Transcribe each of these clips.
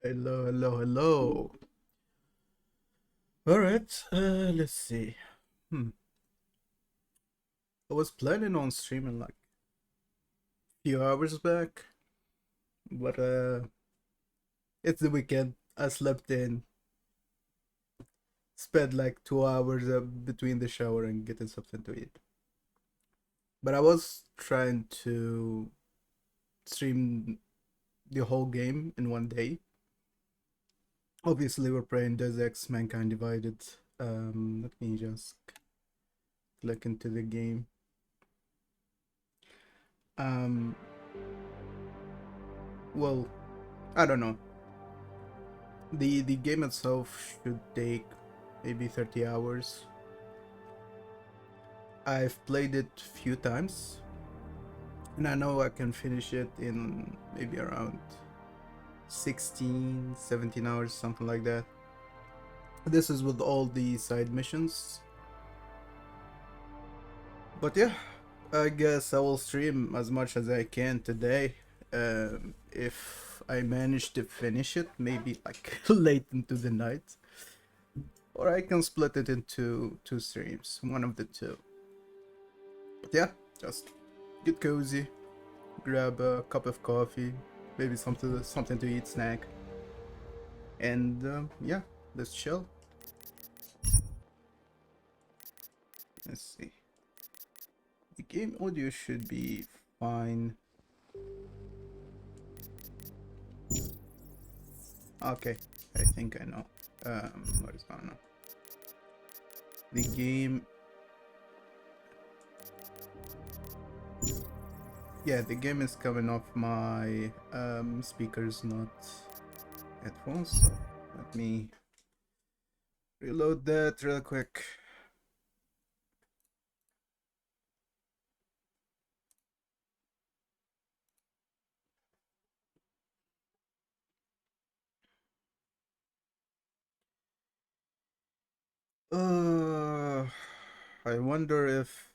Hello, hello, hello. All right, let's see. Hmm. I was planning on streaming like a few hours back, but it's the weekend. I slept in, spent like 2 hours between the shower and getting something to eat. But I was trying to stream the whole game in one day. Obviously, we're playing Deus Ex Mankind Divided. Let me just click into the game. Um, well, I don't know. The game itself should take maybe 30 hours. I've played it a few times, and I know I can finish it in maybe around 16, 17 hours, something like that. This is with all the side missions. But yeah, I guess I will stream as much as I can today. If I manage to finish it, maybe like late into the night. Or I can split it into two streams, one of the two. But yeah, just get cozy, grab a cup of coffee, maybe something to eat, snack, and yeah, let's chill. Let's see. The game audio should be fine. Okay, I think I know what is going on. The game. Yeah, the game is coming off my speakers, not headphones. So let me reload that real quick. Uh, I wonder if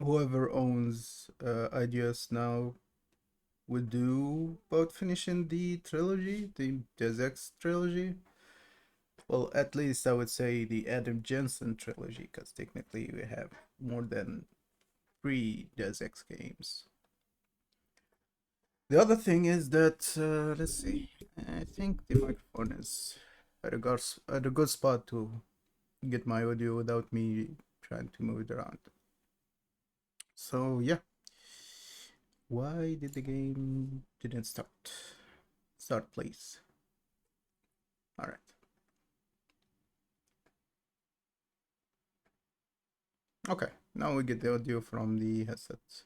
whoever owns IDS now would do about finishing the trilogy, the Deus Ex trilogy. Well, at least I would say the Adam Jensen trilogy, because technically we have more than three Deus Ex games. The other thing is that let's see, I think the microphone is at a good spot to get my audio without me trying to move it around. So yeah, why did the game didn't start? Start, please. All right. Okay, now we get the audio from the headsets.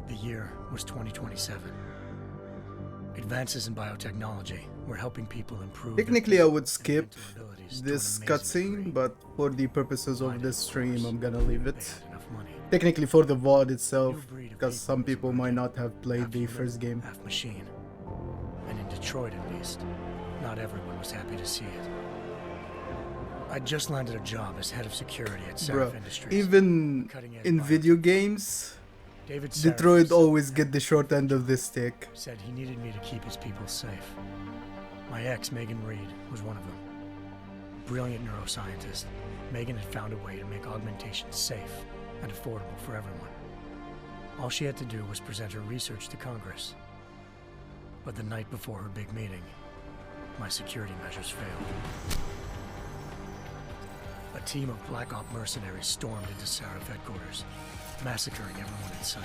The year was 2027. Advances in biotechnology were helping people improve. Technically, I would skip this cutscene, but for the purposes of this stream, I'm gonna leave it. Technically, for the VOD itself, because some people might not have played the first game. Half machine. And in Detroit, at least, not everyone was happy to see it. I just landed a job as head of security at Sarif Industries. Even in video games, Detroit always get the short end of the stick. Said he needed me to keep his people safe. My ex, Megan Reed, was one of them. Brilliant neuroscientist, Megan had found a way to make augmentation safe and affordable for everyone. All she had to do was present her research to Congress. But the night before her big meeting, my security measures failed. A team of Black Op mercenaries stormed into Sarif headquarters, massacring everyone in sight.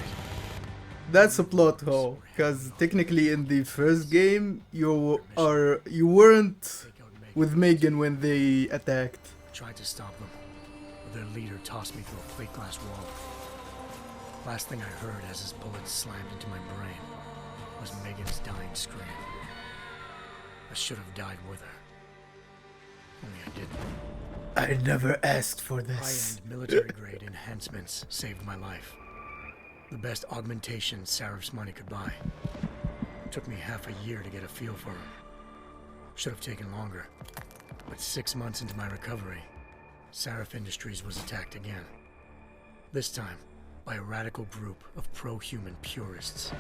That's a plot hole, because technically in the first game you weren't with Megan when they attacked. Tried to stop them, but their leader tossed me through a plate glass wall. Last thing I heard as his bullets slammed into my brain was Megan's dying scream. I should have died with her. Only I didn't. I never asked for this. High-end military-grade enhancements saved my life. The best augmentation Sarif's money could buy. Took me half a year to get a feel for him. Should have taken longer. But 6 months into my recovery, Sarif Industries was attacked again. This time, by a radical group of pro-human purists.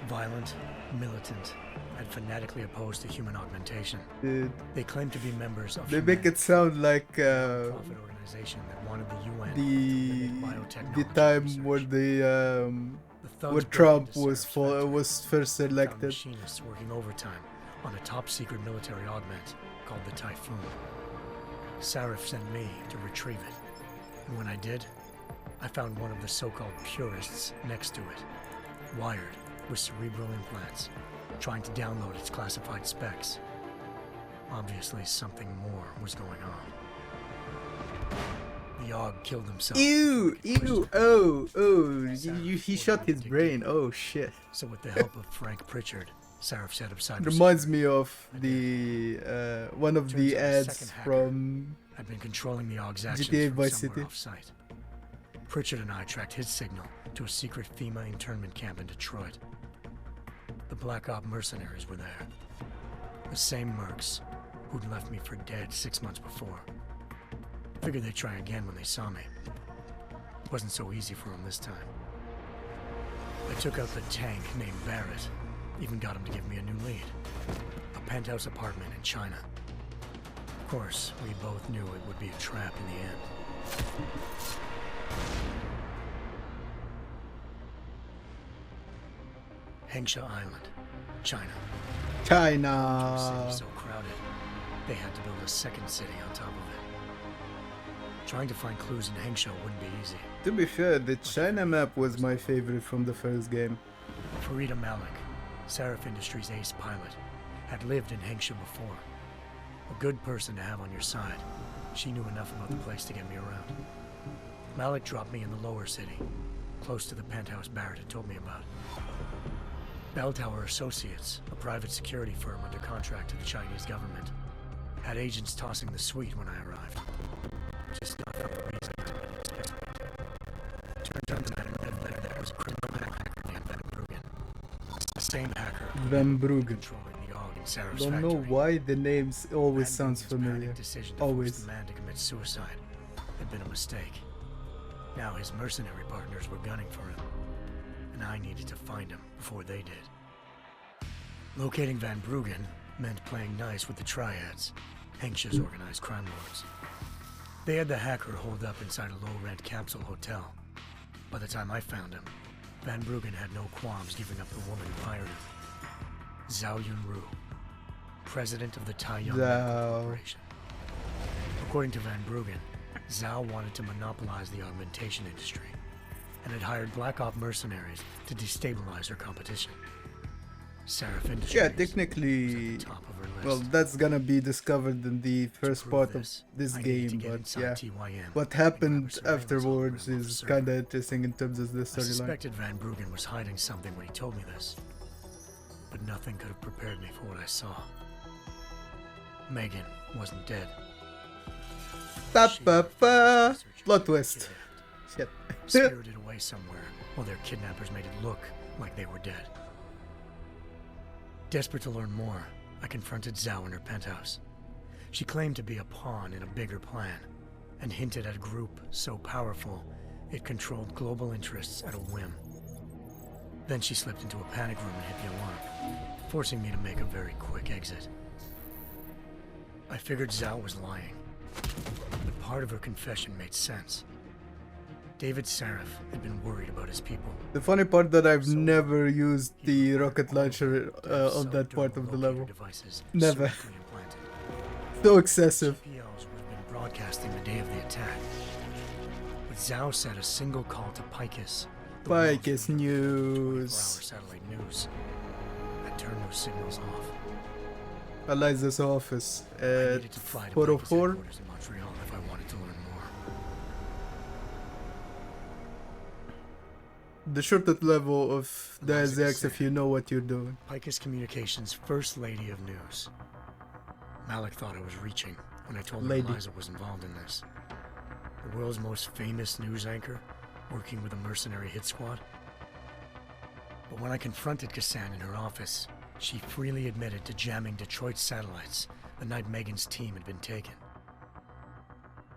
Violent, militant, and fanatically opposed to human augmentation. Dude, They claim to be members of they make it sound like a profit organization that wanted the UN to limit the biotechnology time research. when The thugs when broke Trump into was Sarif's factory, was first found elected. machinists working overtime on a top-secret military augment called the Typhoon. Sarif sent me to retrieve it, and when I did, I found one of the so-called purists next to it, wired with cerebral implants, trying to download its classified specs. Obviously, something more was going on. The AUG killed himself. Ew, ew, oh, he shot his addicted. brain. Oh shit. So with the help of Frank Pritchard, Sarif set up cybersecurity. Reminds me of the one of the Turns out the ads second hacker from had been controlling the AUG's actions GTA from Vice somewhere City. off-site. Pritchard and I tracked his signal to a secret FEMA internment camp in Detroit. The Black Op mercenaries were there. The same mercs who'd left me for dead 6 months before. Figured they'd try again when they saw me. Wasn't so easy for them this time. I took out the tank named Barrett. Even got him to give me a new lead. A penthouse apartment in China. Of course, we both knew it would be a trap in the end. Hengsha Island, China. The city China. was so crowded, they had to build a second city on top of it. Trying to find clues in Hengsha wouldn't be easy. To be fair, the China map was my favorite from the first game. Farida Malik, Sarif Industries' ace pilot, had lived in Hengsha before. A good person to have on your side. She knew enough about the place to get me around. Malik dropped me in the lower city, close to the penthouse Barrett had told me about. Bell Tower Associates, a private security firm under contract to the Chinese government, had agents tossing the suite when I arrived. Just not for the reason I didn't expect. Turns out there was a criminal hacker named Van Bruggen. It's the same hacker Van Bruggen. controlling the AUG in Sarif's Don't know factory. why the names always Van sounds Bruggen's familiar. panicked decision to Always. force the man to commit suicide had been a mistake. Now his mercenary partners were gunning for him, and I needed to find him before they did. Locating Van Bruggen meant playing nice with the Triads, Hengsha's organized crime lords. They had the hacker holed up inside a low-rent capsule hotel. By the time I found him, Van Bruggen had no qualms giving up the woman who hired him. Zhao Yunru, president of the Taiyang Zhao. Corporation. According to Van Bruggen, Zhao wanted to monopolize the augmentation industry and had hired Black Op mercenaries to destabilize her competition. Sarif Industries Yeah, was at technically, the top of her list. well, that's gonna be discovered in the To first prove part of this I needed to game, get but inside yeah. TYM What and grab happened her surveillance afterwards algorithm is off kinda server. interesting in terms of the I storyline. suspected Van Bruggen was hiding something when he told me this, but nothing could have prepared me for what I saw. Megan wasn't dead. Pa, She pa, was pa. researcher, Plot twist. kidnapped, Shit. spirited away somewhere while their kidnappers made it look like they were dead. Desperate to learn more, I confronted Zhao in her penthouse. She claimed to be a pawn in a bigger plan, and hinted at a group so powerful it controlled global interests at a whim. Then she slipped into a panic room and hit the alarm, forcing me to make a very quick exit. I figured Zhao was lying, but part of her confession made sense. David Sarif had been worried about his people. The funny part that I've So never used he the prepared rocket all launcher to have on that part of the self-durable level. locator devices Never. surgically implanted. So excessive. GPLs would have been broadcasting the day of the attack. But Zhao said a single call to Picus, the world's Picus leader in News. 24-hour satellite news, had turned those signals off. Eliza's office I at needed to fly to Picus 404. headquarters in Montreal if I wanted to learn more. The shortest level of the Eliza SX if you know what you're doing. Picus Communications' first lady of news. Malik thought I was reaching when I told him Lady. Eliza was involved in this. The world's most famous news anchor, working with a mercenary hit squad. But when I confronted Kassan in her office, she freely admitted to jamming Detroit's satellites the night Megan's team had been taken.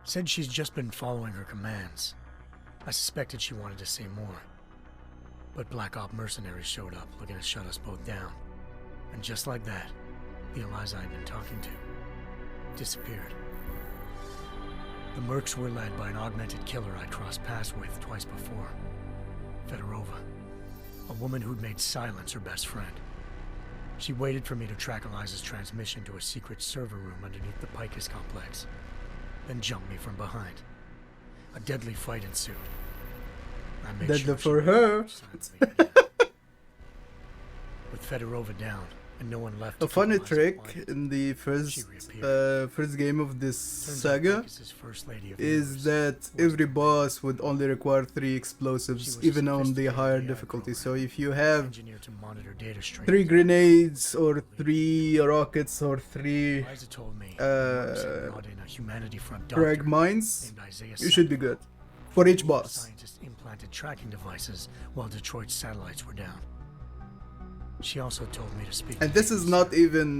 Said she's just been following her commands. I suspected she wanted to say more. But Black Op mercenaries showed up looking to shut us both down. And just like that, the Eliza I'd been talking to disappeared. The mercs were led by an augmented killer I'd crossed paths with twice before. Fedorova, a woman who'd made silence her best friend. She waited for me to track Eliza's transmission to a secret server room underneath the Picus complex, then jumped me from behind. A deadly fight ensued. I made Deadly sure for she her. silently. With Fedorova down and no one left. A to funny keep Eliza trick quiet, in the she reappeared. first game of this Turns out saga Picus's first lady of is universe that was every boss would only require 3 explosives, She was a even on the sophisticated higher AI difficulty. So programmer, if you have engineered to monitor data streams. 3 grenades or 3 rockets or 3 Eliza told me the mercs had brought in a humanity front doctor Prague mines, named Isaiah you should be Sandoval. good for each The boss. scientists implanted tracking devices while Detroit's satellites were down. She also told me to speak And to this is Picus. not even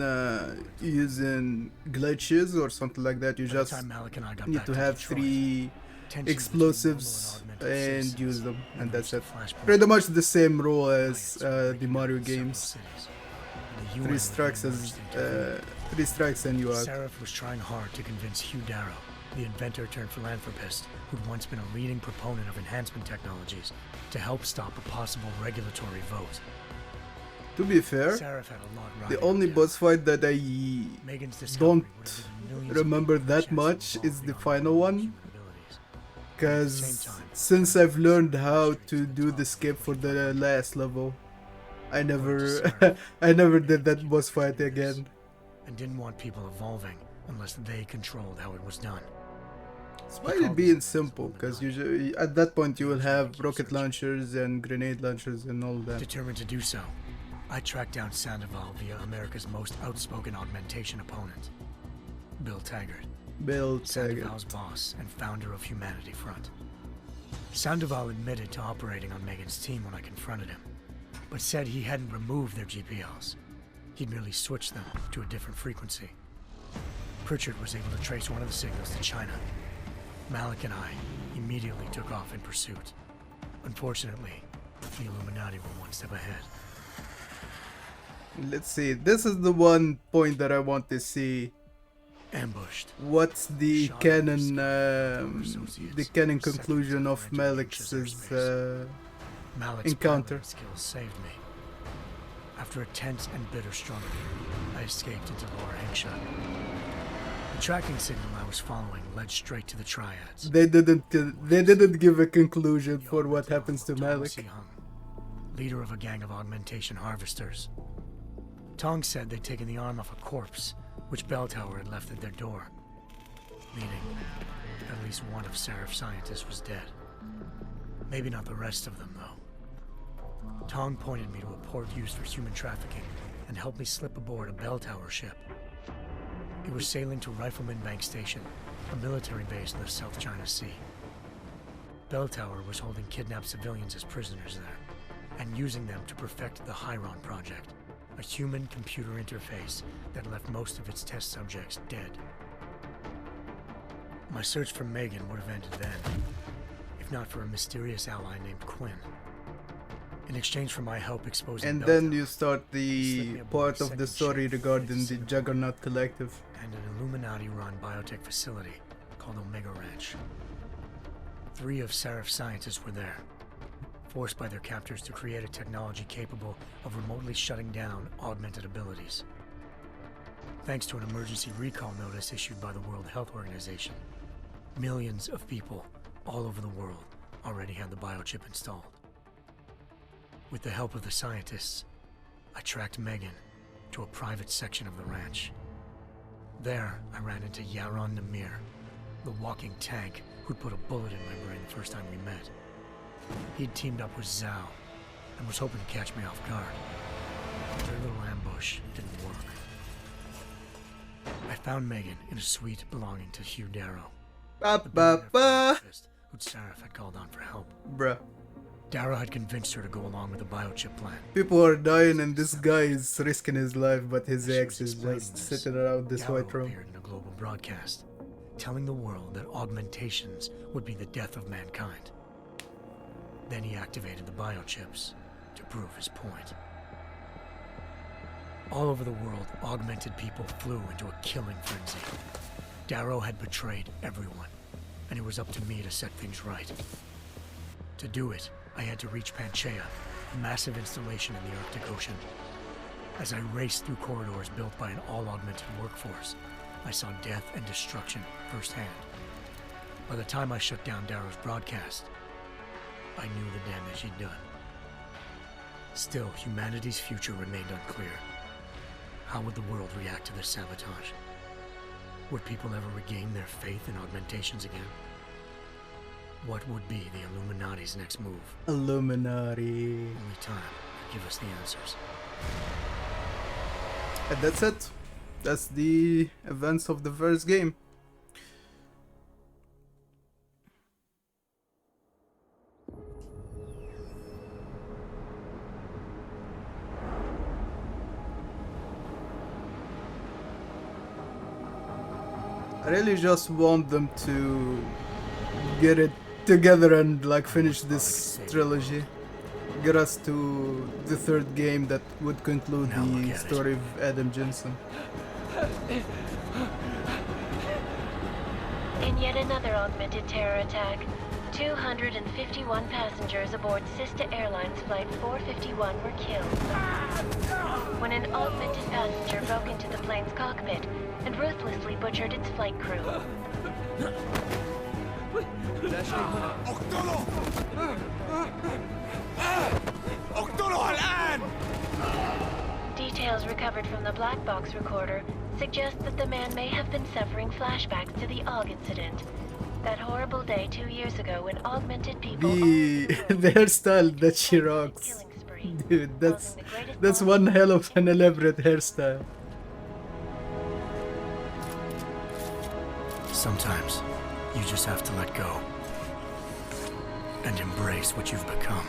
using glitches or something like that. You By the just time Malik and I got need back to have Detroit, 3 tension between explosives normal and augmented and citizens use them, had and that's reached it. a flashpoint. Pretty much the same rule as Riots were the breaking Mario out in several games. cities, and the 3 UN was strikes being as urged to intervene. 3 strikes and you out. Seraph was trying hard to convince Hugh Darrow, the inventor turned philanthropist who'd once been a leading proponent of enhancement technologies, to help stop a possible regulatory vote. To be fair, Seraph had a lot the riding only on boss fight that I Megan's discovery don't would have given millions of remember people a that chance to much evolve is the beyond final their one, human abilities. because since I've learned how to do the skip for the last level, I never I never did that boss fight again. And didn't want people evolving unless they controlled how it was done. Despite it being simple, because usually at that point you will have rocket launchers and grenade launchers and all that. Determined to do so, I tracked down Sandoval via America's most outspoken augmentation opponent, Bill Taggart, Bill Taggart. Sandoval's boss and founder of Humanity Front. Sandoval admitted to operating on Megan's team when I confronted him, but said he hadn't removed their GPLs. He'd merely switched them to a different frequency. Pritchard was able to trace one of the signals to China. Malik and I immediately took off in pursuit. Unfortunately, the Illuminati were one step ahead. Let's see, this is the one point that I want to see. Ambushed. What's the Shot canon, associates the canon set conclusion themselves of for entering Malik's airspace. Malik's encounter. piloting skills saved me. After a tense and bitter struggle, I escaped into Lower Hampshire. The tracking signal I was following led straight to the Triads. They didn't give a conclusion for what happens to Tong Malik. Si-hung, leader of a gang of augmentation harvesters. Tong said they'd taken the arm off a corpse, which Bell Tower had left at their door, meaning at least one of Seraph's scientists was dead. Maybe not the rest of them, though. Tong pointed me to a port used for human trafficking and helped me slip aboard a Bell Tower ship. It was sailing to Rifleman Bank Station, a military base in the South China Sea. Bell Tower was holding kidnapped civilians as prisoners there, and using them to perfect the Hyron Project, a human-computer interface that left most of its test subjects dead. My search for Megan would have ended then, if not for a mysterious ally named Quinn. In exchange for my help exposing And Bell then Tower you start the part of the story regarding the Juggernaut Collective. and an Illuminati-run biotech facility called Omega Ranch. 3 of Seraph's scientists were there, forced by their captors to create a technology capable of remotely shutting down augmented abilities. Thanks to an emergency recall notice issued by the World Health Organization, millions of people all over the world already had the biochip installed. With the help of the scientists, I tracked Megan to a private section of the ranch. There, I ran into Yaron Namir, the walking tank who'd put a bullet in my brain the first time we met. He'd teamed up with Zhao and was hoping to catch me off guard. But their little ambush didn't work. I found Megan in a suite belonging to Hugh Darrow, Ba the ba billionaire ba. philanthropist who'd Seraph had called on for help. Bruh. Dara had convinced her to go along with the biochip plan. People are dying and this guy is risking his life, but his As she ex was is explaining just this, sitting around this Darrow white room. appeared in a global broadcast, telling the world that augmentations would be the death of mankind. Then he activated the biochips to prove his point. All over the world, augmented people flew into a killing frenzy. Darrow had betrayed everyone, and it was up to me to set things right. To do it, I had to reach Panchaea, a massive installation in the Arctic Ocean. As I raced through corridors built by an all-augmented workforce, I saw death and destruction firsthand. By the time I shut down Darrow's broadcast, I knew the damage he'd done. Still, humanity's future remained unclear. How would the world react to this sabotage? Would people ever regain their faith in augmentations again? What would be the Illuminati's next move? Illuminati. Only time could give us the answers. And that's it. That's the events of the first game. I really just want them to get it together and like finish this trilogy. Get us to the third game that would conclude the story of Adam Jensen. In yet another augmented terror attack, 251 passengers aboard Sister Airlines Flight 451 were killed when an augmented passenger broke into the plane's cockpit and ruthlessly butchered its flight crew. Details recovered from the black box recorder suggest that the man may have been suffering flashbacks to the AUG incident. That horrible day 2 years ago when augmented people... The hairstyle that she rocks. Dude, that's one hell of an elaborate hairstyle. Sometimes, you just have to let go. And embrace what you've become.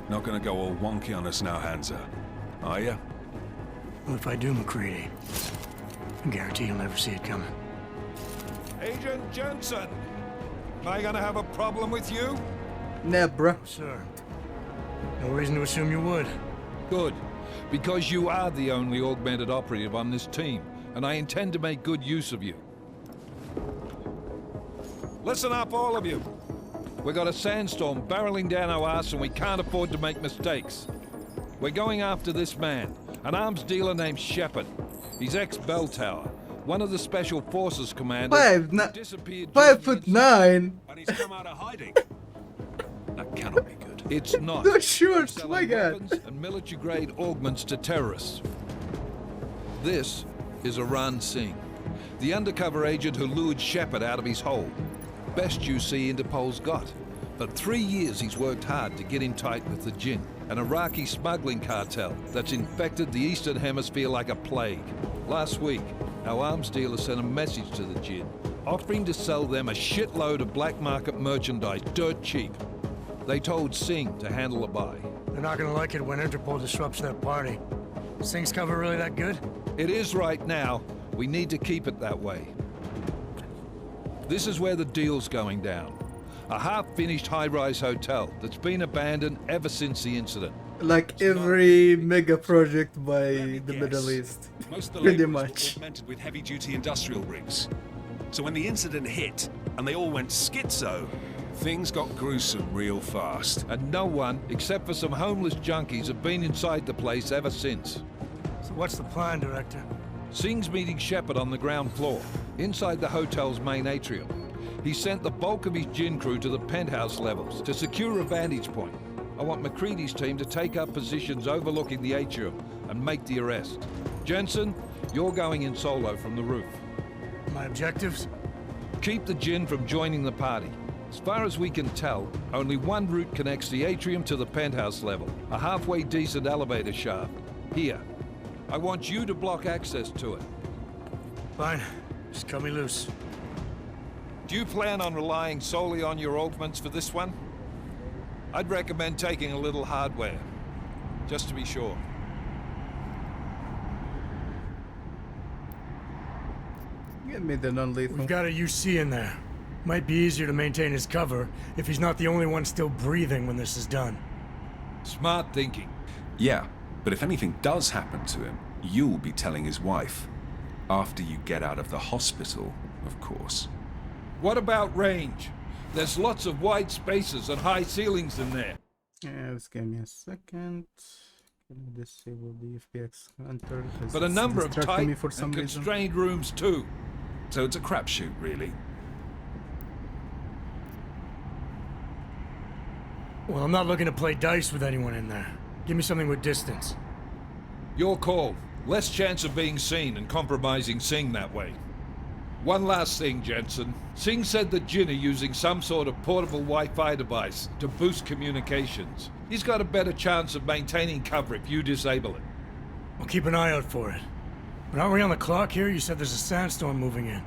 Not gonna go all wonky on us now, Hansa, are you? Well, if I do, McCready, I guarantee you'll never see it coming. Agent Jensen! Am I gonna have a problem with you? Nah, bruh. Sir, no reason to assume you would. Good, because you are the only augmented operative on this team, and I intend to make good use of you. Listen up, all of you. We got a sandstorm barreling down our ass and we can't afford to make mistakes. We're going after this man, an arms dealer named Shepard. He's ex-Bell Tower, one of the Special Forces commanders. 5'9". And he's come out of hiding. That cannot be good. It's not. Those shorts, Selling my god. weapons and military-grade augments to terrorists. This is Aran Singh, the undercover agent who lured Shepard out of his hole. Best you see Interpol's got. For 3 years he's worked hard to get in tight with the Jinn, an Iraqi smuggling cartel that's infected the Eastern Hemisphere like a plague. Last week, our arms dealer sent a message to the Jinn, offering to sell them a shitload of black market merchandise dirt cheap. They told Singh to handle the buy. They're not gonna like it when Interpol disrupts their party. Singh's cover really that good? It is right now. We need to keep it that way. This is where the deal's going down. A half-finished high-rise hotel that's been abandoned ever since the incident. Like every mega project by the Middle East. Most of the Pretty laborers much. were augmented with heavy-duty industrial rigs. So when the incident hit and they all went schizo, things got gruesome real fast. And no one, except for some homeless junkies, have been inside the place ever since. So what's the plan, Director? Singh's meeting Shepard on the ground floor, inside the hotel's main atrium. He sent the bulk of his Jinn crew to the penthouse levels to secure a vantage point. I want McCready's team to take up positions overlooking the atrium and make the arrest. Jensen, you're going in solo from the roof. My objectives? Keep the Jinn from joining the party. As far as we can tell, only one route connects the atrium to the penthouse level, a halfway decent elevator shaft. Here. I want you to block access to it. Fine. Just cut me loose. Do you plan on relying solely on your augments for this one? I'd recommend taking a little hardware, just to be sure. Give me the non-lethal. We've got a UC in there. Might be easier to maintain his cover if he's not the only one still breathing when this is done. Smart thinking. Yeah, but if anything does happen to him, you'll be telling his wife. After you get out of the hospital, of course. What about range? There's lots of wide spaces and high ceilings in there. Yeah, just give me a second. Can I disable the FPX Hunter? But a number of tight me for some and reason. constrained rooms too. So it's a crapshoot, really. Well, I'm not looking to play dice with anyone in there. Give me something with distance. Your call. Less chance of being seen and compromising Singh that way. One last thing, Jensen. Singh said that Jin are using some sort of portable Wi-Fi device to boost communications. He's got a better chance of maintaining cover if you disable it. I'll keep an eye out for it. But aren't we on the clock here? You said there's a sandstorm moving in.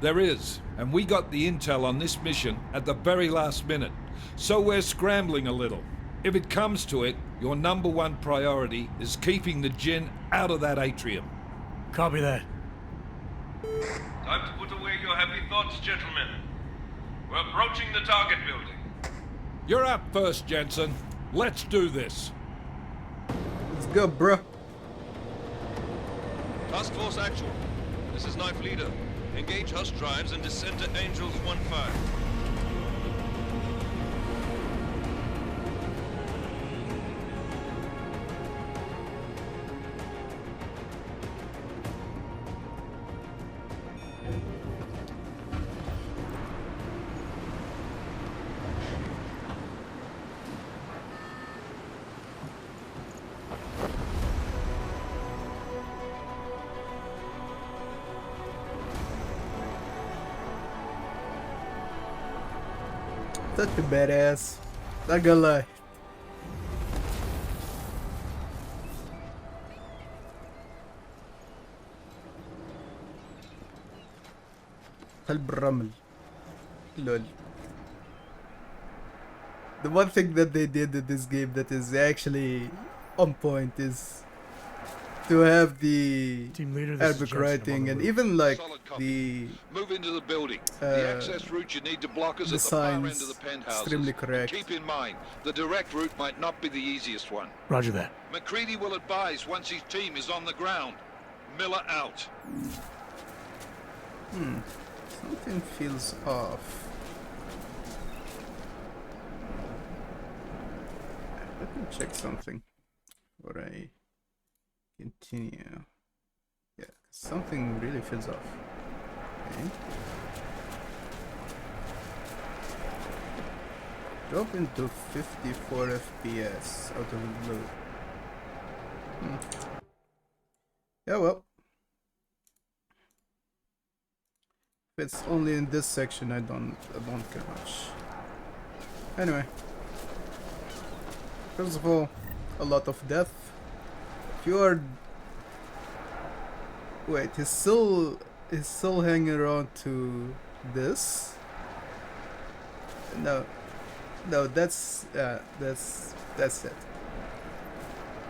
There is, and we got the intel on this mission at the very last minute. So we're scrambling a little. If it comes to it, your #1 priority is keeping the Jinn out of that atrium. Copy that. Time to put away your happy thoughts, gentlemen. We're approaching the target building. You're up first, Jensen. Let's do this. Let's go, bro. Task Force Actual. This is Knife Leader. Engage Hush drives and descend to Angels 1-5. Such a badass. Not gonna lie. قلب الرمل. lol. The one thing that they did in this game that is actually on point is to have the Team leader, this is Arabic Jensen. I'm on writing the and roof. even like Solid copy. the Move into the building. The access route you need to block is the at the far end signs of the penthouses. extremely correct. Keep in mind, the direct route might not be the easiest one. Roger that. McCready will advise once his team is on the ground. Miller out. Something feels off. Let me check something before I continue. Yeah, something really feels off. Okay. Drop into 54 FPS out of the blue. Yeah, well. If it's only in this section, I don't care much. Anyway. First of all, a lot of death. If you are... Wait, he's still hanging around to this? No, that's it.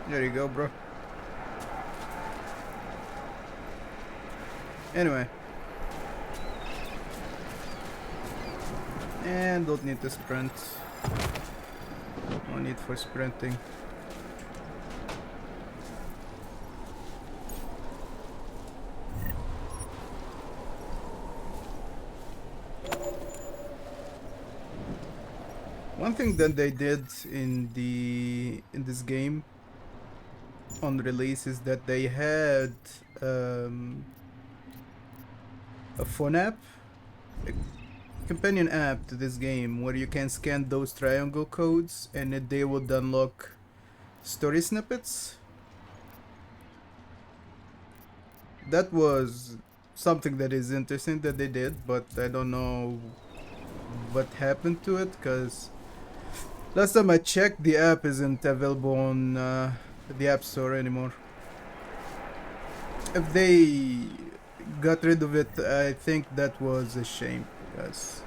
There you go, bro. Anyway. And don't need to sprint. No need for sprinting. One thing that they did in this game on release is that they had a phone app, a companion app to this game where you can scan those triangle codes and they would unlock story snippets. That was something that is interesting that they did, but I don't know what happened to it because last time I checked, the app isn't available on the App Store anymore. If they got rid of it, I think that was a shame because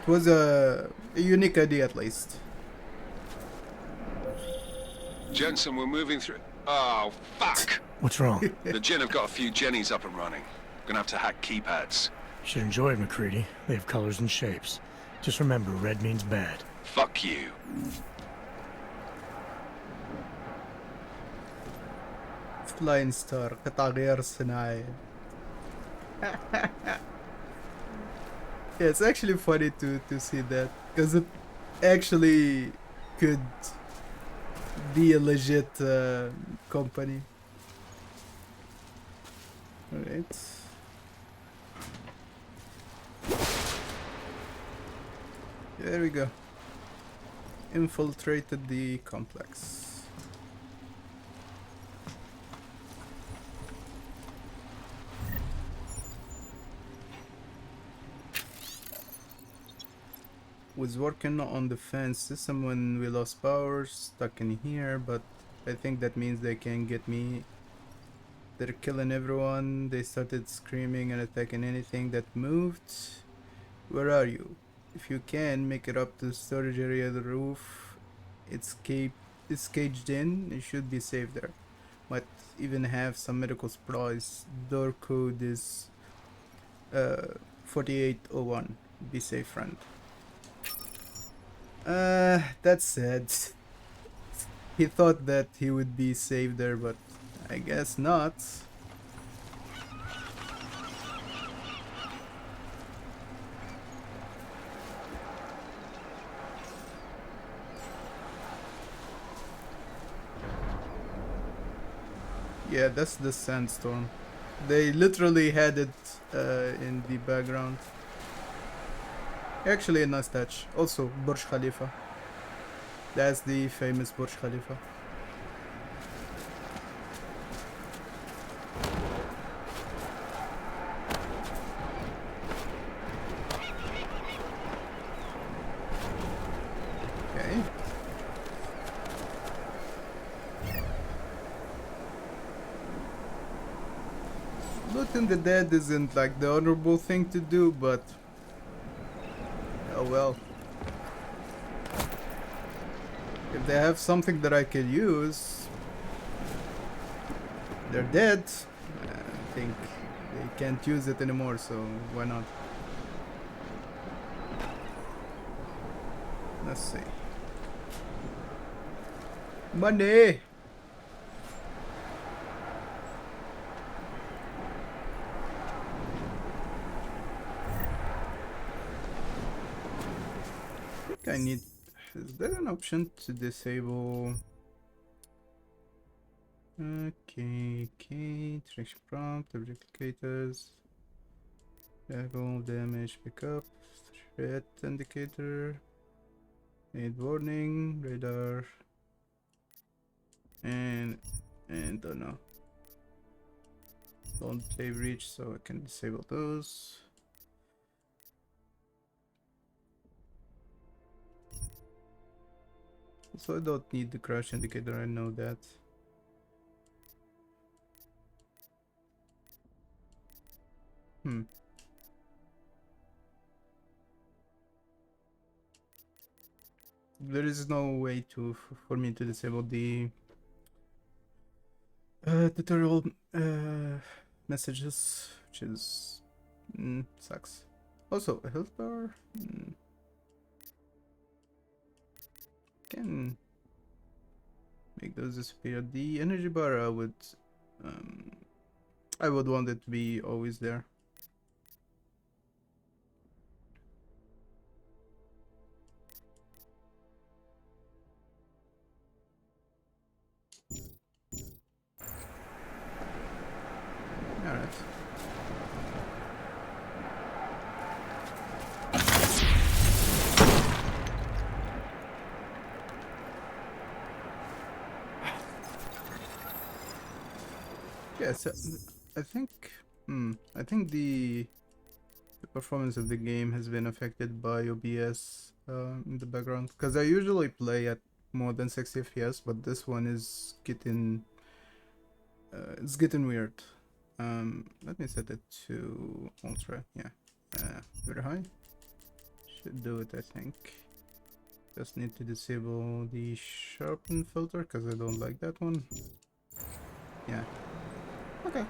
It was a unique idea at least. Jensen, we're moving through... Oh, fuck! What's wrong? The Gen have got a few Jennies up and running. Gonna have to hack keypads. Should enjoy it, McCready. They have colors and shapes. Just remember, red means bad. Fuck you. Flying Star قطع غيار صناعي. Yeah, it's actually funny to see that because it actually could be a legit company. Alright. There we go. Infiltrated the complex. Was working on the fence system when we lost power, stuck in here, but I think that means they can get me. They're killing everyone. They started screaming and attacking anything that moved. Where are you? If you can, make it up to the storage area of the roof. It's caged in. You should be safe there. Might even have some medical supplies. Door code is 4801. Be safe, friend. That's sad. He thought that he would be safe there, but I guess not. Yeah, that's the sandstorm. They literally had it in the background. Actually a nice touch. Also, Burj Khalifa. That's the famous Burj Khalifa. Okay. Looting the dead isn't like the honorable thing to do, but oh well. If they have something that I could use, they're dead. I think they can't use it anymore, so why not? Let's see. Money! I need. Is there an option to disable? Okay, traction prompt, replicators, level damage pickup, threat indicator, aid warning, radar, and don't know. Don't play breach, so I can disable those. So I don't need the crash indicator, I know that. There is no way to for me to disable the tutorial messages, which is sucks. Also, a health bar. Can make those disappear. The energy bar I would want it to be always there. Alright. Yes, I think the performance of the game has been affected by OBS in the background, because I usually play at more than 60 FPS, but this one is getting it's getting weird. Let me set it to ultra. Yeah, very high. Should do it, I think. Just need to disable the sharpen filter because I don't like that one. Yeah. Okay.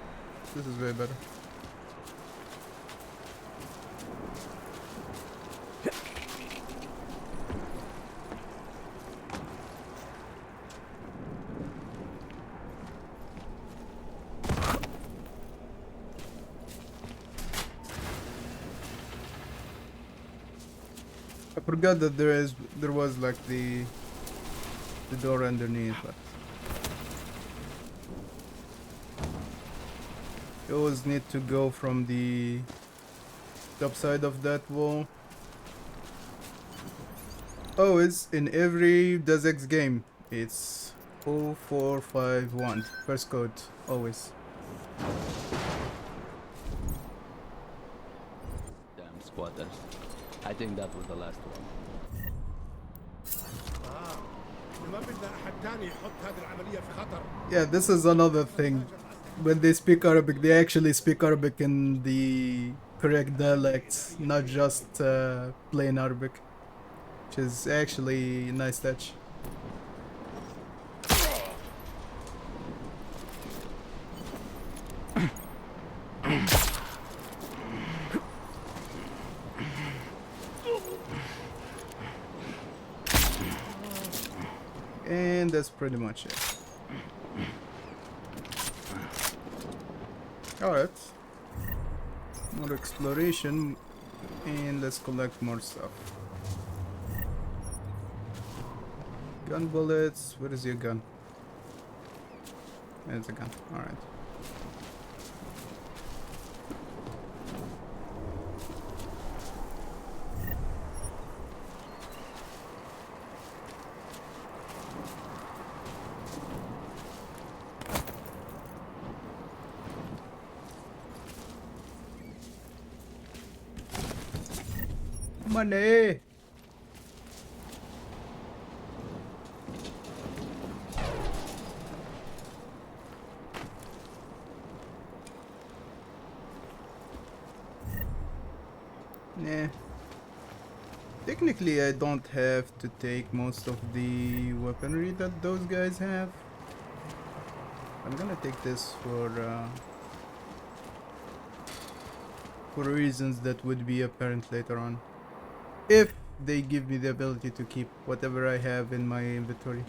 This is way better. I forgot that there was like the door underneath, but you always need to go from the top side of that wall. Always in every Deus Ex game, it's 0451 first code, always. Damn squatters. I think that was the last one. Yeah, this is another thing. When they speak Arabic, they actually speak Arabic in the correct dialects, not just plain Arabic, which is actually a nice touch. And that's pretty much it. Alright. More exploration. And let's collect more stuff. Gun bullets. Where is your gun? There's a gun. Alright. Money. Nah. Technically, I don't have to take most of the weaponry that those guys have. I'm gonna take this for reasons that would be apparent later on. If they give me the ability to keep whatever I have in my inventory.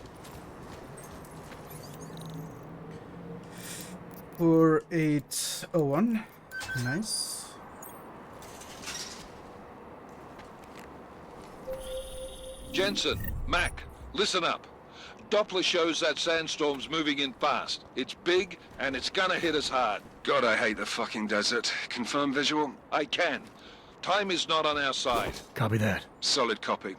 4801. Nice. Jensen, Mac, listen up. Doppler shows that sandstorm's moving in fast. It's big, and it's gonna hit us hard. God, I hate the fucking desert. Confirm visual? I can. Time is not on our side. Copy that. Solid copy.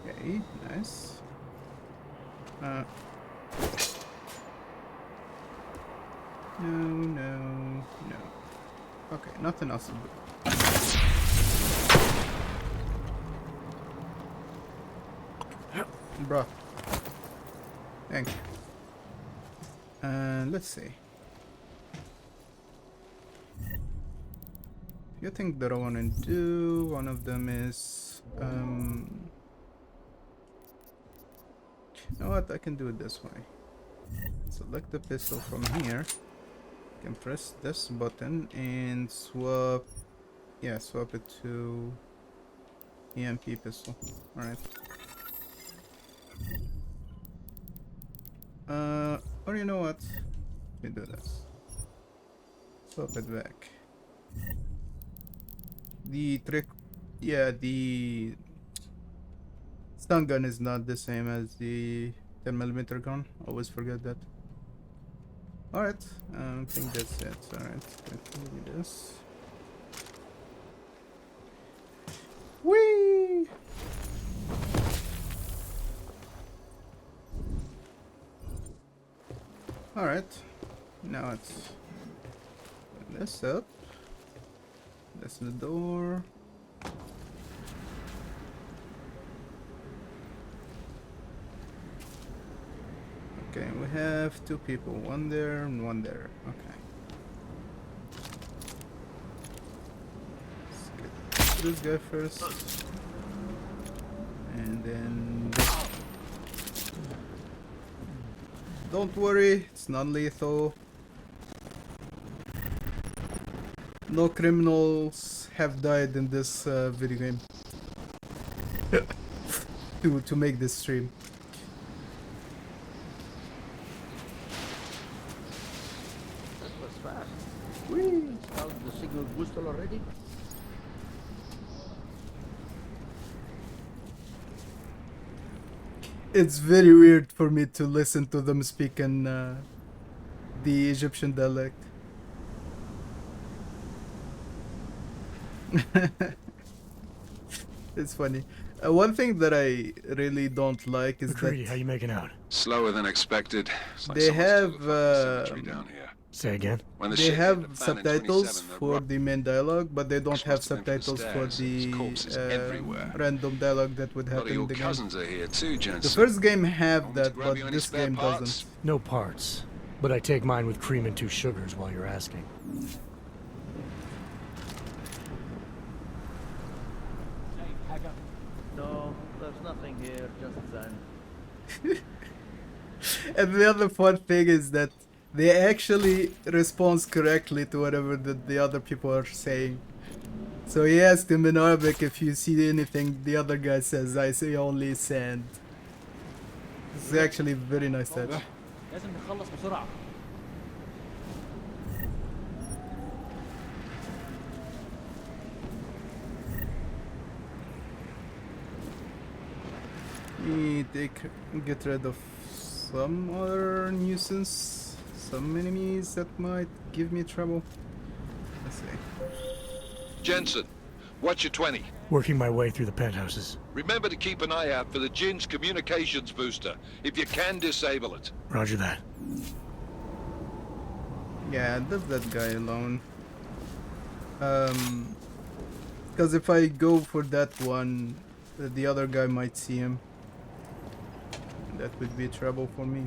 Okay, nice. No. Okay, nothing else. Bruh. Thank you. Let's see. You think that I want to do one of them is you know what, I can do it this way. Select the pistol from here. Can press this button and swap it to EMP pistol. Alright. Or you know what? Let me do this. Swap it back. The stun gun is not the same as the 10mm gun. Always forget that. Alright, I think that's it. Alright, continue this. Whee! Alright, now it's put this up. That's the door. Okay, we have 2 people, one there and one there. Okay. Let's get this guy first. And then don't worry, it's non-lethal. No criminals have died in this video game to make this stream. That was fast. Whee! How's the signal boosted already? It's very weird for me to listen to them speak in the Egyptian dialect. It's funny. One thing that I really don't like is McCready, how that you making out? Slower than expected. It's like they someone's have took the fucking cemetery down here. Say again? When the they shit hit the have fan in subtitles 27, for the main dialogue, but they don't Rush have must have been for the subtitles for stairs. There's the corpses everywhere. random dialogue that would A lot of happen your in the game. cousins are here too, Jensen. The first game have Want me to that, grab but you any this spare game parts? doesn't. No parts. But I take mine with cream and 2 sugars while you're asking. No, there's nothing here, just sand. And the other fun thing is that they actually respond correctly to whatever the other people are saying. So he asked him in Arabic if you see anything, the other guy says, I see only sand. It's actually very nice touch. لازم نخلص بسرعة. Get rid of some other nuisance, some enemies that might give me trouble. Let's see. Jensen, what's your 20? Working my way through the penthouses. Remember to keep an eye out for the Jin's communications booster. If you can, disable it. Roger that. Yeah, leave that guy alone. Because if I go for that one, the other guy might see him. That would be trouble for me.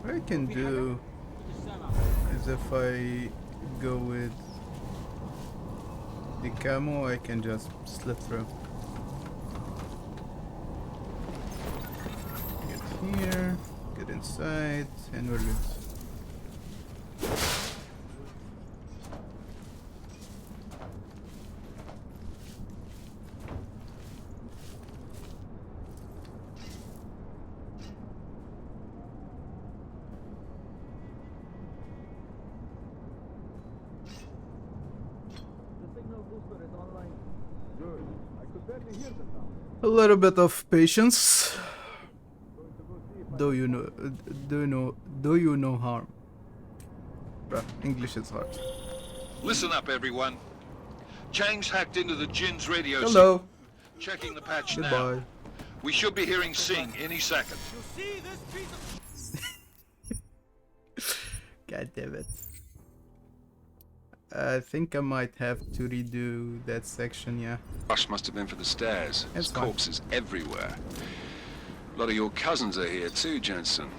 What I can do is if I go with the camo, I can just slip through. Get here, get inside, and we're good. A little bit of patience. Do you know harm? Bruh, English is hard. Listen up, everyone. Chang's hacked into the Jin's radio Hello. signal. Checking the patch Goodbye. now. We should be hearing Sing any second. God damn it. I think I might have to redo that section, yeah. Rush must have been for the stairs. There's That's fine. corpses everywhere. A lot of your cousins are here too, Jensen.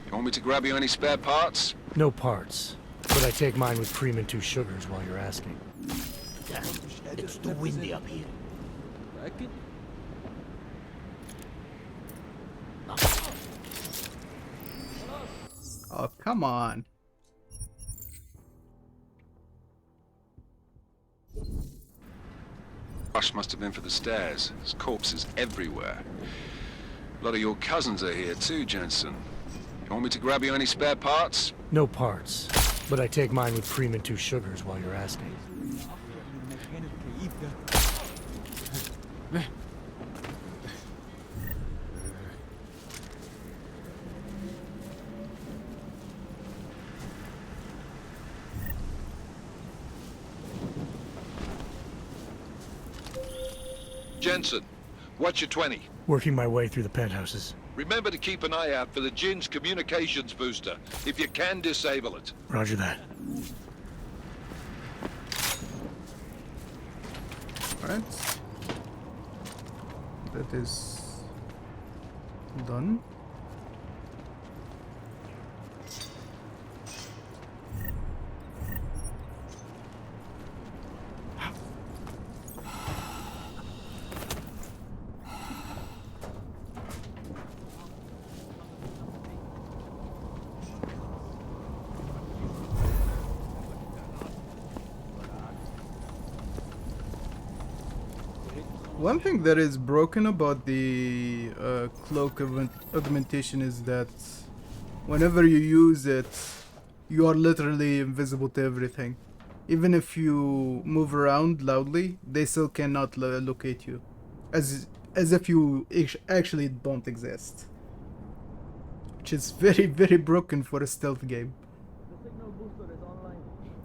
You want me to grab you any spare parts? No parts. But I take mine with cream and 2 sugars while you're asking. Damn, it's too windy up here. Like it? Oh, come on. Rush must have been for the stairs. There's corpses everywhere. A lot of your cousins are here too, Jensen. You want me to grab you any spare parts? No parts, but I take mine with cream and 2 sugars while you're asking. Jensen, what's your 20? Working my way through the penthouses. Remember to keep an eye out for the Jin's communications booster. If you can, disable it. Roger that. Alright. That is done. One thing that is broken about the cloak augmentation is that whenever you use it, you are literally invisible to everything. Even if you move around loudly, they still cannot locate you, as if you actually don't exist. Which is very, very broken for a stealth game.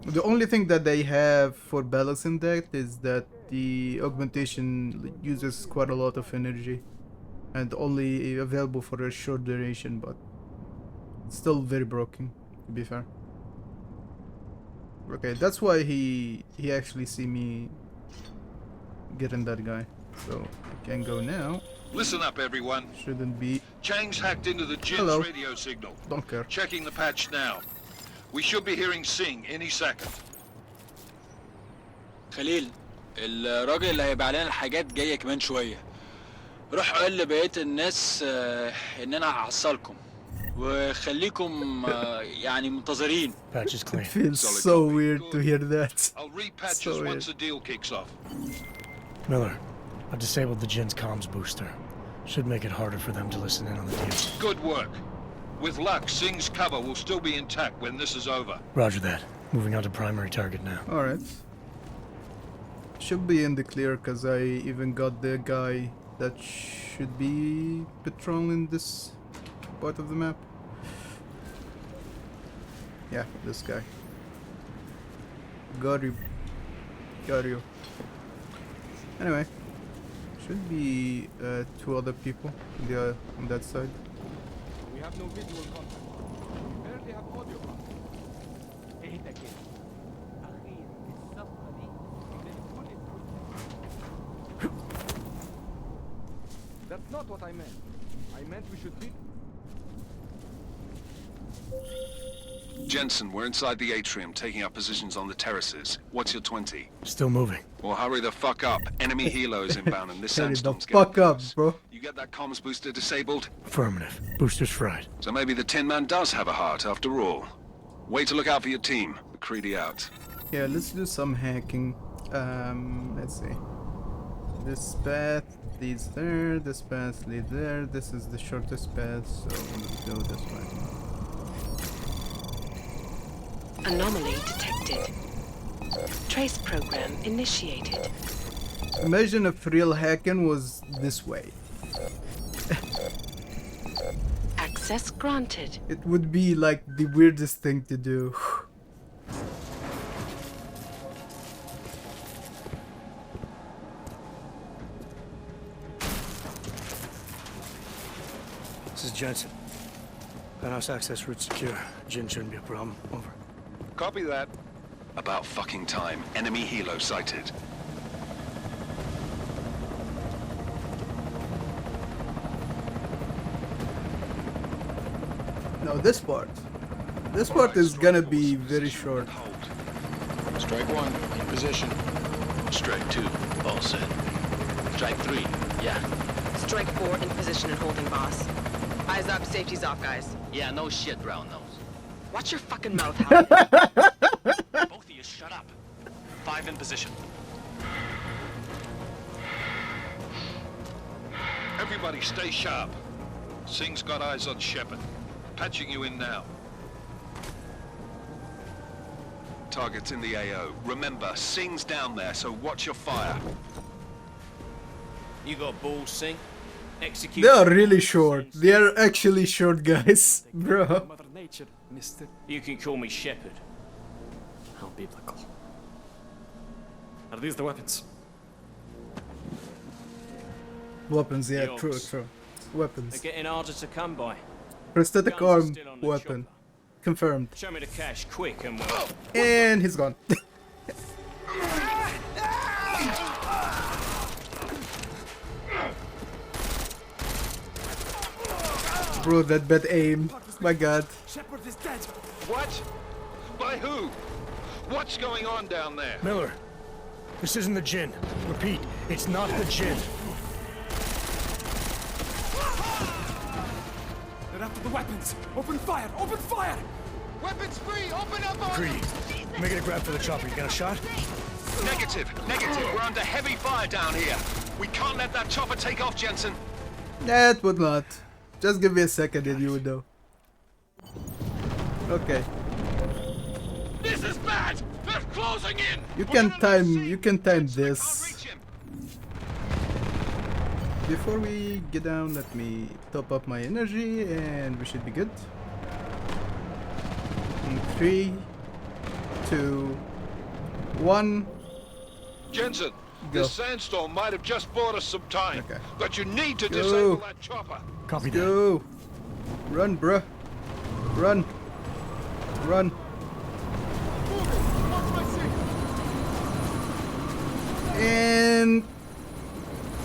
The only thing that they have for balancing that is that the augmentation uses quite a lot of energy and only available for a short duration, but it's still very broken, to be fair. Okay, that's why he actually see me getting that guy. So I can go now. Listen up, everyone. Shouldn't be. Chang's hacked into the Jin's Hello. radio signal. Don't care. Checking the patch now. We should be hearing Singh any second. خليل الراجل اللي هيبيع لنا الحاجات جايه كمان شويه. روح قول لبقيه الناس ان انا هحصلكم وخليكم يعني منتظرين. Patch is clean. It feels Solid so copy. weird to Good. hear that. I'll repatch So us weird. once the deal kicks off. Miller, I've disabled the Jin's comms booster. Should make it harder for them to listen in on the deal. Good work. With luck, Singh's cover will still be intact when this is over. Roger that. Moving on to primary target now. Alright. Should be in the clear because I even got the guy that should be patrolling this part of the map. Yeah, this guy. Got you. Got you. Anyway, should be 2 other people on that side. We have no visual contact. We barely have audio contact. اهدى كده. أخير الصفقة دي بتكون That's not what I meant. I meant we should be... Jensen, we're inside the atrium, taking up positions on the terraces. What's your 20? Still moving. Well, hurry the fuck up. Enemy helos inbound and this Hurry the sandstorm's fuck getting up, close. bro. You get that comms booster disabled? Affirmative. Booster's fried. So maybe the Tin Man does have a heart after all. Way to look out for your team. McCready out. Yeah, let's do some hacking. Let's see. This path leads there, this path leads there, this is the shortest path, so let's go this way. Anomaly detected. Trace program initiated. Imagine if real hacking was this way. Access granted. It would be like the weirdest thing to do. This is Jensen. Penthouse access route secure. Jin shouldn't be a problem. Over. Copy that. About fucking time. Enemy helo sighted. Now this part. This part is gonna be very short. Strike 1 in position. Strike 2, all set. Strike 3, yeah. Strike 4 in position and holding, boss. Eyes up, safety's off, guys. Yeah, no shit, brown nose. Watch your fucking mouth, Howard. Both of you shut up. 5 in position. Everybody stay sharp. Singh's got eyes on Shepard. Patching you in now. Target's in the AO. Remember, Singh's down there, so watch your fire. You got balls, Singh? Execute. They are really short. They are actually short guys, bro. Mother Nature, mister. You can call me Shepard. How biblical. Are these the weapons? Weapons, yeah, The true, orcs. true. Weapons. They're getting harder to come by. Prosthetic Guns are arm still on the weapon. chopper. Confirmed. Show me the cash, quick, and we'll... And he's gone. Bro, that bad aim. My god. Shepard is dead. What? By who? What's going on down there? Miller, this isn't the Jinn. Repeat, it's not the Jinn. They're after the weapons. Open fire! Open fire! Weapons free! Open up on Greedy, make it a grab for the chopper. You got a shot? Negative. We're under heavy fire down here. We can't let that chopper take off, Jensen. That would not. Just give me a second and you would know. Okay. This is bad! They're closing in! You can time this. Before we get down, let me top up my energy and we should be good. In 3, 2, 1. Jensen, Go. this sandstorm might have just bought us some time, Okay. but you need to Go. disable that chopper. Copy that. Go! Run, bruh! Run! Run! And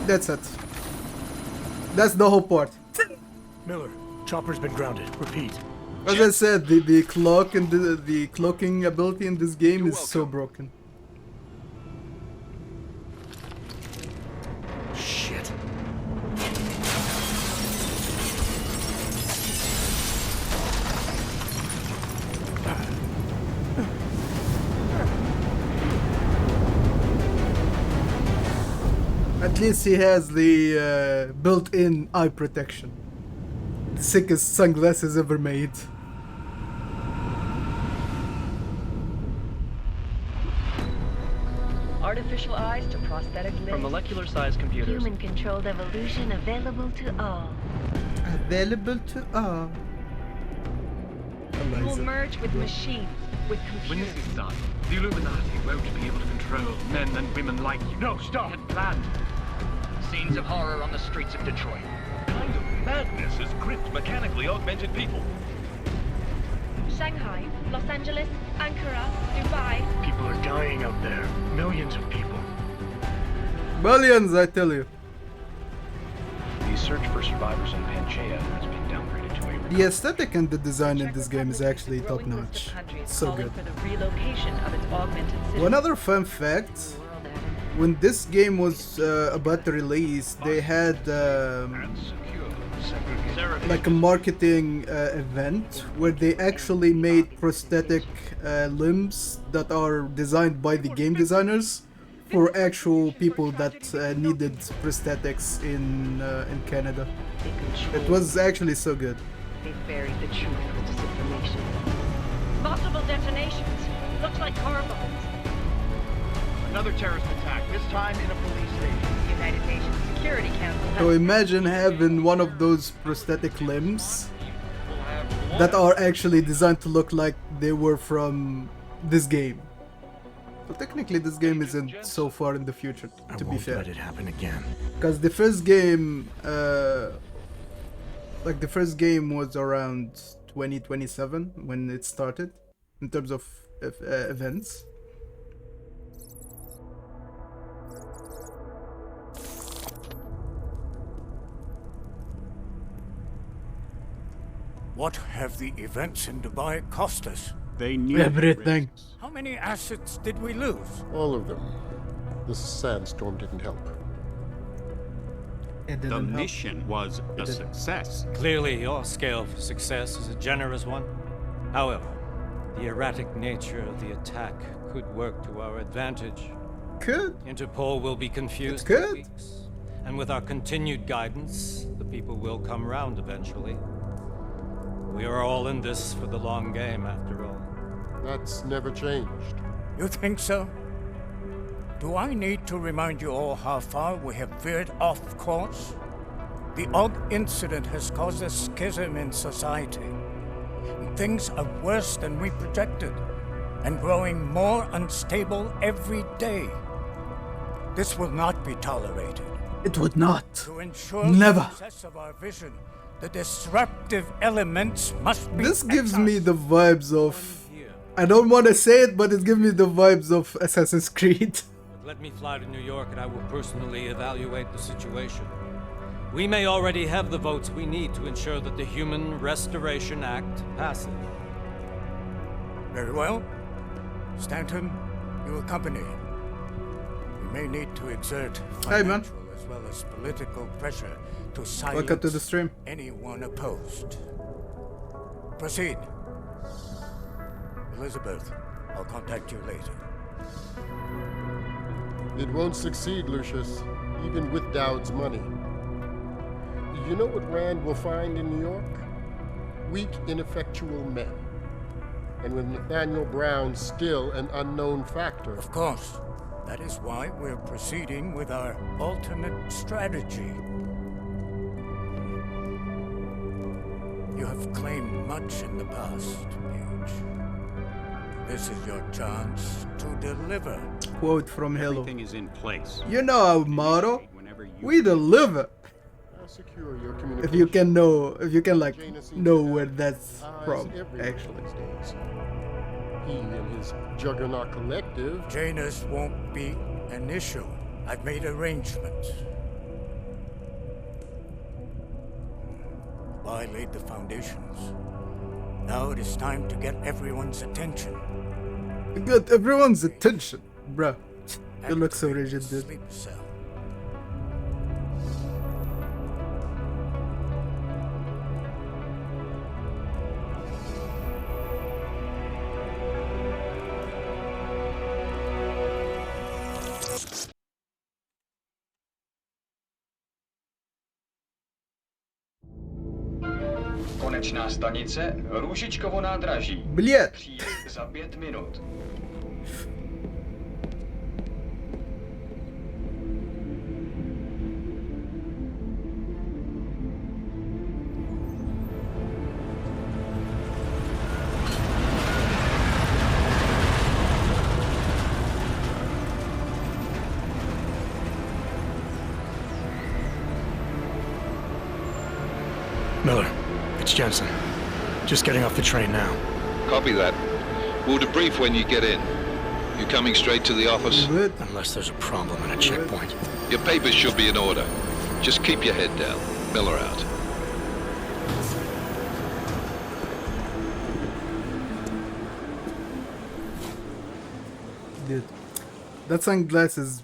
that's it. That's the whole part. Miller, chopper's been grounded. Repeat. As I said, the clock and the clocking ability in this game is so broken. Shit. At least he has the built-in eye protection. The sickest sunglasses ever made. Artificial eyes to prosthetic limbs. From molecular-sized computers. Human-controlled evolution available to all. Available to all. We will Eliza. merge with machines, with When computers. this is done, the Illuminati won't be able to control men and women like you. No, stop! We had planned. Scenes of horror on the streets of Detroit. Kind of madness has gripped mechanically augmented people. Shanghai, Los Angeles, Ankara, Dubai. People are dying out there. Millions of people. Millions, I tell you. The search for survivors in Panchaea has been downgraded to a... The aesthetic and the design in this game is actually top notch. So good. For the relocation of its augmented city. One other fun fact, when this game was about to release, they had like a marketing event where they actually made prosthetic limbs that are designed by the game designers for actual people that needed prosthetics in Canada. It was actually so good. They buried the truth with disinformation. Multiple detonations. Looks like car bombs. Another terrorist attack, this time in a police station. The United Nations Security Council has... So imagine having one of those prosthetic limbs that are actually designed to look like they were from this game. So technically this game isn't so far in the future, to be fair. Let it happen again. Because the first game, like the first game was around 2027 when it started, in terms of events. What have the events in Dubai cost us? They knew Everything. How many assets did we lose? All of them. The sandstorm didn't help. The mission was a success. Clearly, your scale for success is a generous one. However, the erratic nature of the attack could work to our advantage. Could. Interpol will be confused It could. for weeks, and And with our continued guidance, the people will come round eventually. We are all in this for the long game, after all. That's never changed. You think so? Do I need to remind you all how far we have veered off course? The odd incident has caused a schism in society. Things are worse than we projected, and growing more unstable every day. This will not be tolerated. It would not. To ensure Never. the success of our vision, the disruptive elements must be This gives me the vibes of... I don't want to say it, but it gives me the vibes of Assassin's Creed. But let me fly to New York and I will personally evaluate the situation. We may already have the votes we need to ensure that the Human Restoration Act passes. Very well. Stanton, you accompany him. We may need to exert Hey, man. financial as well as political pressure to silence Welcome to the stream. anyone opposed. Proceed. Elizabeth, I'll contact you later. It won't succeed, Lucius, even with Dowd's money. You know what Rand will find in New York? Weak, ineffectual men. And with Nathaniel Brown still an unknown factor. Of course. That is why we're proceeding with our alternate strategy. You have claimed much in the past, Paige. This is your chance to deliver. Quote from Halo. Everything is in place. You know our motto? We deliver. Secure your If you can like know where that's from, actually. He and his Juggernaut Collective. Janus won't be an issue. I've made arrangements. I laid the foundations. Now it is time to get everyone's attention. Get everyone's attention, bruh. You look so rigid, dude. Sleep cell. Konečná stanice Růžičkovo nádraží. Блядь. Příjezd za 5 minut. Miller, it's Jensen. Just getting off the train now. Copy that. We'll debrief when you get in. You coming straight to the office? Unless there's a problem at a checkpoint. Your papers should be in order. Just keep your head down. Miller out. Dude, that sunglasses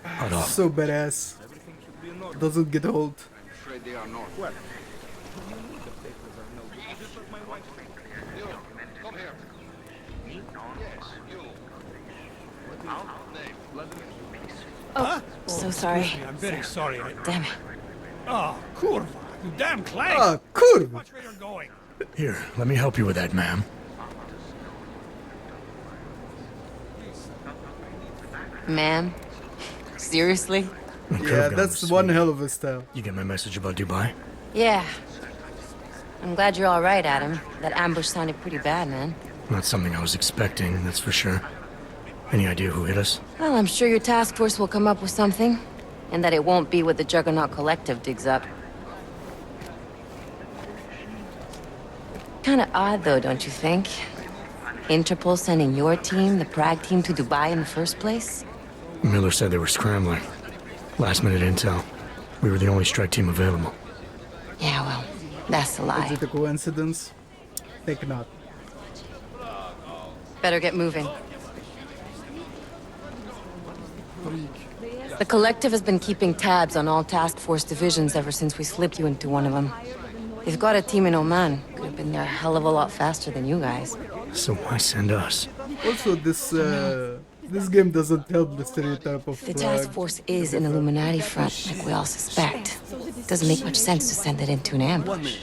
Hold on. so badass. Doesn't get old. Afraid they are not. What? Come here. Yes, you. What's your name? Oh, so sorry. I'm very sorry. Damn it. Oh, kurva. You damn clank. Ah, kurva. Watch where you're going. Here, let me help you with that, ma'am. Ma'am? Seriously? Yeah, that's one hell of a style. You get my message about Dubai? Yeah. I'm glad you're all right, Adam. That ambush sounded pretty bad, man. Not something I was expecting, that's for sure. Any idea who hit us? Well, I'm sure your task force will come up with something. And that it won't be what the Juggernaut Collective digs up. Kinda odd, though, don't you think? Interpol sending your team, the Prague team, to Dubai in the first place? Miller said they were scrambling. Last minute intel. We were the only strike team available. Yeah, well, that's a lie. Is it a coincidence? Think not. Better get moving. The Collective has been keeping tabs on all task force divisions ever since we slipped you into one of them. They've got a team in Oman. Could have been there a hell of a lot faster than you guys. So why send us? Also, this This game doesn't help the stereotype of The Prague. task force is an Illuminati front, like we all suspect. Doesn't make much sense to send it into an ambush.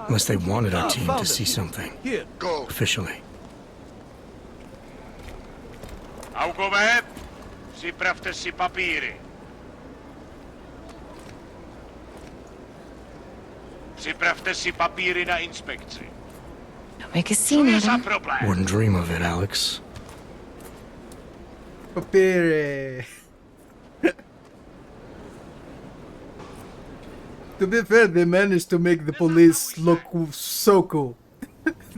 Unless they wanted our team to see something. Here, go. Officially. Augové, připravte si papíry. Připravte si papíry na inspekci. Make a scene, Adam. Wouldn't dream of it, Alex. Papere. To be fair, they managed to make the police look so cool.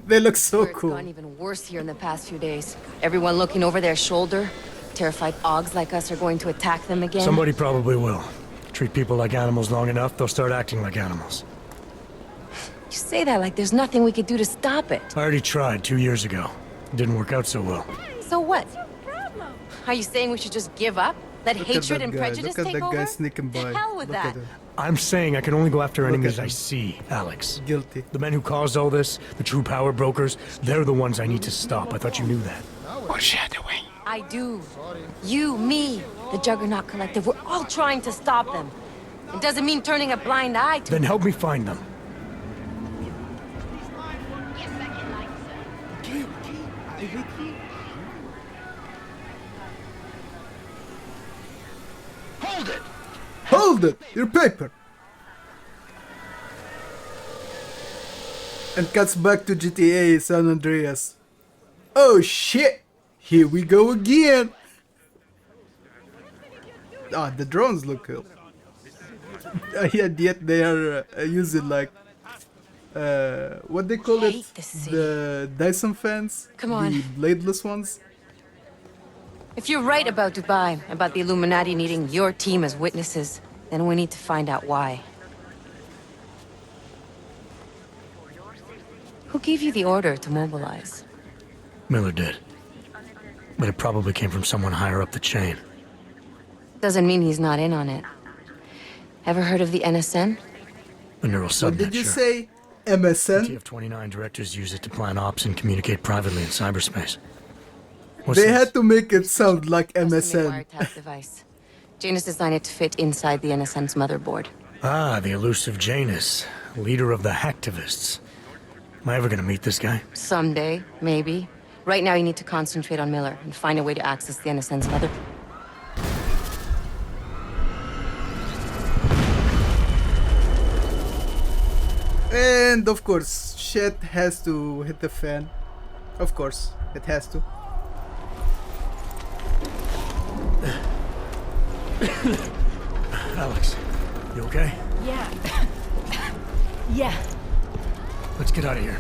They look so It's cool. gone even worse here in the past few days. Everyone looking over their shoulder. Terrified Augs like us are going to attack them again. Somebody probably will. Treat people like animals long enough, they'll start acting like animals. You say that like there's nothing we could do to stop it. I already tried 2 years ago. It didn't work out so well. So what? Are you saying we should just give up? Let Look at hatred that and guy. prejudice Look at take that guy over? sneaking by. The hell with Look that. at him. I'm saying I can only go after Look enemies at I him. see, Alex. Guilty. The men who caused all this, the true power brokers, they're the ones I need to stop. I thought you knew that. Foreshadowing. I do. You, me, the Juggernaut Collective, we're all trying to stop them. It doesn't mean turning a blind eye to Then help me find them. Hold it! Hold it! Your paper! And cuts back to GTA San Andreas. Oh shit! Here we go again! Ah, the drones look cool. Yet they are using like what they call it? The Dyson fans? Come on. The bladeless ones? If you're right about Dubai, about the Illuminati needing your team as witnesses, then we need to find out why. Who gave you the order to mobilize? Miller did. But it probably came from someone higher up the chain. Doesn't mean he's not in on it. Ever heard of the NSN? The neural subnet, What did you sure. say? MSN? TF-29 directors use it to plan ops and communicate privately in cyberspace. What's They this? had to make it sound like MSN. Wiretap device. Janus designed it to fit inside the NSN's motherboard. Ah, the elusive Janus, leader of the hacktivists. Am I ever gonna meet this guy? Someday, maybe. Right now you need to concentrate on Miller and find a way to access the NSN's mother... And of course, shit has to hit the fan. Of course, it has to. Alex, you okay? Yeah. Yeah. Let's get out of here.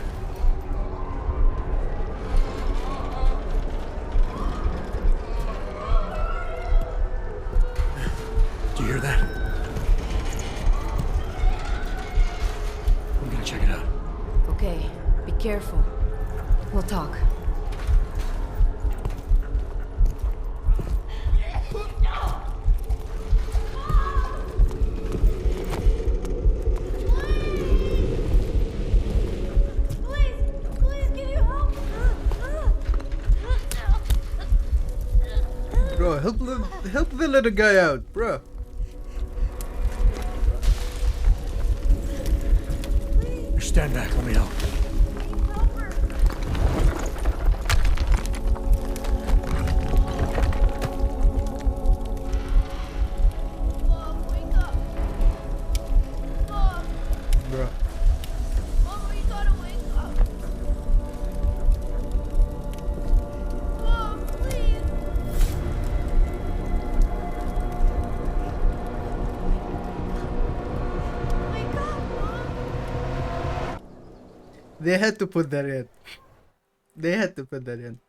Do you hear that? I'm gonna check it out. Okay, be careful. We'll talk. Bro, help the little guy out, bro. You stand back, let me help. Bro. They had to put that in. They had to put that in.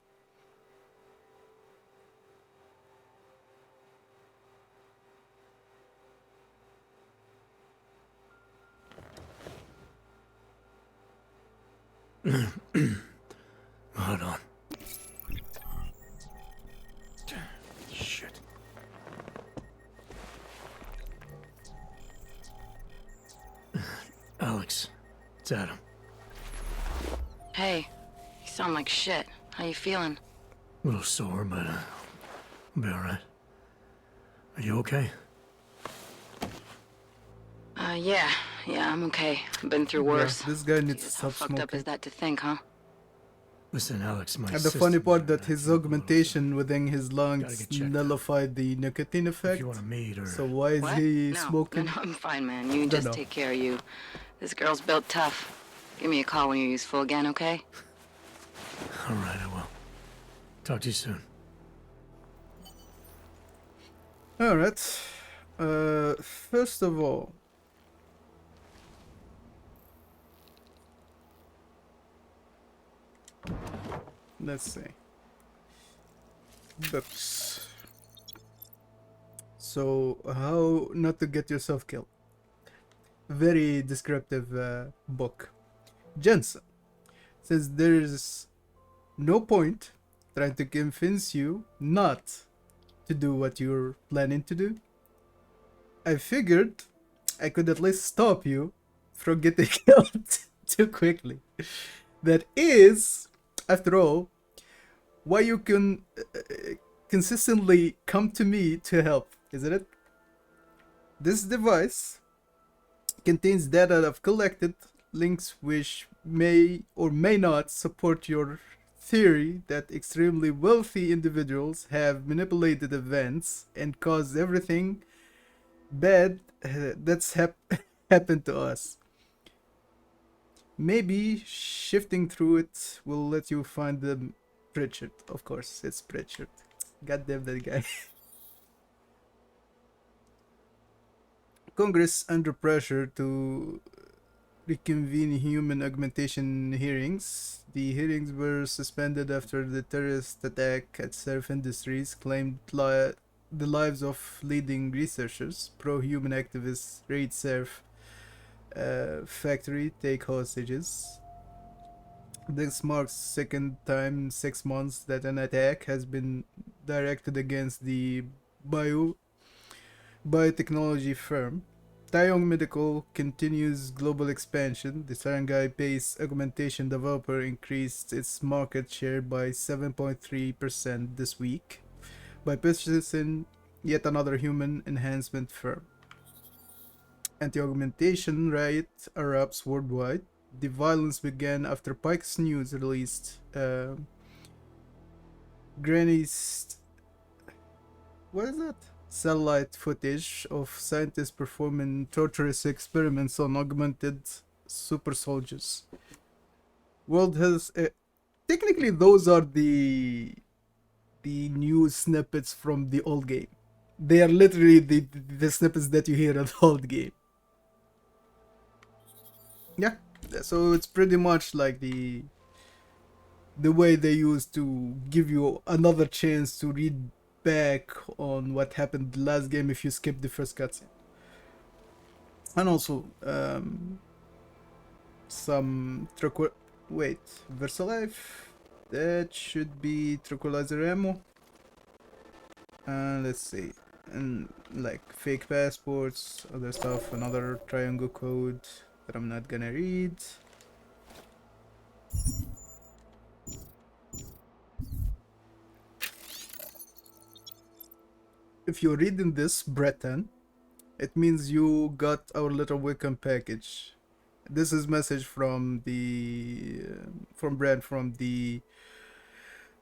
Hold on. Shit. Alex, it's Adam. Hey, you sound like shit. How you feeling? A little sore, but I'll be all right. Are you okay? Yeah, I'm okay. I've been through Yeah, worse. this guy needs to Jesus, how stop fucked up smoking. is that to think, huh? Listen, Alex, my And the funny systems part are that his acting up a little, augmentation within his Gotta lungs get checked out. nullified the nicotine If effect. you want to meet or... So why is What? he No, smoking? I'm fine, man. You Don't just know. take care of you. This girl's built tough. Give me a call when you're useful again, okay? All right, I will. Talk to you soon. Alright. First of all, let's see. Books. So, how not to get yourself killed. Very descriptive book. Jensen says there's no point trying to convince you not to do what you're planning to do. I figured I could at least stop you from getting killed too quickly. That is, after all, why you can consistently come to me to help, isn't it? This device contains data I've collected, links which may or may not support your theory that extremely wealthy individuals have manipulated events and caused everything bad that's happened to us. Maybe shifting through it will let you find the Pritchard. Of course, it's Pritchard. God damn that guy. Congress under pressure to reconvene human augmentation hearings. The hearings were suspended after the terrorist attack at Surf Industries claimed the lives of leading researchers. Pro-human activists raid Surf factory, take hostages. This marks second time in 6 months that an attack has been directed against the biotechnology firm. Taeyong Medical continues global expansion. The Shanghai-based augmentation developer increased its market share by 7.3% this week by purchasing yet another human enhancement firm. Anti-augmentation riot erupts worldwide. The violence began after Pike's News released Granny's... what is that? Satellite footage of scientists performing torturous experiments on augmented super soldiers. World has... technically those are the new snippets from the old game. They are literally the snippets that you hear in the old game. Yeah, so it's pretty much like the way they used to give you another chance to read back on what happened the last game if you skip the first cutscene. And also some wait, Versalife, that should be tranquilizer ammo. And let's see, and like fake passports, other stuff, another triangle code that I'm not gonna read. If you're reading this, Breton, it means you got our little welcome package. This is message from the from Brand from the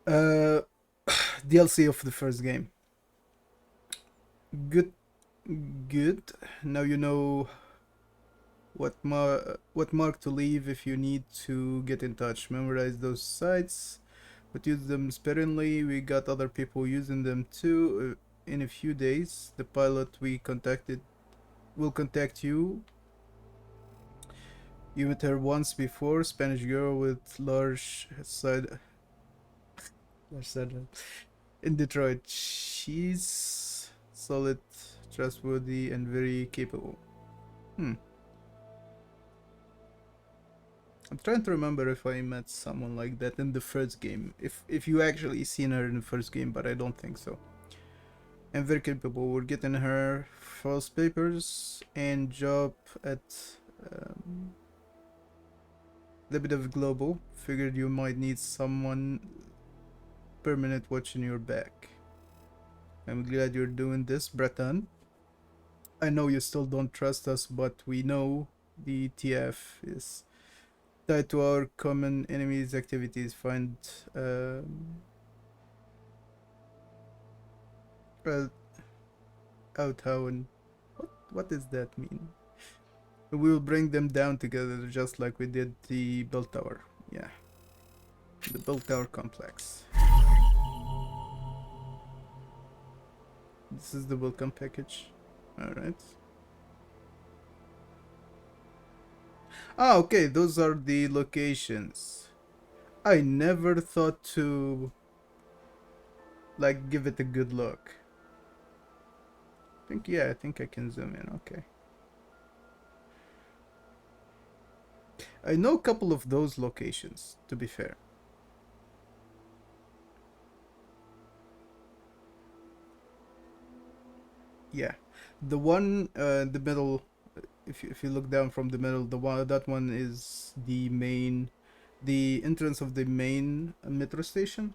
DLC of the first game. Good. Now you know what mark to leave if you need to get in touch. Memorize those sites, but use them sparingly. We got other people using them too. In a few days, the pilot we contacted will contact you. You met her once before, Spanish girl with large side in Detroit. She's solid, trustworthy, and very capable. I'm trying to remember if I met someone like that in the first game. If you actually seen her in the first game, but I don't think so. And very capable. We're getting her false papers and job at the bit of global. Figured you might need someone permanent watch on your back. I'm glad you're doing this, Breton. I know you still don't trust us, but we know the TF is tied to our common enemy's activities. Find out how and what does that mean? We will bring them down together, just like we did the bell tower. Yeah, the bell tower complex. This is the welcome package. Alright. Ah, okay, those are the locations. I never thought to like give it a good look. I think I can zoom in, okay. I know a couple of those locations, to be fair. Yeah, the one the middle, if you look down from the middle, that one is the entrance of the main metro station.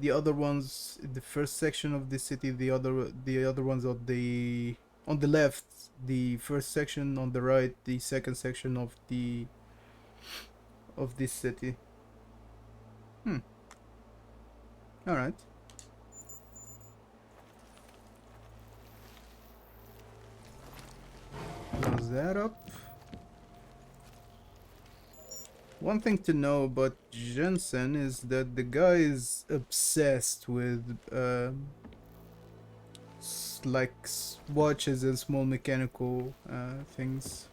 The other ones, the first section of the city, the other ones on the left, the first section on the right, the second section of this city. All right. Close that up. One thing to know about Jensen is that the guy is obsessed with like watches and small mechanical things.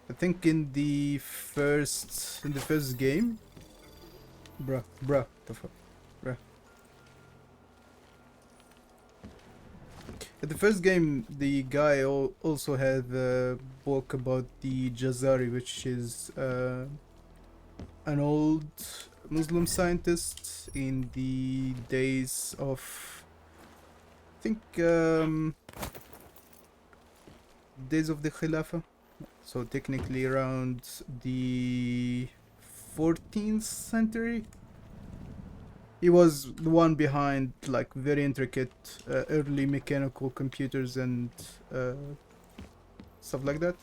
I think in the first game, bruh, the fuck, bruh. At the first game, the guy also had a book about the Jazari, which is an old Muslim scientist in the days of, I think, days of the Khilafah. So technically around the 14th century. He was the one behind like very intricate early mechanical computers and stuff like that.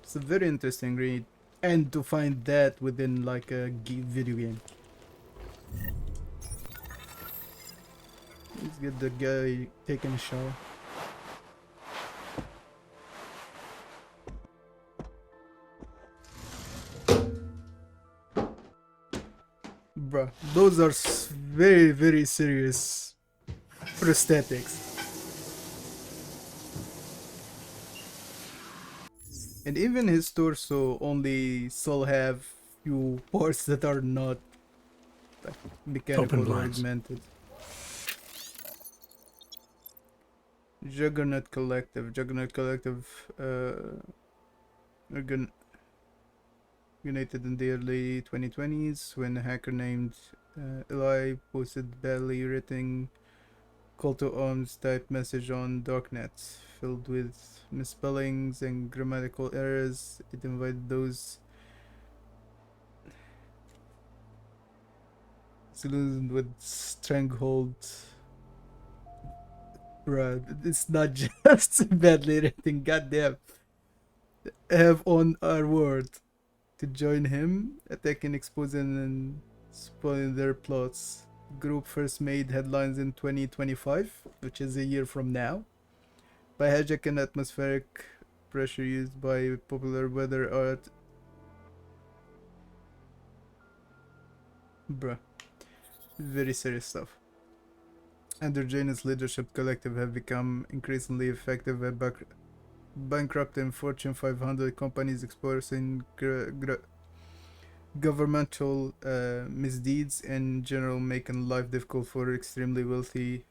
It's a very interesting read, and to find that within like a video game. Let's get the guy taking a shower. Bruh, those are very, very serious prosthetics. And even his torso only still have few parts that are not like, mechanical or augmented. Juggernaut Collective, United in the early 2020s when a hacker named Eli posted badly written call to arms type message on Darknet filled with misspellings and grammatical errors. It invited those disillusioned with stranglehold. Bruh, it's not just badly written, goddamn. Have on our word to join him, attacking, exposing, and spoiling their plots. Group first made headlines in 2025, which is a year from now, by hijacking atmospheric pressure used by popular weather art. Bruh. Very serious stuff. Under Janus' leadership, Collective have become increasingly effective at bankrupting Fortune 500 companies, exposing governmental misdeeds, and in general making life difficult for extremely wealthy,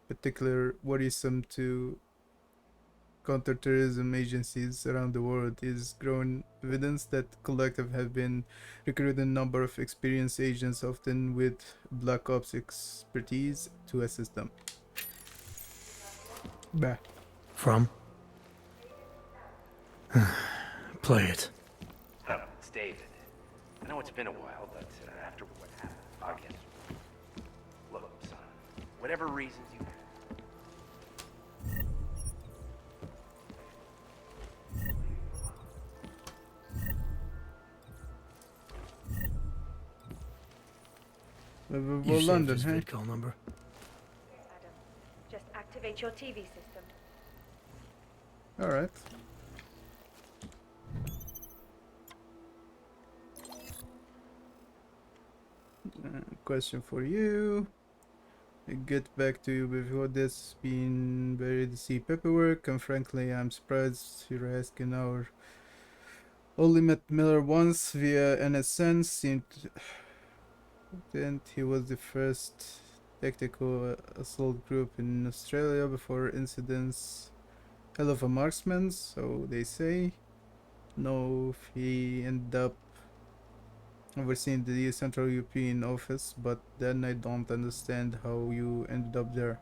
particularly worrisome to counterterrorism agencies around the world. Is growing evidence that Collective have been recruiting a number of experienced agents, often with Black Ops expertise, to assist them. Bah. From? Play it. David. I know it's been a while, but after what happened, I guess. Look, son, whatever reasons you have. Well, London, his hey? call number. Adam, just activate your TV system. Alright. Question for you. I get back to you before this been buried to see paperwork, and frankly I'm surprised you're asking our only met Miller once via NSN. Seemed he was the first tactical assault group in Australia before incidents. Hell of a marksman, so they say. Know if he ended up overseeing the Central European office, but then I don't understand how you ended up there.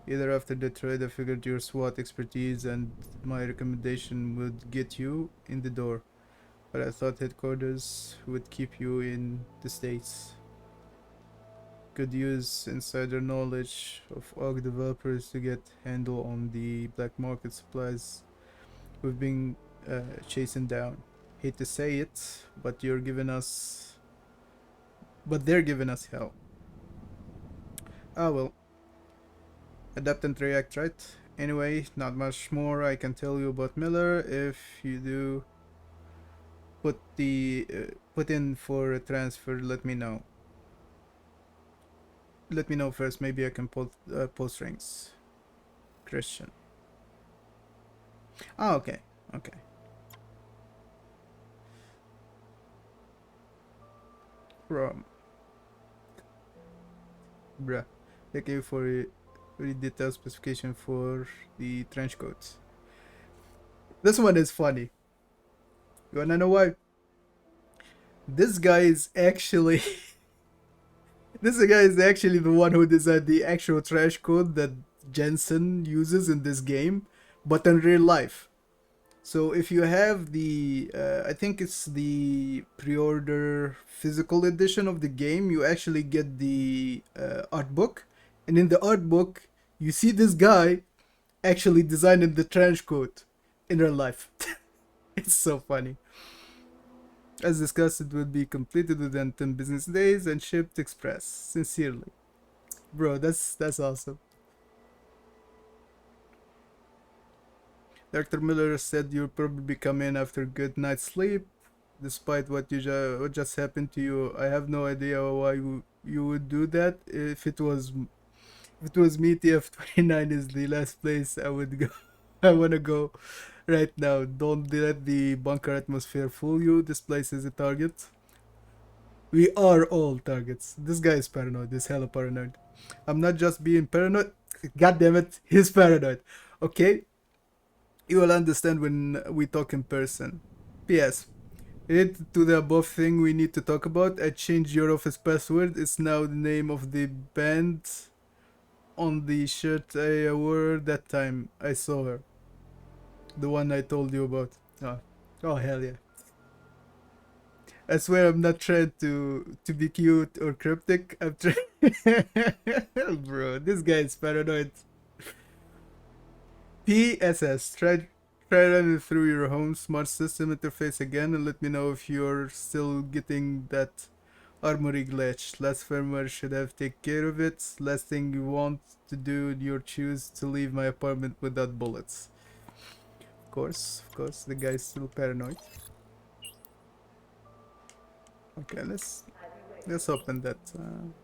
Either after the trade I figured your SWAT expertise and my recommendation would get you in the door, but I thought headquarters would keep you in the States. Could use insider knowledge of AUG developers to get handle on the black market supplies we've been chasing down. Hate to say it, but they're giving us hell. Ah well. Adapt and react, right? Anyway, not much more I can tell you about Miller. If you do put in for a transfer, let me know. Let me know first. Maybe I can post rings. Christian. Ah, okay. Okay. From bruh. Thank you for a very detailed specification for the trench coats. This one is funny. You wanna know why? This guy is actually the one who designed the actual trench coat that Jensen uses in this game, but in real life. So if you have the, I think it's the pre-order physical edition of the game, you actually get the art book, and in the art book, you see this guy actually designing the trench coat in real life. It's so funny. As discussed, it will be completed within 10 business days and shipped express. Sincerely. Bro, that's awesome. Dr. Miller said you'll probably come in after a good night's sleep. Despite what just happened to you, I have no idea why you would do that. If it was me, TF29 is the last place I would go. I wanna go right now. Don't let the bunker atmosphere fool you. This place is a target. We are all targets. This guy is paranoid. This hella paranoid. I'm not just being paranoid. God damn it, he's paranoid. Okay? You will understand when we talk in person. P.S. Related to the above thing we need to talk about, I changed your office password. It's now the name of the band on the shirt I wore that time I saw her. The one I told you about. Oh hell yeah. I swear I'm not trying to be cute or cryptic. I'm trying. Bro, this guy is paranoid. PSS. Try running through your home smart system interface again and let me know if you're still getting that armory glitch. Last firmware should have taken care of it. Last thing you want to do, you choose to leave my apartment without bullets. Of course, the guy's still paranoid. Okay, let's open that thing.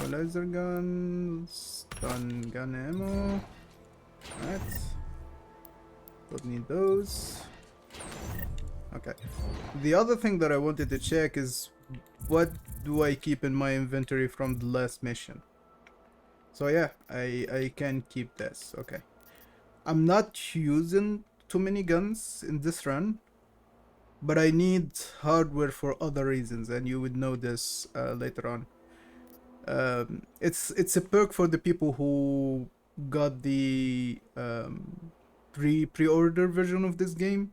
Laser gun, stun gun ammo. Alright. Don't need those. Okay. The other thing that I wanted to check is what do I keep in my inventory from the last mission? So yeah, I can keep this. Okay. I'm not using too many guns in this run, but I need hardware for other reasons, and you would know this later on. It's a perk for the people who got the pre-order version of this game.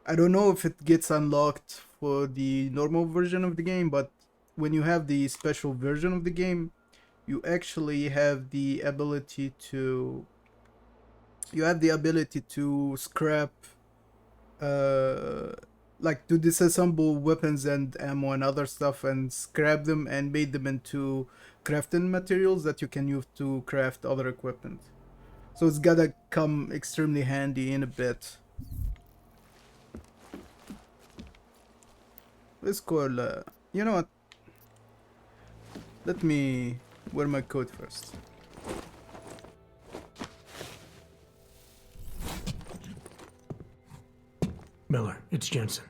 I don't know if it gets unlocked for the normal version of the game, but when you have the special version of the game, you actually have the ability to scrap, like to disassemble weapons and ammo and other stuff and scrap them and made them into crafting materials that you can use to craft other equipment. So it's gotta come extremely handy in a bit. Let's call, you know what? Let me wear my coat first. Miller, it's Jensen.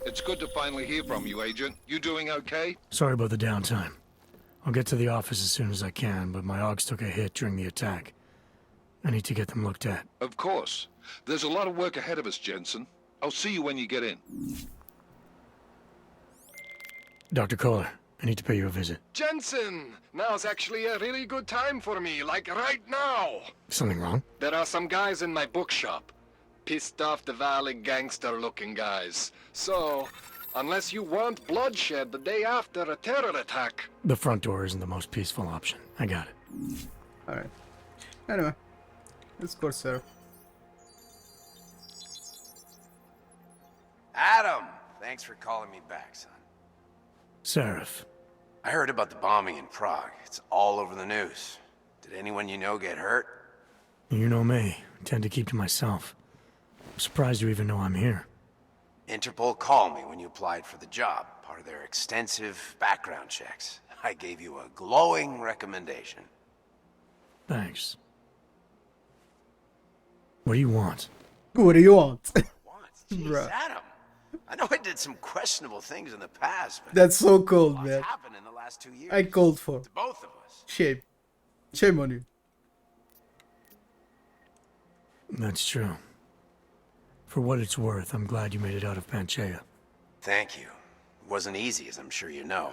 It's good to finally hear from you, Agent. You doing okay? Sorry about the downtime. I'll get to the office as soon as I can, but my AUGs took a hit during the attack. I need to get them looked at. Of course. There's a lot of work ahead of us, Jensen. I'll see you when you get in. Dr. Kohler, I need to pay you a visit. Jensen! Now's actually a really good time for me, like right now! Something wrong? There are some guys in my bookshop. Pissed off the Valley gangster-looking guys. So, unless you want bloodshed the day after a terror attack... The front door isn't the most peaceful option. I got it. Alright. Anyway, let's go, sir. Adam! Thanks for calling me back, son. Seraph. I heard about the bombing in Prague. It's all over the news. Did anyone you know get hurt? You know me. I tend to keep to myself. I'm surprised you even know I'm here. Interpol called me when you applied for the job, part of their extensive background checks. I gave you a glowing recommendation. Thanks. What do you want? What do you want? Jeez, Bruh. Adam. I know I did some questionable things in the past, but That's so cold, lots man. happened in the last 2 years. I called for. To both of us. Shame. Shame on you. That's true. For what it's worth, I'm glad you made it out of Panchea. Thank you. It wasn't easy, as I'm sure you know.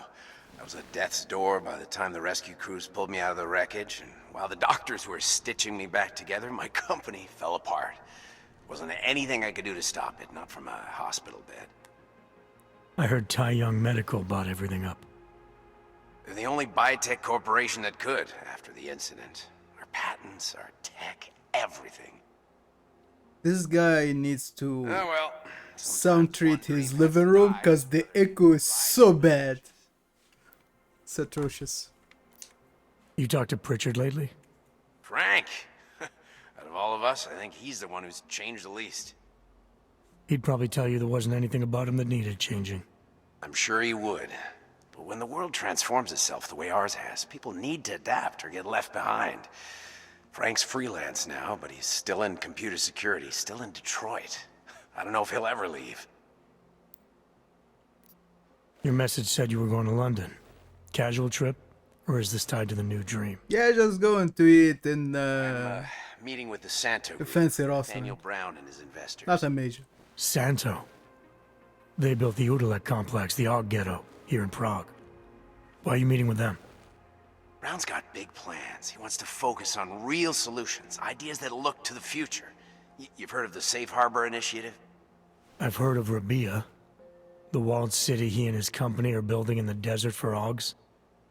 I was at death's door by the time the rescue crews pulled me out of the wreckage, and while the doctors were stitching me back together, my company fell apart. Wasn't anything I could do to stop it, not from a hospital bed. I heard Tai Young Medical bought everything up. They're the only biotech corporation that could after the incident. Our patents, our tech, everything. This guy needs to Oh well. sound treat his living room because the echo is so bad. It's atrocious. You talked to Pritchard lately? Frank. Out of all of us, I think he's the one who's changed the least. He'd probably tell you there wasn't anything about him that needed changing. I'm sure he would. But when the world transforms itself the way ours has, people need to adapt or get left behind. Frank's freelance now, but he's still in computer security, still in Detroit. I don't know if he'll ever leave. Your message said you were going to London. Casual trip? Or is this tied to the new dream? Yeah, just going to eat in Meeting with the Santo the Group, fancy restaurant. Daniel Brown and his investors. Nothing major. Santo. They built the Udalek complex, the AUG ghetto, here in Prague. Why are you meeting with them? Brown's got big plans. He wants to focus on real solutions, ideas that look to the future. You've heard of the Safe Harbor Initiative? I've heard of Rabia, the walled city he and his company are building in the desert for AUGs.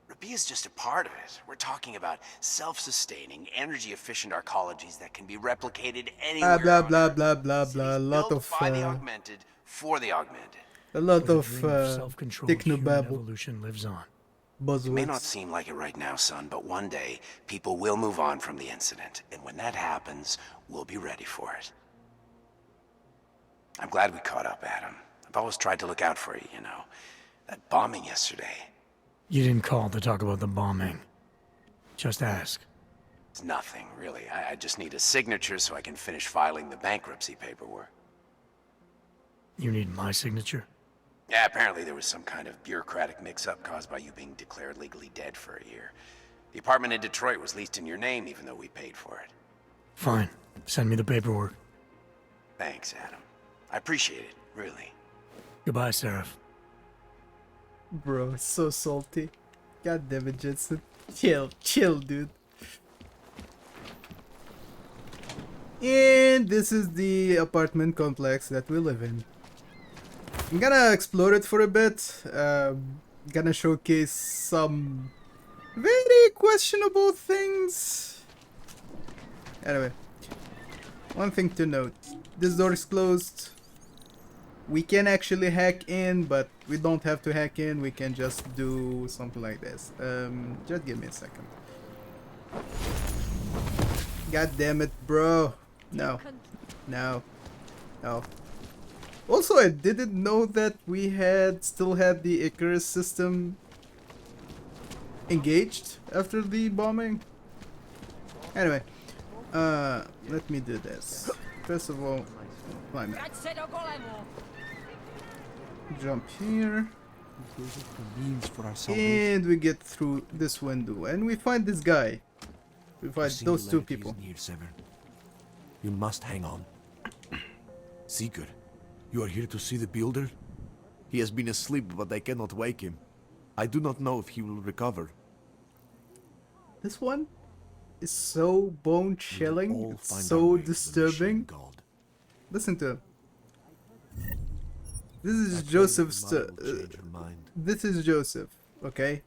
Rabia's just a part of it. We're talking about self-sustaining, energy-efficient arcologies that can be replicated anywhere. Blah blah blah blah blah. A lot of by the augmented for the augmented. a lot Where of the dream of self-controlled human technobabble evolution lives on. It may not buzzwords. seem like it right now, son, but one day, people will move on from the incident. And when that happens, we'll be ready for it. I'm glad we caught up, Adam. I've always tried to look out for you, you know. That bombing yesterday. You didn't call to talk about the bombing. Just ask. It's nothing, really. I just need a signature so I can finish filing the bankruptcy paperwork. You need my signature? Yeah, apparently there was some kind of bureaucratic mix-up caused by you being declared legally dead for a year. The apartment in Detroit was leased in your name even though we paid for it. Fine. Send me the paperwork. Thanks, Adam. I appreciate it, really. Goodbye, Seraph. Bro, so salty. God damn it, Jensen. Chill, dude. And this is the apartment complex that we live in. I'm gonna explore it for a bit. Gonna showcase some very questionable things. Anyway, one thing to note. This door is closed. We can actually hack in, but we don't have to hack in. We can just do something like this. Just give me a second. God damn it, bro. No. No. No. Also, I didn't know that we still had the Icarus system engaged after the bombing. Anyway, let me do this. First of all, climb it. Jump here. And we get through this window. And we find this guy. We find those two people. You must hang on. Seeker, you are here to see the builder? He has been asleep, but I cannot wake him. I do not know if he will recover. This one is so bone-chilling, it's so disturbing. Listen to him. This is Joseph's... this is Joseph, okay?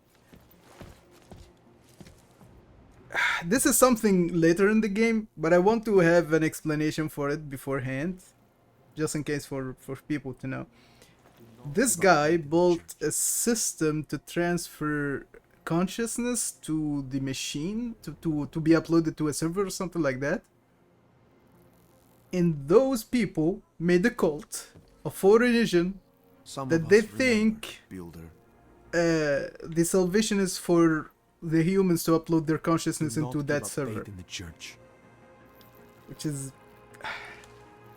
This is something later in the game, but I want to have an explanation for it beforehand. Just in case for people to know. This guy built a system to transfer consciousness to the machine, to be uploaded to a server or something like that. And those people made a cult of religion that they think the salvation is for the humans to upload their consciousness into that server. In the church. Which is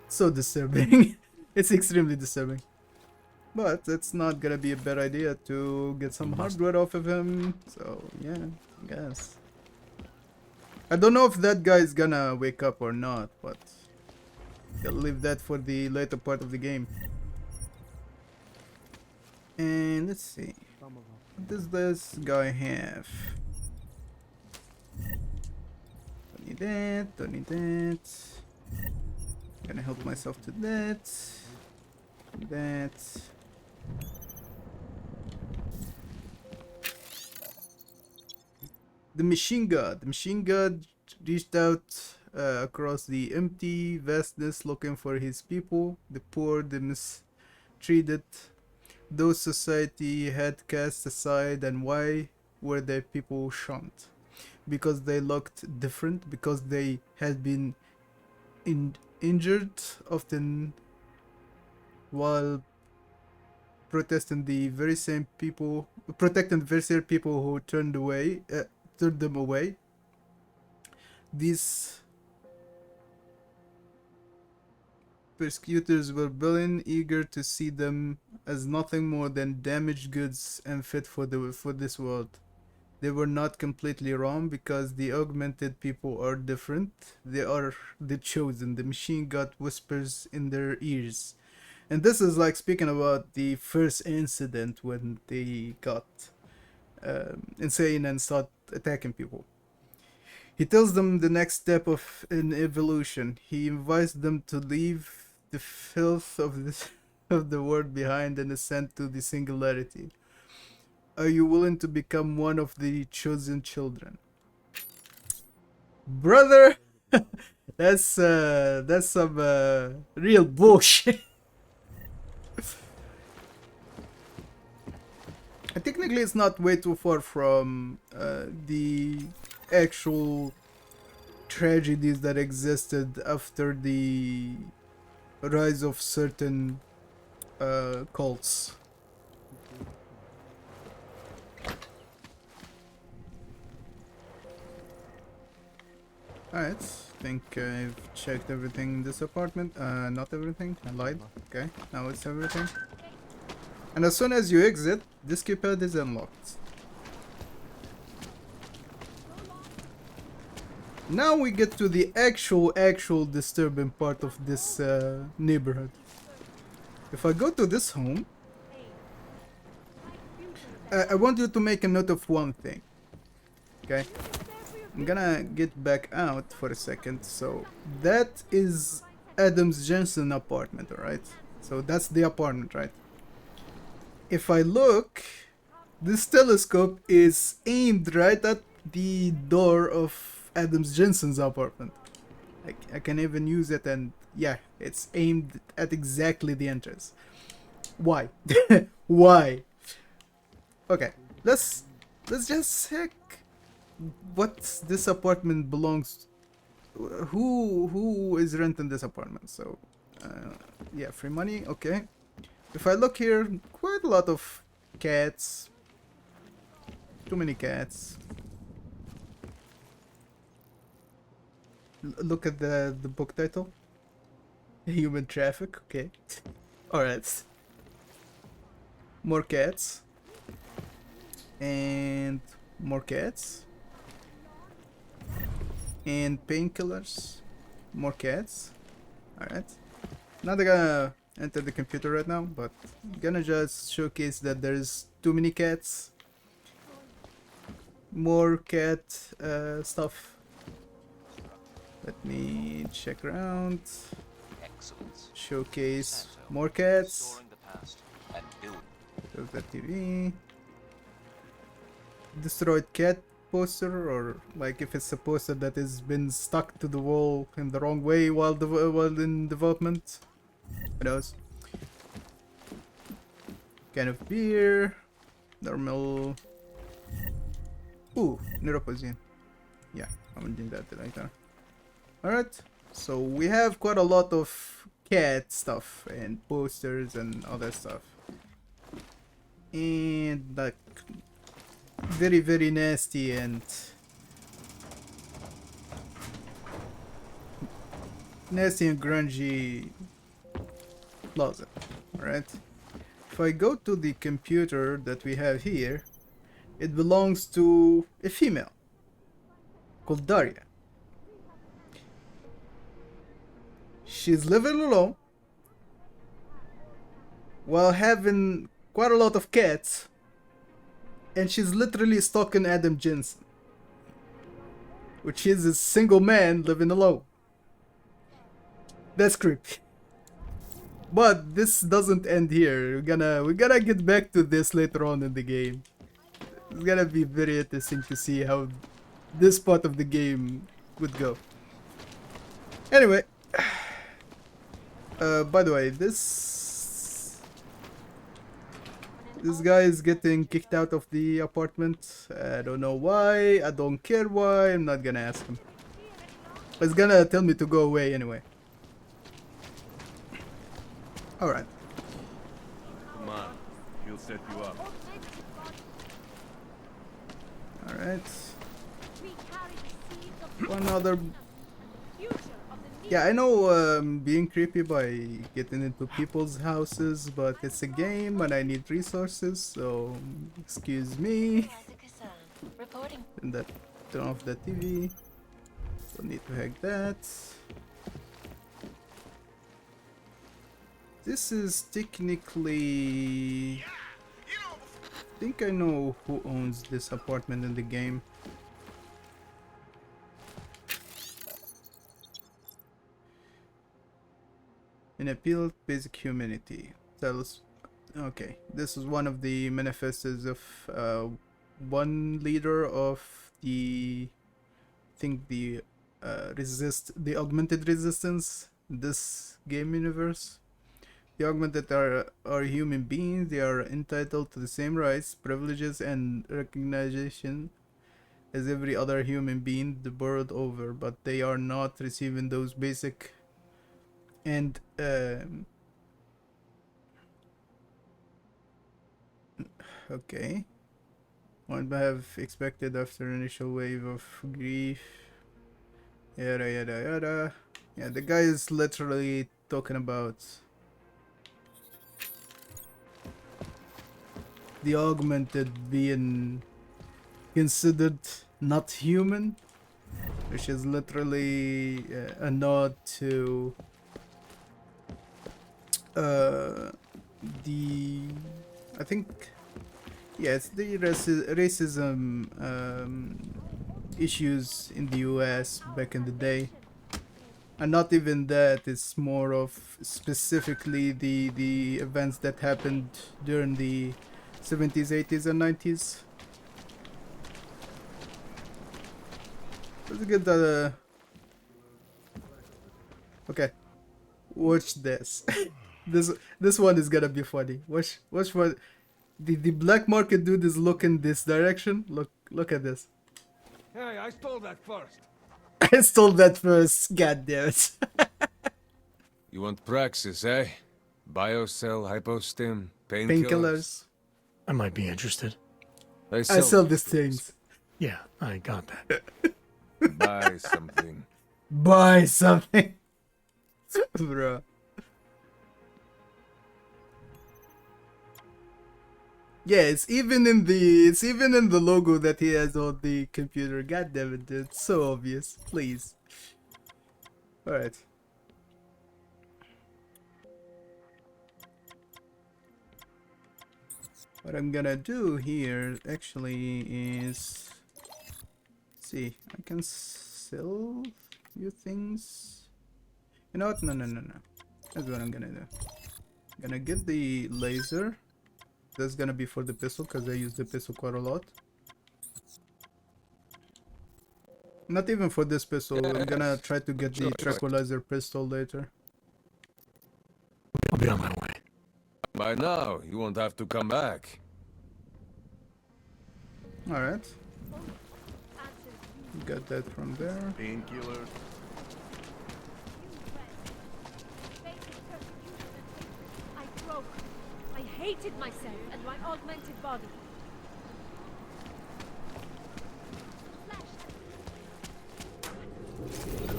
so disturbing. It's extremely disturbing. But it's not gonna be a bad idea to get some hardware off of him. So yeah, I guess. I don't know if that guy is gonna wake up or not, but I'll leave that for the later part of the game. And let's see. What does this guy have? Don't need that, don't need that. Gonna help myself to that. That. The machine god. The machine god reached out across the empty vastness looking for his people, the poor, the mistreated, those society had cast aside. And why were their people shunned? Because they looked different, because they had been injured often while protecting the very same people who turned them away. These persecutors were willing, eager to see them as nothing more than damaged goods and fit for this world. They were not completely wrong, because the augmented people are different. They are the chosen. The machine god whispers in their ears. And this is like speaking about the first incident when they got insane and start attacking people. He tells them the next step in evolution. He invites them to leave the filth of the world behind and ascend to the singularity. Are you willing to become one of the chosen children? Brother, that's some real bullshit. Technically, it's not way too far from the actual tragedies that existed after the rise of certain cults. Alright, I think I've checked everything in this apartment. Not everything, I lied. Okay, now it's everything. And as soon as you exit, this keypad is unlocked. Now we get to the actual disturbing part of this neighborhood. If I go to this home, I want you to make a note of one thing. Okay? I'm gonna get back out for a second. So that is Adams Jensen apartment, alright? So that's the apartment, right? If I look, this telescope is aimed right at the door of Adams Jensen's apartment. I can even use it, and yeah, it's aimed at exactly the entrance. Why? Why? Okay, let's just check what this apartment belongs to. Who is renting this apartment? So yeah, free money. Okay, if I look here, quite a lot of cats. Too many cats. Look at the book title. Human traffic. Okay. All right. More cats. And more cats. And painkillers. More cats. Alright. Not gonna enter the computer right now, but I'm gonna just showcase that there's too many cats. More cat stuff. Let me check around. Showcase more cats. Show that TV. Destroyed cat poster, or like if it's a poster that has been stuck to the wall in the wrong way while in development. Who knows? Can of beer. Normal. Ooh, neuropoison. Yeah, I'm doing that later. Alright, so we have quite a lot of cat stuff and posters and other stuff. And like very, very nasty and grungy closet. Alright, if I go to the computer that we have here, it belongs to a female called Daria. She's living alone while having quite a lot of cats, and she's literally stalking Adam Jensen, which is a single man living alone. That's creepy. But this doesn't end here. We're gonna get back to this later on in the game. It's gonna be very interesting to see how this part of the game would go. Anyway, by the way, this guy is getting kicked out of the apartment. I don't know why. I don't care why. I'm not gonna ask him. It's gonna tell me to go away anyway. Alright. Come on, he'll set you up. Alright. One other. Yeah, I know being creepy by getting into people's houses, but it's a game and I need resources, so excuse me. And that, turn off the TV. Don't need to hack that. This is technically... I think I know who owns this apartment in the game. An appeal to basic humanity. Tells... Okay, this is one of the manifestos of one leader of the... I think the augmented resistance in this game universe. The augmented are human beings. They are entitled to the same rights, privileges, and recognition as every other human being the world over, but they are not receiving those basic and okay. One would have expected after initial wave of grief. Yada yada yada. Yeah, the guy is literally talking about the augmented being considered not human, which is literally a nod to the, I think Yeah, it's the racism issues in the US back in the day. And not even that, it's more of specifically the events that happened during the 70s, 80s, and 90s. Let's get the... Okay. Watch this. this one is gonna be funny. Watch what... The black market dude is looking this direction. Look at this. Hey, I stole that first. I stole that first. God damn it. You want Praxis, eh? Biocell, hypostim, Painkillers. I might be interested. I sell these things. Yeah, I got that. Buy something. Buy something. Bro. Yeah, it's even in the logo that he has on the computer. God damn it, dude. It's so obvious. Please. Alright. What I'm gonna do here actually is see, I can sell you things. You know what? No. That's what I'm gonna do. I'm gonna get the laser. That's gonna be for the pistol because I use the pistol quite a lot. Not even for this pistol. I'm gonna try to get the tranquilizer pistol later. I'll be on my way. By now, you won't have to come back. Alright. Got that from there. Painkiller. I broke. I hated myself and my augmented body.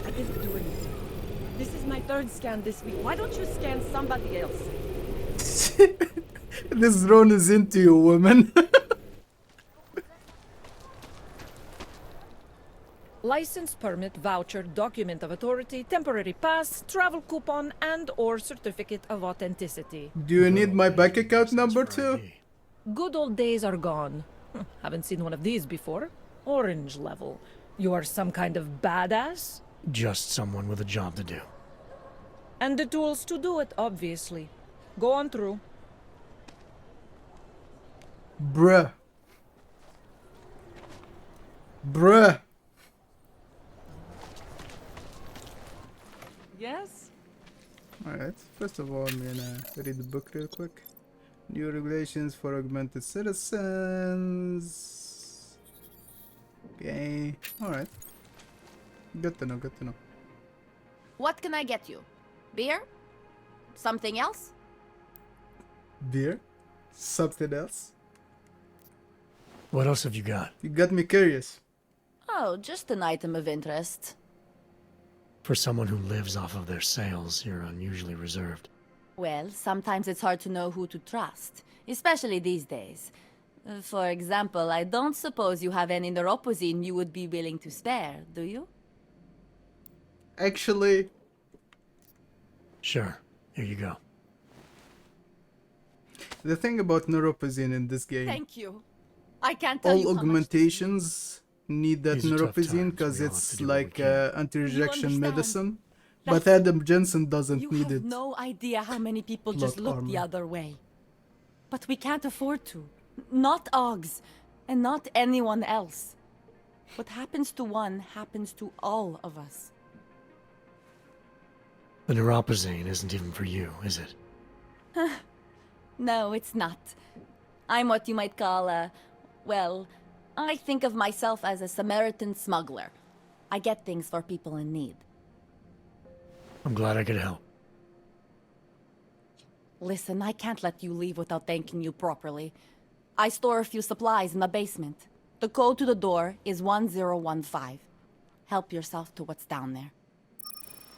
I didn't do anything. This is my third scan this week. Why don't you scan somebody else? This drone is into you, woman. License, permit, voucher, document of authority, temporary pass, travel coupon, and or certificate of authenticity. Do you need my bank account number too? Good old days are gone. Haven't seen one of these before. Orange level. You are some kind of badass? Just someone with a job to do. And the tools to do it, obviously. Go on through. Bruh. Yes? Alright, first of all, I'm gonna read the book real quick. New regulations for augmented citizens. Okay, alright. Good to know. What can I get you? Beer? Something else? Beer? Something else? What else have you got? You got me curious. Oh, just an item of interest. For someone who lives off of their sales, you're unusually reserved. Well, sometimes it's hard to know who to trust, especially these days. For example, I don't suppose you have any neuropozyne you would be willing to spare, do you? Actually... Sure. Here you go. The thing about neuropozyne in this game... Thank you. I can't tell you all how augmentations need that These are tough neuropozyne times. because We all have it's to do what we like can. anti-rejection medicine. That's- But Adam Jensen doesn't You need have it. no idea how many people just Plot look the armor. other way. But we can't afford to. Not Augs, and not anyone else. What happens to one happens to all of us. The neuropozyne isn't even for you, is it? No, it's not. I'm what you might call a... well, I think of myself as a Samaritan smuggler. I get things for people in need. I'm glad I could help. Listen, I can't let you leave without thanking you properly. I store a few supplies in the basement. The code to the door is 1015. Help yourself to what's down there.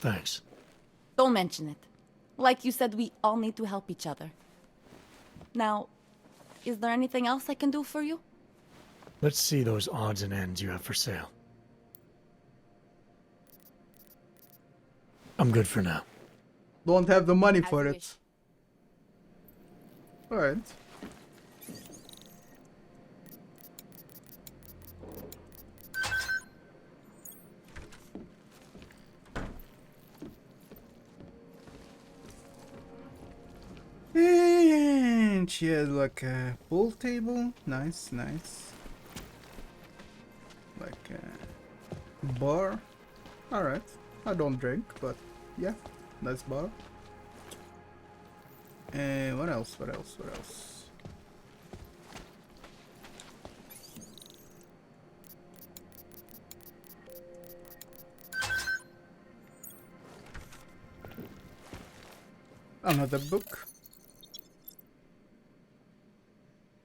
Thanks. Don't mention it. Like you said, we all need to help each other. Now, is there anything else I can do for you? Let's see those odds and ends you have for sale. I'm good for now. Don't have the money for you it. Alright. And she has like a pool table. Nice, nice. Like a bar. Alright. I don't drink, but yeah, nice bar. And what else? What else? What else? Another book.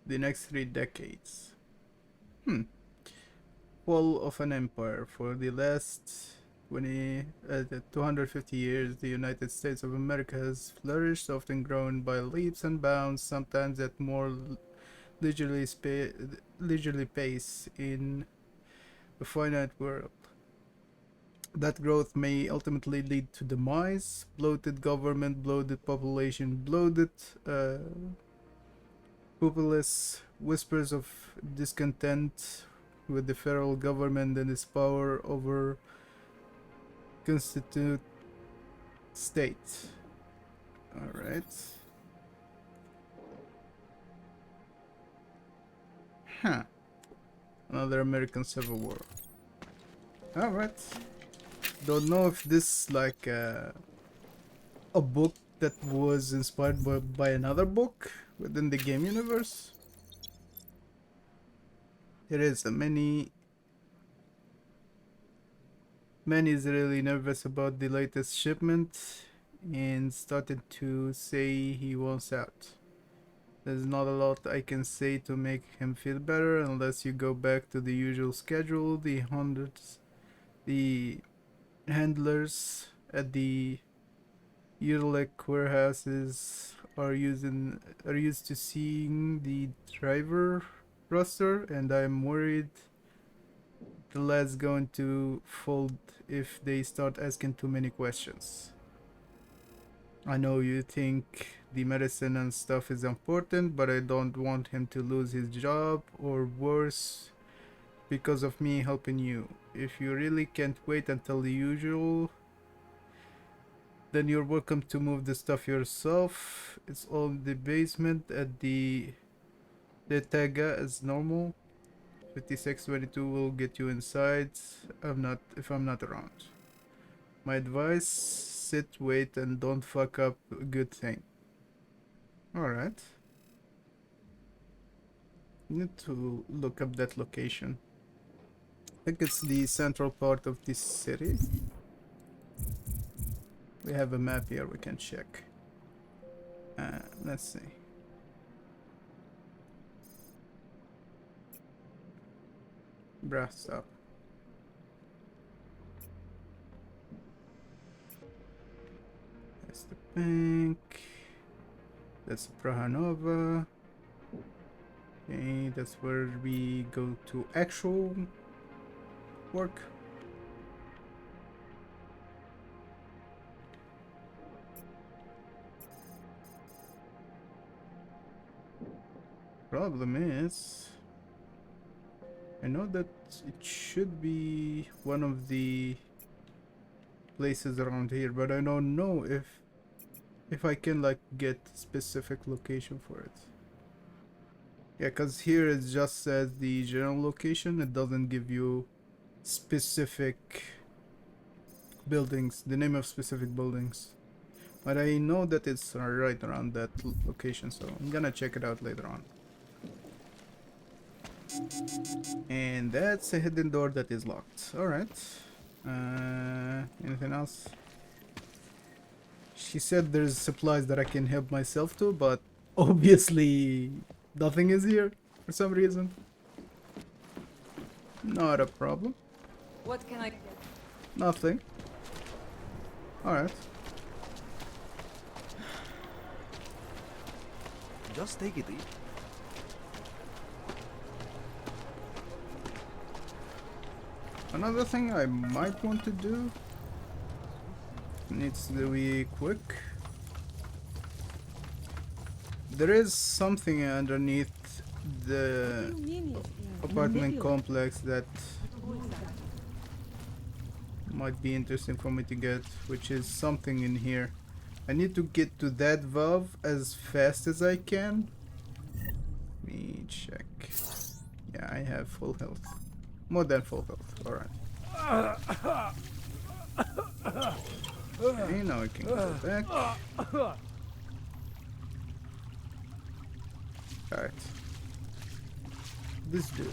The next 3 decades. Fall of an empire. For the last 250 years, the United States of America has flourished, often grown by leaps and bounds, sometimes at more leisurely pace in a finite world. That growth may ultimately lead to demise, bloated government, bloated population, bloated populace, whispers of discontent with the federal government and its power over constitute state. Alright. Huh. Another American Civil War. Alright. Don't know if this like a book that was inspired by another book within the game universe. There is a many is really nervous about the latest shipment and started to say he wants out. There's not a lot I can say to make him feel better unless you go back to the usual schedule. The handlers at the ULEC warehouses are used to seeing the driver roster, and I'm worried the lad's going to fold if they start asking too many questions. I know you think the medicine and stuff is important, but I don't want him to lose his job or worse because of me helping you. If you really can't wait until the usual, then you're welcome to move the stuff yourself. It's all in the basement at the Tega as normal. 5622 will get you inside if I'm not around. My advice, sit, wait, and don't fuck up a good thing. Alright. Need to look up that location. I think it's the central part of this city. We have a map here we can check. Let's see. Brass up. That's the bank. That's Prahanova. Okay, that's where we go to actual work. Problem is, I know that it should be one of the places around here, but I don't know if I can like get specific location for it. Yeah, cause here it just says the general location. It doesn't give you specific buildings, the name of specific buildings. But I know that it's right around that location, so I'm gonna check it out later on. And that's a hidden door that is locked. Alright. Anything else? She said there's supplies that I can help myself to, but obviously nothing is here for some reason. Not a problem. What can I get? Nothing. Alright. Just take it easy. Another thing I might want to do needs to be quick. There is something underneath the apartment complex that might be interesting for me to get, which is something in here. I need to get to that valve as fast as I can me check. Yeah, I have full health. More than full health. Alright. Okay, now I can go back. Alright. This dude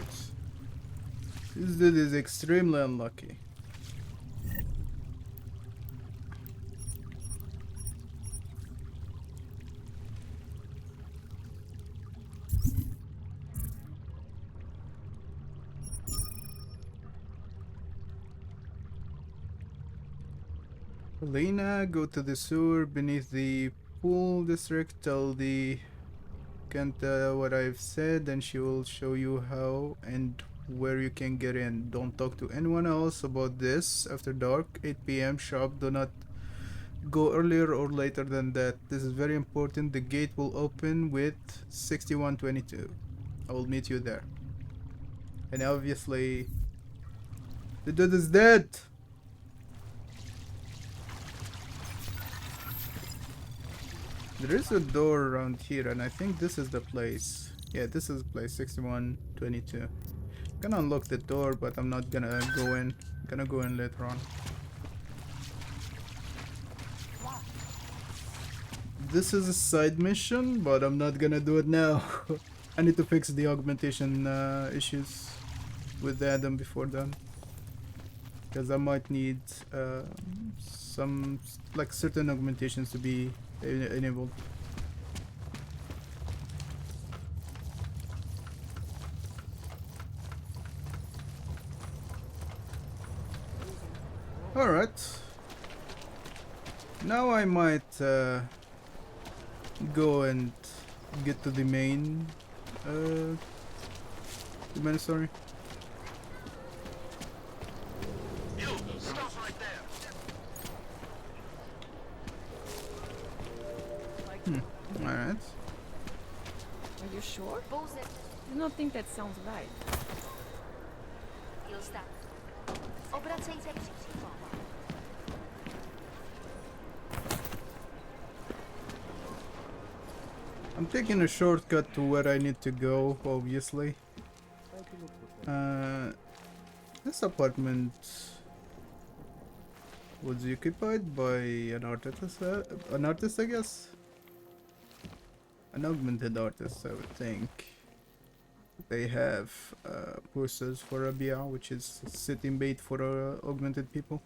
is extremely unlucky. Elena, go to the sewer beneath the pool district, tell the Kanta what I've said, and she will show you how and where you can get in. Don't talk to anyone else about this after dark, 8 p.m. sharp. Do not go earlier or later than that. This is very important. The gate will open with 6122. I will meet you there. And obviously, the dude is dead! There is a door around here, and I think this is the place. Yeah, this is the place, 6122. Gonna unlock the door, but I'm not gonna go in. Gonna go in later on. This is a side mission, but I'm not gonna do it now. I need to fix the augmentation issues with Adam before then. Because I might need some, like, certain augmentations to be enabled. Alright. Now I might go and get to the main story. Alright. Are you sure? I don't think that sounds right. I'm taking a shortcut to where I need to go, obviously. This apartment was occupied by an artist, I guess. An augmented artist, I would think. They have posters for Rabia, which is sitting bait for augmented people.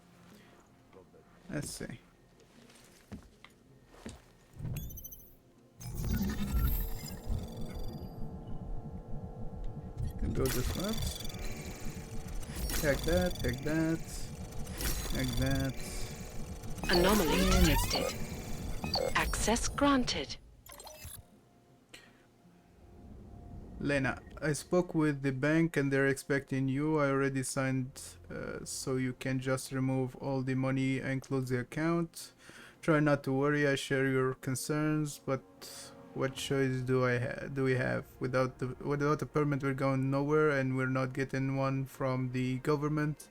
Let's see. Can go this route. Tag that, tag that, tag that. Anomaly detected. Access granted. Lena, I spoke with the bank and they're expecting you. I already signed, so you can just remove all the money and close the account. Try not to worry, I share your concerns, but what choice do we have? Without a permit we're going nowhere, and we're not getting one from the government.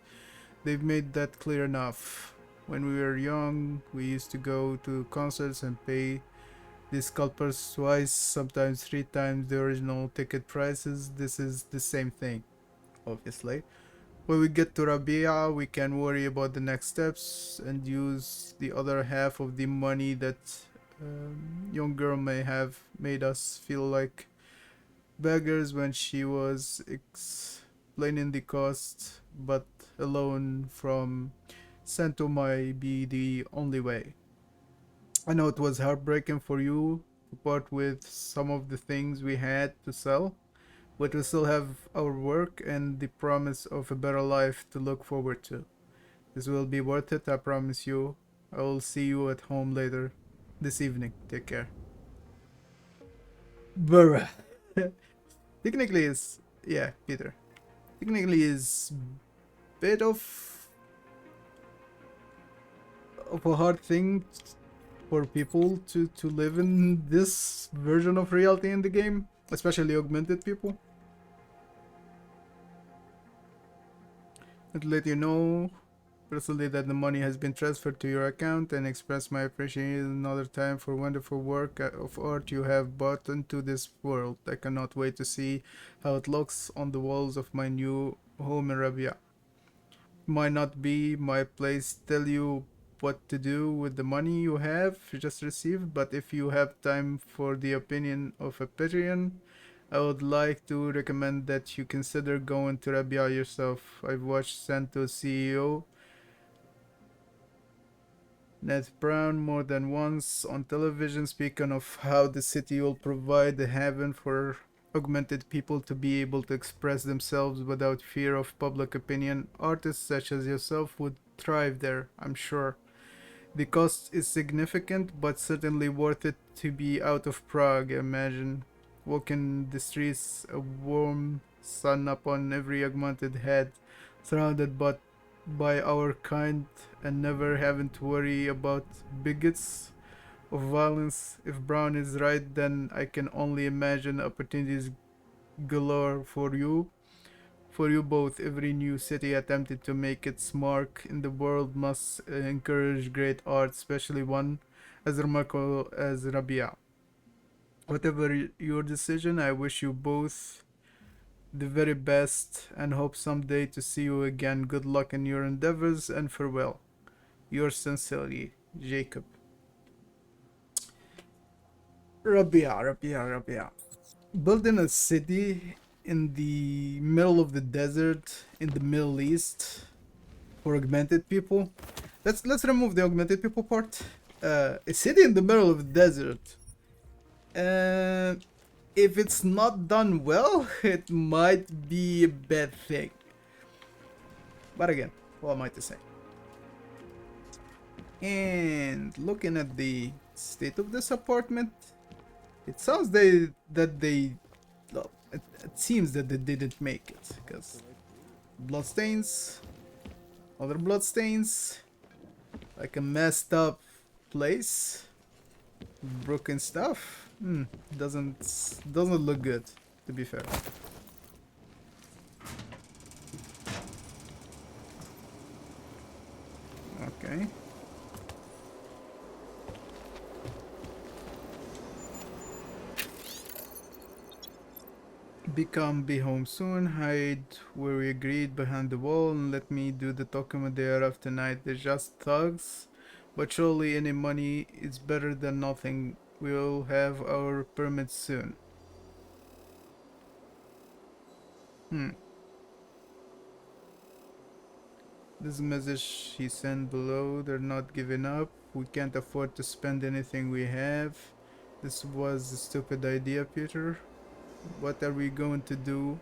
They've made that clear enough. When we were young, we used to go to concerts and pay the scalpers twice, sometimes 3 times the original ticket prices. This is the same thing, obviously. When we get to Rabia, we can worry about the next steps and use the other half of the money that young girl may have made us feel like beggars when she was explaining the cost, but a loan from Santo might be the only way. I know it was heartbreaking for you to part with some of the things we had to sell, but we still have our work and the promise of a better life to look forward to. This will be worth it, I promise you. I will see you at home later this evening. Take care. Bruh. Technically is, yeah, Peter. Technically is bit of a hard thing for people to live in this version of reality in the game, especially augmented people. And to let you know, personally that the money has been transferred to your account and express my appreciation another time for wonderful work of art you have brought into this world. I cannot wait to see how it looks on the walls of my new home in Rabia. Might not be my place to tell you what to do with the money you have just received, but if you have time for the opinion of a Patreon, I would like to recommend that you consider going to Rabia yourself. I've watched Santo's CEO, Ned Brown, more than once on television speaking of how the city will provide a haven for augmented people to be able to express themselves without fear of public opinion. Artists such as yourself would thrive there, I'm sure. The cost is significant, but certainly worth it to be out of Prague. Imagine walking the streets, a warm sun upon every augmented head, surrounded by our kind, and never having to worry about bigots of violence. If Brown is right, then I can only imagine opportunities galore for you. For you both, every new city attempted to make its mark in the world must encourage great art, especially one as remarkable as Rabia. Whatever your decision, I wish you both the very best and hope someday to see you again. Good luck in your endeavors and farewell. Yours sincerely, Jacob. Rabia. Building a city in the middle of the desert in the Middle East for augmented people. Let's remove the augmented people part. A city in the middle of the desert. If it's not done well, it might be a bad thing. But again, what am I to say? And looking at the state of this apartment, it sounds it seems that they didn't make it, because bloodstains, other bloodstains, like a messed up place, broken stuff. Doesn't look good, to be fair. Okay. Be home soon. Hide where we agreed behind the wall and let me do the document day after night. They're just thugs, but surely any money is better than nothing. We'll have our permits soon. This message he sent below. They're not giving up. We can't afford to spend anything we have. This was a stupid idea, Peter. What are we going to do?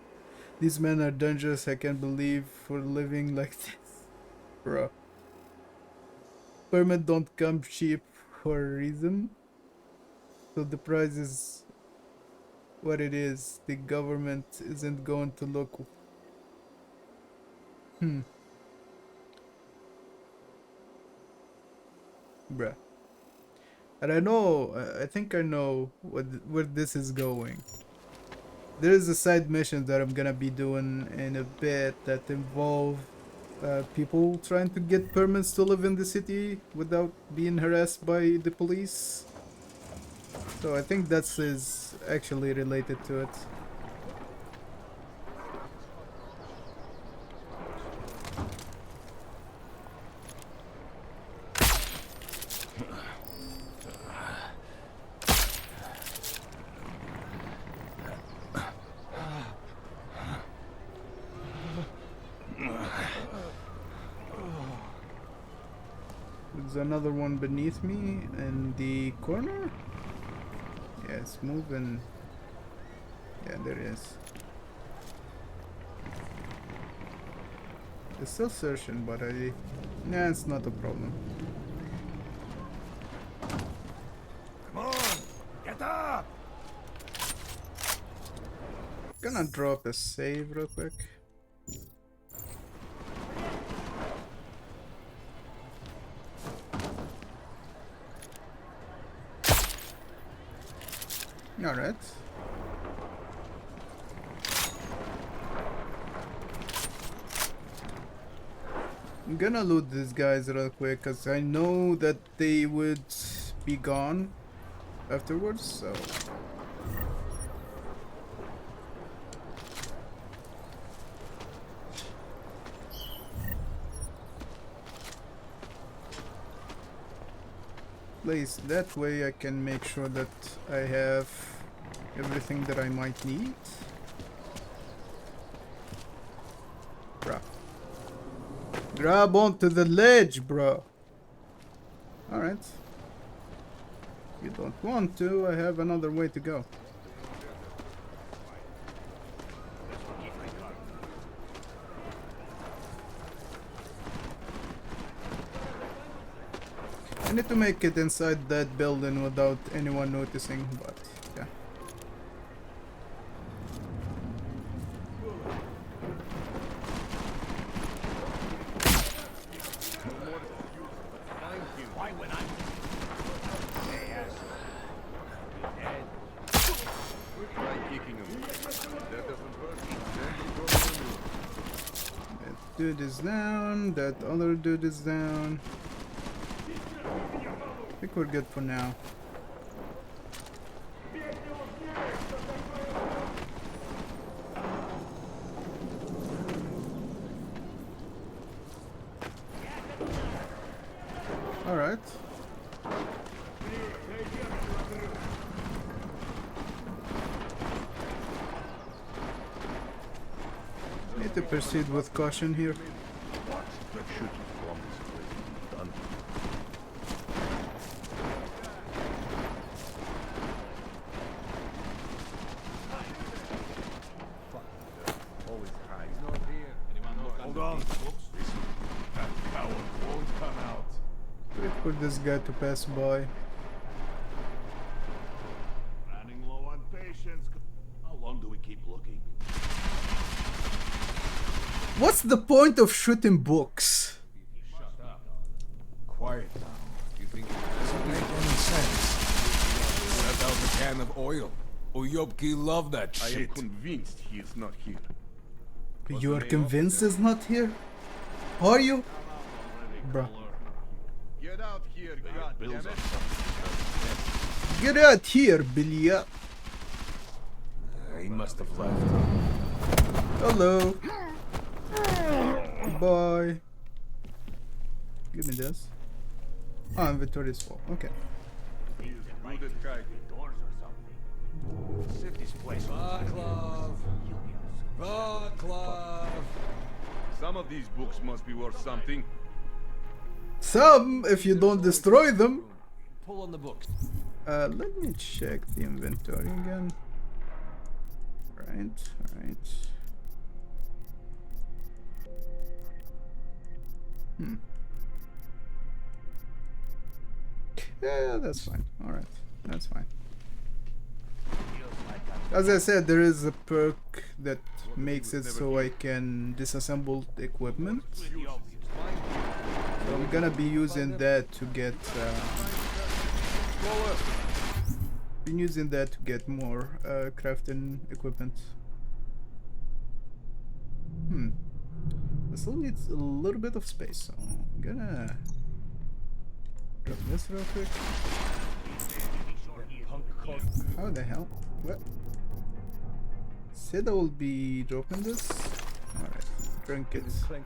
These men are dangerous. I can't believe we're living like this. Bruh. Permit don't come cheap for a reason. So the price is what it is. The government isn't going to look... Bruh. And I think I know where this is going. There is a side mission that I'm gonna be doing in a bit that involve people trying to get permits to live in the city without being harassed by the police. So I think that is actually related to it. There's another one beneath me in the corner. Yeah, it's moving. Yeah, there it is. It's still searching, but nah, it's not a problem. Come on, get up! Gonna drop a save real quick. Alright. gonna loot these guys real quick because I know that they would be gone afterwards, so... Place that way I can make sure that I have everything that I might need. Bruh. Grab onto the ledge, bro. Alright. You don't want to, I have another way to go. I need to make it inside that building without anyone noticing, but yeah. That dude is down, that other dude is down. I think we're good for now. All right. Need to proceed with caution here. Wait for this guy to pass by. Running low on patience. How long do we keep looking? What's the point of shooting books? Quiet now. You think it doesn't make any sense? Set out a can of oil. Uyobki love that shit. I am convinced he is not here. You are convinced he's not here? Are you? Bruh. Get out here, goddammit. Get out here, Billy. He must have left. Hello. Bye. Give me this. Oh, inventory is full. Okay. Vaclav. Some of these books must be worth something. Some, if you don't destroy them. Pull on the books. Let me check the inventory again. Right. Yeah, that's fine. Alright, that's fine. As I said, there is a perk that makes it so I can disassemble the equipment. So I'm gonna be using that to get more crafting equipment. This still needs a little bit of space, so I'm gonna drop this real quick. How the hell? What? Said I will be dropping this. Alright, drink it.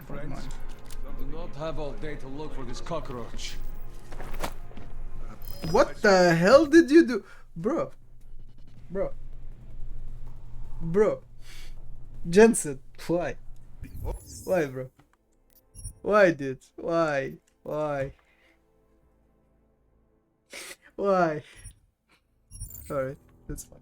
Never mind. Do not have all day to look for this cockroach. What the hell did you do? Bro. Jensen, why? Why, bro? Why, dude? Why? Alright, that's fine.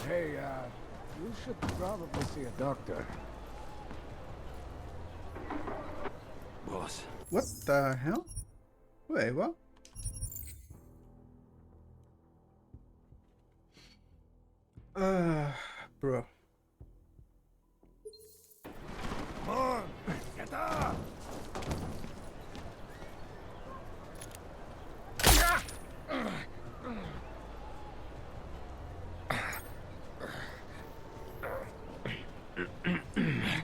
Hey, you should probably see a doctor. Boss. What the hell? Wait, what? Bro. Come on, get up!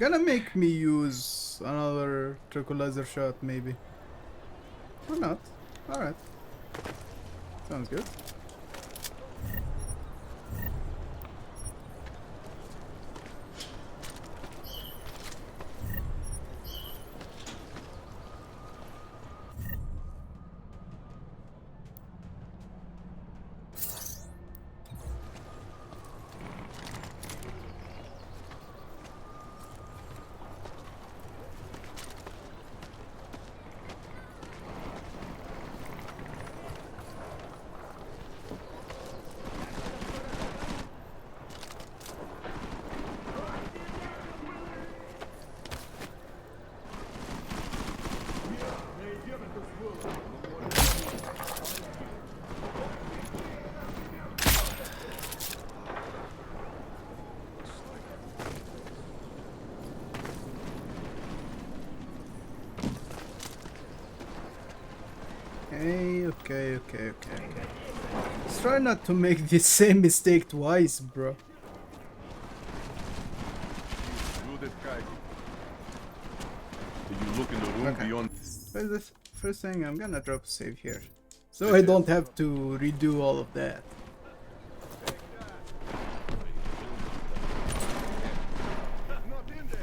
Gonna make me use another tranquilizer shot, maybe. Or not. Alright. Sounds good. Okay. Let's try not to make the same mistake twice, bro. Did you look in the room beyond? First thing, I'm gonna drop a save here, so I don't have to redo all of that.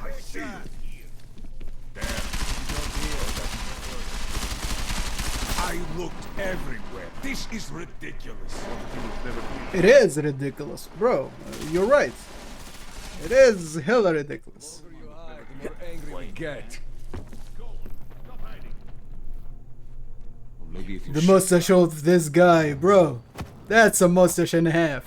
I see you. I looked everywhere. This is ridiculous. It is ridiculous, bro. You're right. It is hella ridiculous. The more angry we get. Maybe if you The mustache of this guy, bro. That's a mustache and a half.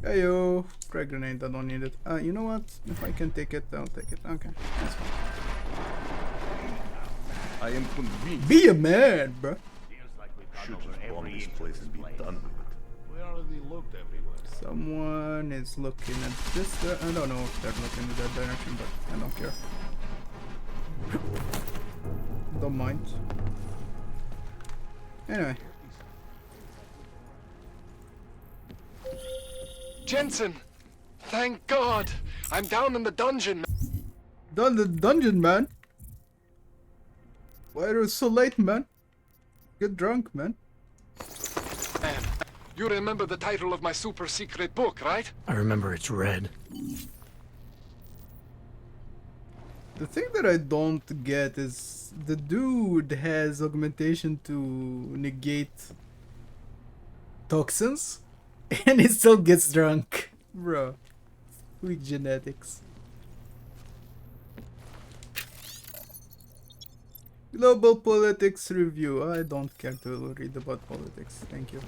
Hey yo, frag grenade, I don't need it. You know what? If I can take it, I'll take it. Okay, that's fine. I am convinced. Be a man, bro. Should just bomb this place and be done with it. We already looked everywhere. Someone is looking at this. I don't know if they're looking in that direction, but I don't care. Don't mind. Anyway. Jensen! Thank God! I'm down in the dungeon. Down the dungeon, man. Why are you so late, man? Get drunk, man. Man, you remember the title of my super secret book, right? I remember it's red. The thing that I don't get is the dude has augmentation to negate toxins and he still gets drunk. Bro, weak genetics. Global politics review. I don't care to read about politics. Thank you.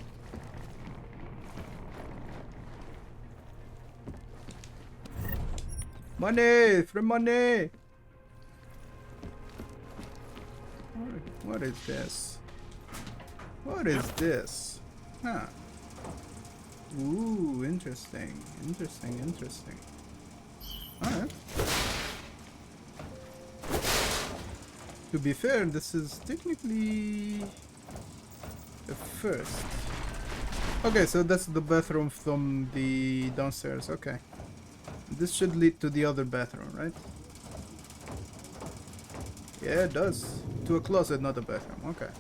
Money! Free money! What is this? What is this? Huh. Ooh, interesting. Interesting. Alright. To be fair, this is technically a first. Okay, so that's the bathroom from the downstairs. Okay. This should lead to the other bathroom, right? Yeah, it does. To a closet, not a bathroom. Okay.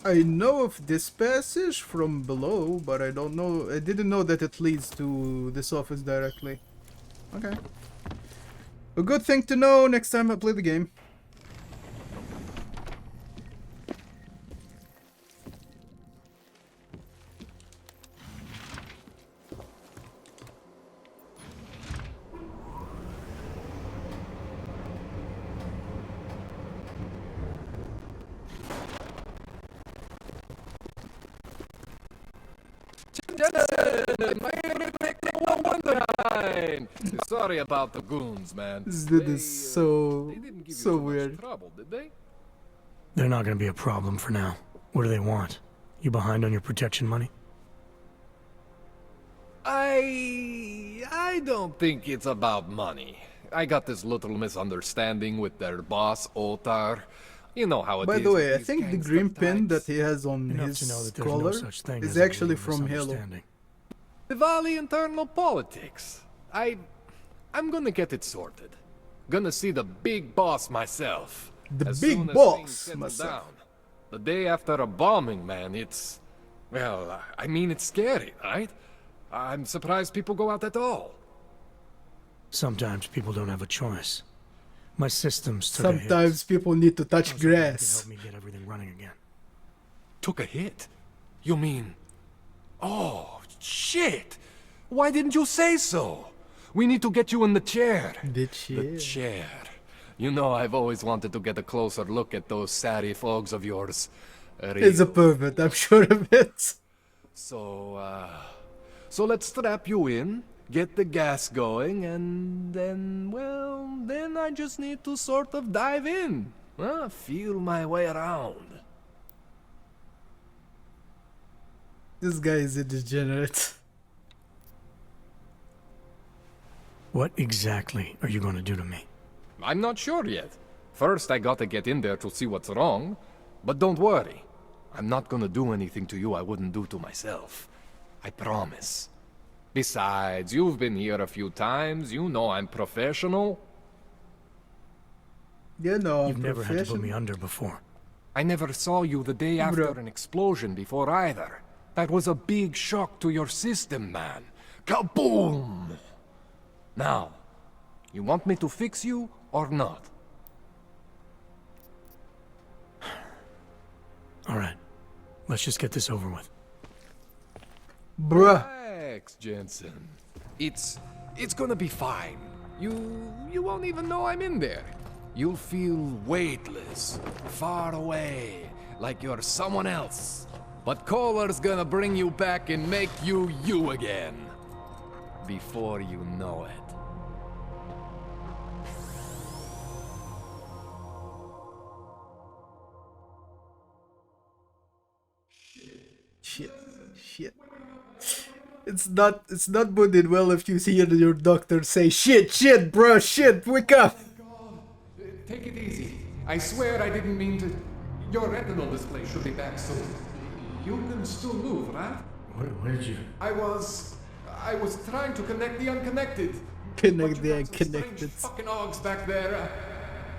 I know of this passage from below, but I don't know. I didn't know that it leads to this office directly. Okay. A good thing to know next time I play the game. Sorry about the goons, man. This dude is so weird. Trouble, did they? They're not gonna be a problem for now. What do they want? You behind on your protection money? I don't think it's about money. I got this little misunderstanding with their boss, Otar. You know how it is. By the way, I with think these the gangster green pin types. that he has on Enough his to know that there's no collar such thing is as a actually real from Halo. misunderstanding. Diwali internal politics. I'm gonna get it sorted. Gonna see the big boss myself. The as big soon as boss things settle myself. down. The day after a bombing, man, it's... Well, I mean, it's scary, right? I'm surprised people go out at all. Sometimes people don't have a choice. My systems took a hit. Sometimes people need to touch I was hoping you could grass. help me get everything running again. Took a hit? You mean... Oh, shit! Why didn't you say so? We need to get you in the chair. The chair. The chair. You know, I've always wanted to get a closer look at those satty fogs of yours. It's a pervert, I'm sure of it. So let's strap you in, get the gas going, and then, well, then I just need to sort of dive in. Feel my way around. This guy is a degenerate. What exactly are you going to do to me? I'm not sure yet. First, I gotta get in there to see what's wrong. But don't worry. I'm not gonna do anything to you I wouldn't do to myself. I promise. Besides, you've been here a few times. You know I'm professional. You know, You've never had to put me under before. I never saw you the day after Bro. an explosion before either. That was a big shock to your system, man. Kaboom! Now, you want me to fix you or not? All right. Let's just get this over with. Bruh. Relax, Jensen. It's gonna be fine. You won't even know I'm in there. You'll feel weightless, far away, like you're someone else. But Kohler's gonna bring you back and make you you again. Before you know it. Shit. It's not boded well if you hear your doctor say shit, bro, shit, wake up. Take it easy. I swear I didn't mean to... Your retinal display should be back soon. You can still move, right? Where did you... I was trying to connect the unconnected. Connect the unconnected. Fucking ogs back there.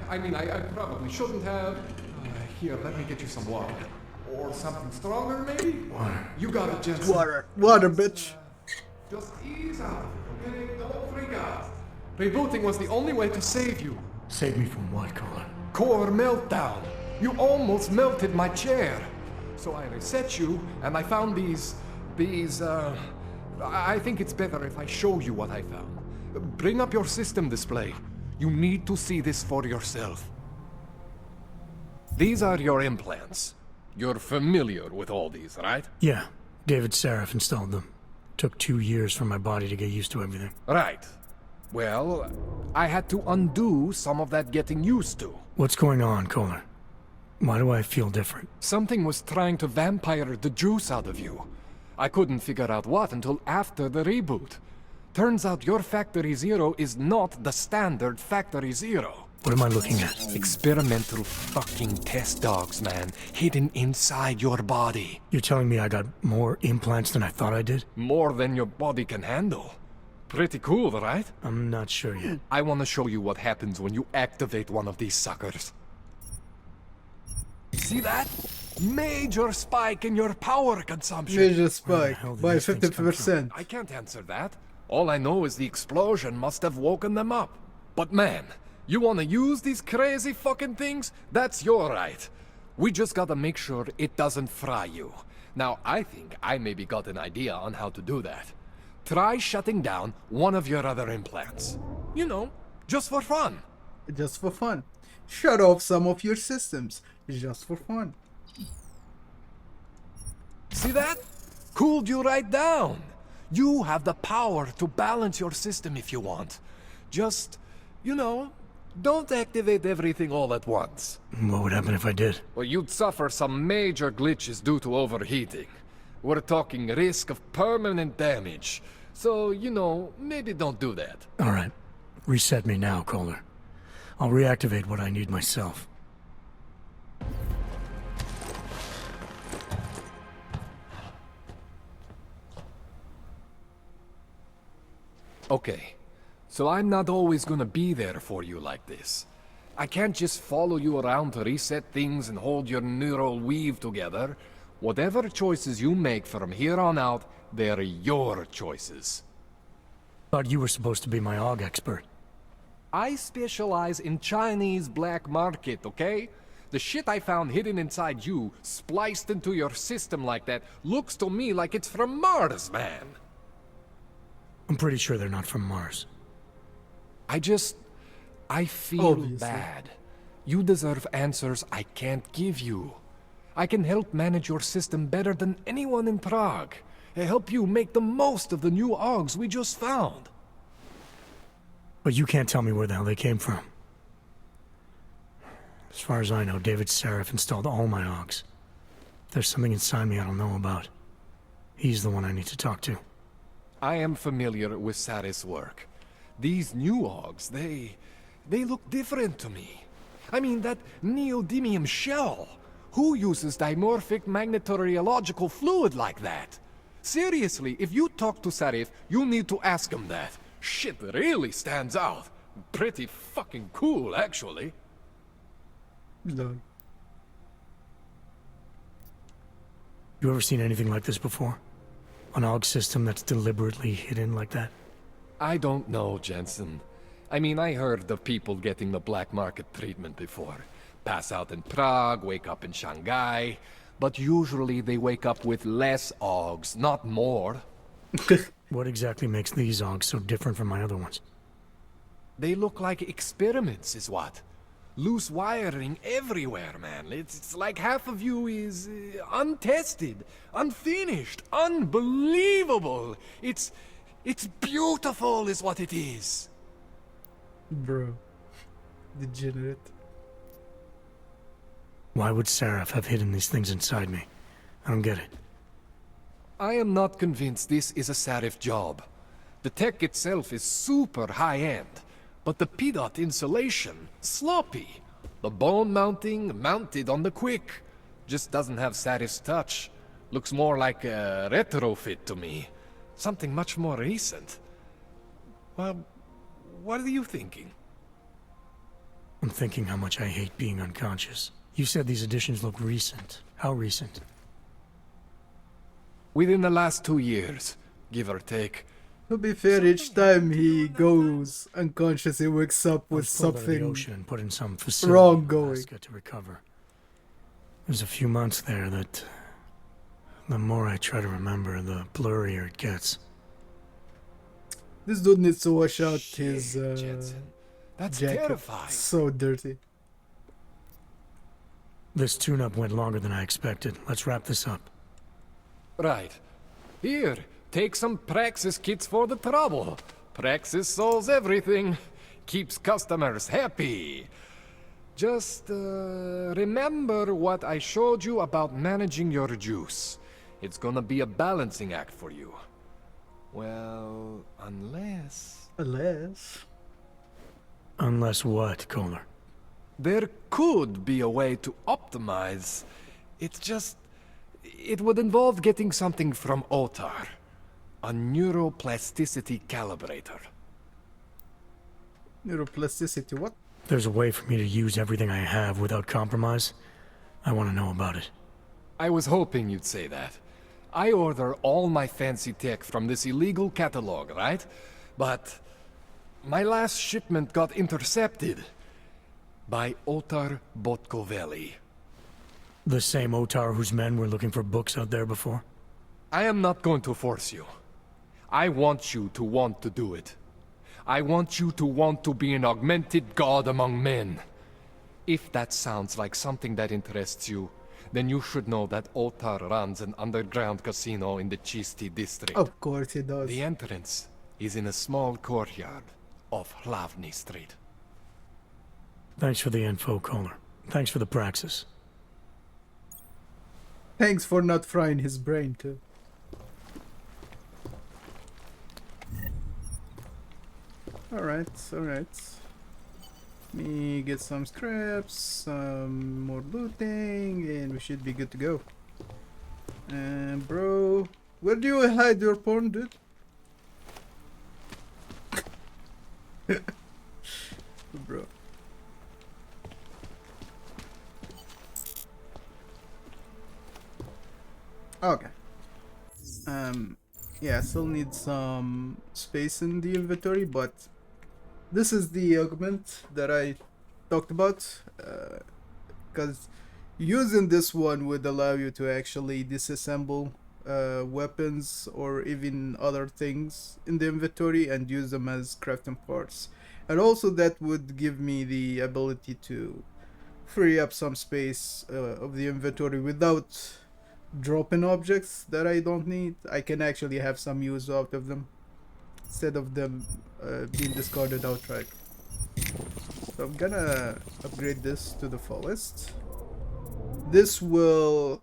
I mean, I probably shouldn't have. Here, let me get you some water. Or something stronger, maybe? Water. You got it, Jensen. Water, bitch. Just ease out, okay? Don't freak out. Rebooting was the only way to save you. Save me from what, Kohler? Core meltdown. You almost melted my chair. So I reset you, and I found these... I think it's better if I show you what I found. Bring up your system display. You need to see this for yourself. These are your implants. You're familiar with all these, right? Yeah. David Seraph installed them. Took 2 years for my body to get used to everything. Right. Well, I had to undo some of that getting used to. What's going on, Kohler? Why do I feel different? Something was trying to vampire the juice out of you. I couldn't figure out what until after the reboot. Turns out your Factory Zero is not the standard Factory Zero. What am I looking at? Experimental fucking test dogs, man. Hidden inside your body. You're telling me I got more implants than I thought I did? More than your body can handle. Pretty cool, right? I'm not sure yet. I want to show you what happens when you activate one of these suckers. See that? Major spike in your power consumption. Major spike by 50%. I can't answer that. All I know is the explosion must have woken them up. But man, you want to use these crazy fucking things? That's your right. We just gotta make sure it doesn't fry you. Now, I think I maybe got an idea on how to do that. Try shutting down one of your other implants. You know, just for fun. Just for fun. Shut off some of your systems. Just for fun. See that? Cooled you right down. You have the power to balance your system if you want. Just, you know, don't activate everything all at once. What would happen if I did? Well, you'd suffer some major glitches due to overheating. We're talking risk of permanent damage. So, you know, maybe don't do that. All right. Reset me now, Kohler. I'll reactivate what I need myself. Okay, so I'm not always gonna be there for you like this. I can't just follow you around to reset things and hold your neural weave together. Whatever choices you make from here on out, they're your choices. Thought you were supposed to be my AUG expert. I specialize in Chinese black market, okay? The shit I found hidden inside you, spliced into your system like that, looks to me like it's from Mars, man. I'm pretty sure they're not from Mars. I feel Obviously. bad. You deserve answers I can't give you. I can help manage your system better than anyone in Prague. Help you make the most of the new AUGs we just found. But you can't tell me where the hell they came from. As far as I know, David Seraph installed all my AUGs. If there's something inside me I don't know about, he's the one I need to talk to. I am familiar with Sarah's work. These new AUGs, they look different to me. I mean, that neodymium shell. Who uses dimorphic magnetorheological fluid like that? Seriously, if you talk to Sarif, you need to ask him that. Shit really stands out. Pretty fucking cool, actually. No. You ever seen anything like this before? An AUG system that's deliberately hidden like that? I don't know, Jensen. I mean, I heard of people getting the black market treatment before. Pass out in Prague, wake up in Shanghai. But usually they wake up with less AUGs, not more. What exactly makes these AUGs so different from my other ones? They look like experiments, is what. Loose wiring everywhere, man. It's like half of you is untested, unfinished, unbelievable. It's beautiful, is what it is. Bro. Degenerate. Why would Seraph have hidden these things inside me? I don't get it. I am not convinced this is a Sarif job. The tech itself is super high-end, but the PDOT insulation, sloppy. The bone mounting, mounted on the quick. Just doesn't have Sarif's touch. Looks more like a retrofit to me. Something much more recent. Well, what are you thinking? I'm thinking how much I hate being unconscious. You said these additions look recent. How recent? Within the last 2 years, give or take. To be fair, each time he goes unconscious, he wakes up with something the ocean and put in some facility wrong going. Alaska to recover. There's a few months there that, the more I try to remember, the blurrier it gets. This dude needs to wash out his That's jacket. terrifying. So dirty. This tune-up went longer than I expected. Let's wrap this up. Right. Here, take some Praxis kits for the trouble. Praxis solves everything. Keeps customers happy. Just, remember what I showed you about managing your juice. It's gonna be a balancing act for you. Well, unless... Unless what, Kohler? There could be a way to optimize. It's just... It would involve getting something from Otar. A neuroplasticity calibrator. Neuroplasticity, what? There's a way for me to use everything I have without compromise. I want to know about it. I was hoping you'd say that. I order all my fancy tech from this illegal catalog, right? But my last shipment got intercepted by Otar Botkoveli. The same Otar whose men were looking for books out there before? I am not going to force you. I want you to want to do it. I want you to want to be an augmented god among men. If that sounds like something that interests you, then you should know that Otar runs an underground casino in the Chisti district. Of course he does. The entrance is in a small courtyard off Hlavny Street. Thanks for the info, Kohler. Thanks for the praxis. Thanks for not frying his brain too. Alright. Let me get some scraps, some more looting, and we should be good to go. And bro, where do you hide your porn, dude? Bro. Okay. Yeah, I still need some space in the inventory, but this is the augment that I talked about, because using this one would allow you to actually disassemble weapons or even other things in the inventory and use them as crafting parts. And also that would give me the ability to free up some space of the inventory without dropping objects that I don't need. I can actually have some use out of them instead of them being discarded outright. So I'm gonna upgrade this to the fullest. This will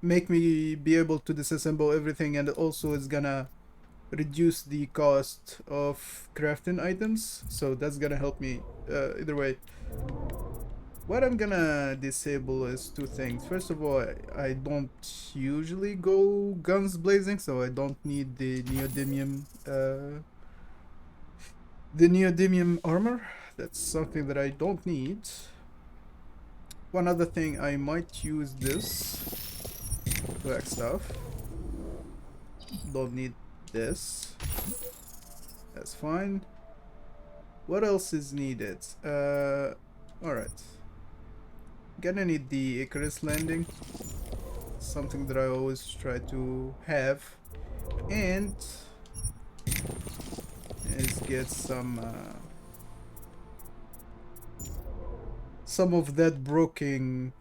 make me be able to disassemble everything, and also it's gonna reduce the cost of crafting items, so that's gonna help me either way. What I'm gonna disable is two things. First of all, I don't usually go guns blazing, so I don't need the neodymium armor. That's something that I don't need. One other thing, I might use this to hack stuff. Don't need this. That's fine. What else is needed? Alright. Gonna need the Icarus landing. Something that I always try to have. And is get some of that broken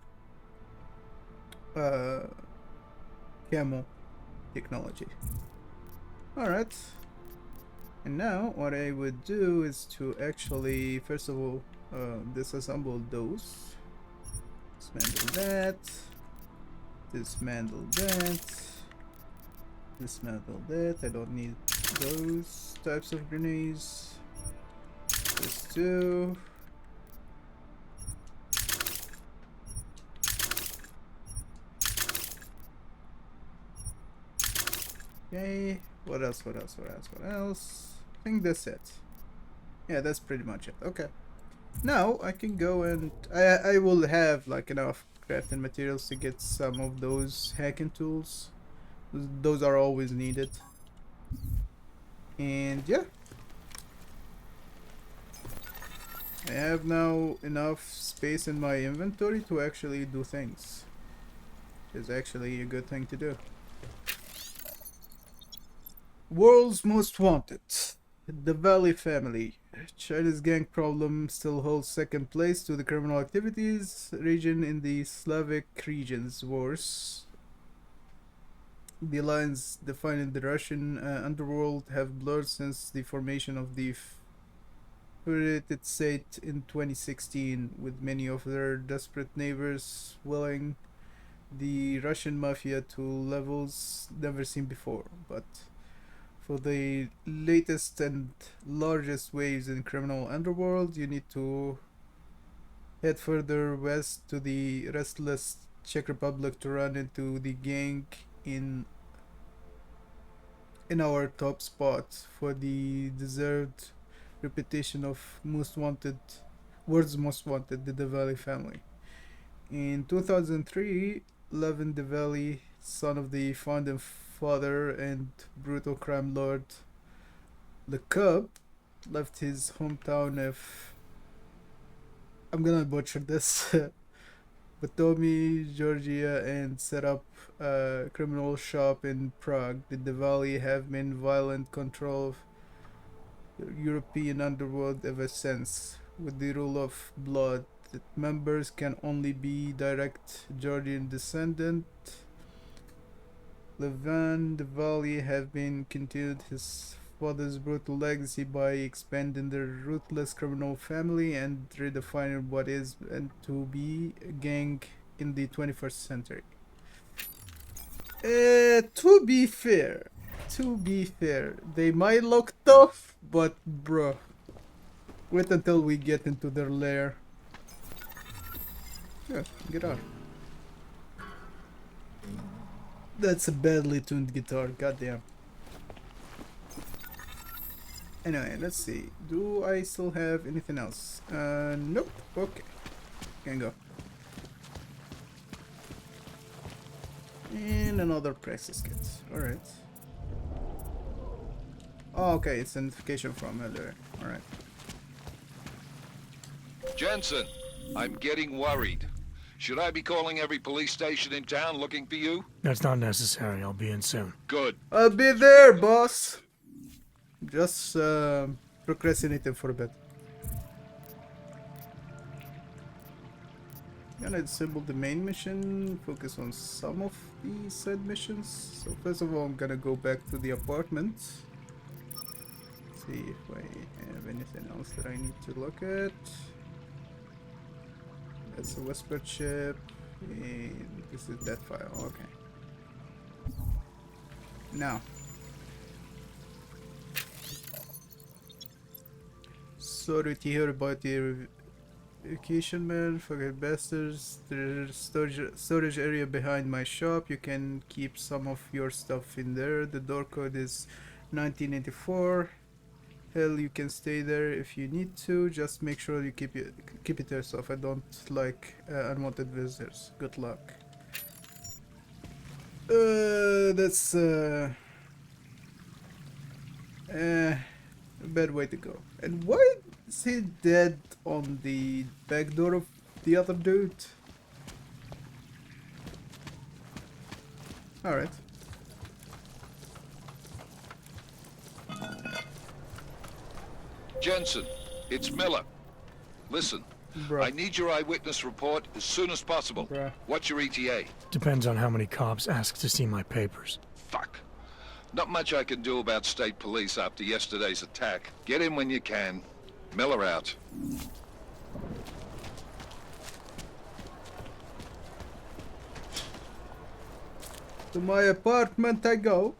camo technology. Alright. And now what I would do is to actually first of all disassemble those. Dismantle that. Dismantle that. Dismantle that. I don't need those types of grenades. This too. Okay, what else? I think that's it. Yeah, that's pretty much it. Okay. Now I can go and I will have like enough crafting materials to get some of those hacking tools. Those are always needed. And yeah. I have now enough space in my inventory to actually do things. Which is actually a good thing to do. World's Most Wanted. The Valley family. China's gang problem still holds second place to the criminal activities region in the Slavic regions wars. The lines defining the Russian underworld have blurred since the formation of the Federated State in 2016, with many of their desperate neighbors willing the Russian mafia to levels never seen before. But for the latest and largest waves in criminal underworld, you need to head further west to the restless Czech Republic to run into the gang in our top spot for the deserved reputation of world's most wanted, the Diwali family. In 2003, Levin Diwali, son of the founding father and brutal crime lord Le Cub, left his hometown of, I'm gonna butcher this, Batumi, Georgia, and set up a criminal shop in Prague. The Diwali have been violent control of the European underworld ever since, with the rule of blood that members can only be direct Georgian descendant. Levan Diwali have been continued his father's brutal legacy by expanding the ruthless criminal family and redefining what is meant to be a gang in the 21st century. To be fair, they might look tough, but bruh, wait until we get into their lair. Yeah, get out. That's a badly tuned guitar, goddamn. Anyway, let's see. Do I still have anything else? Nope. Okay. Can go. And another praxis kit. Alright. Oh, okay. It's a notification from earlier. Alright. Jensen, I'm getting worried. Should I be calling every police station in town looking for you? That's not necessary. I'll be in soon. Good. I'll be there, boss. Just procrastinating for a bit. Gonna disable the main mission, focus on some of the side missions. So first of all, I'm gonna go back to the apartment. See if I have anything else that I need to look at. That's a whisper chip, and this is that file. Okay. Now. Sorry to hear about the evacuation, man. Fucking bastards. There's storage area behind my shop. You can keep some of your stuff in there. The door code is 1984. Hell, you can stay there if you need to. Just make sure you keep it yourself. I don't like unwanted visitors. Good luck. That's a bad way to go. And why is he dead on the back door of the other dude? Alright. Jensen, it's Miller. Listen, Bruh. I need your eyewitness report as soon as possible. Bruh. What's your ETA? Depends on how many cops ask to see my papers. Fuck. Not much I can do about state police after yesterday's attack. Get in when you can. Miller out. To my apartment I go.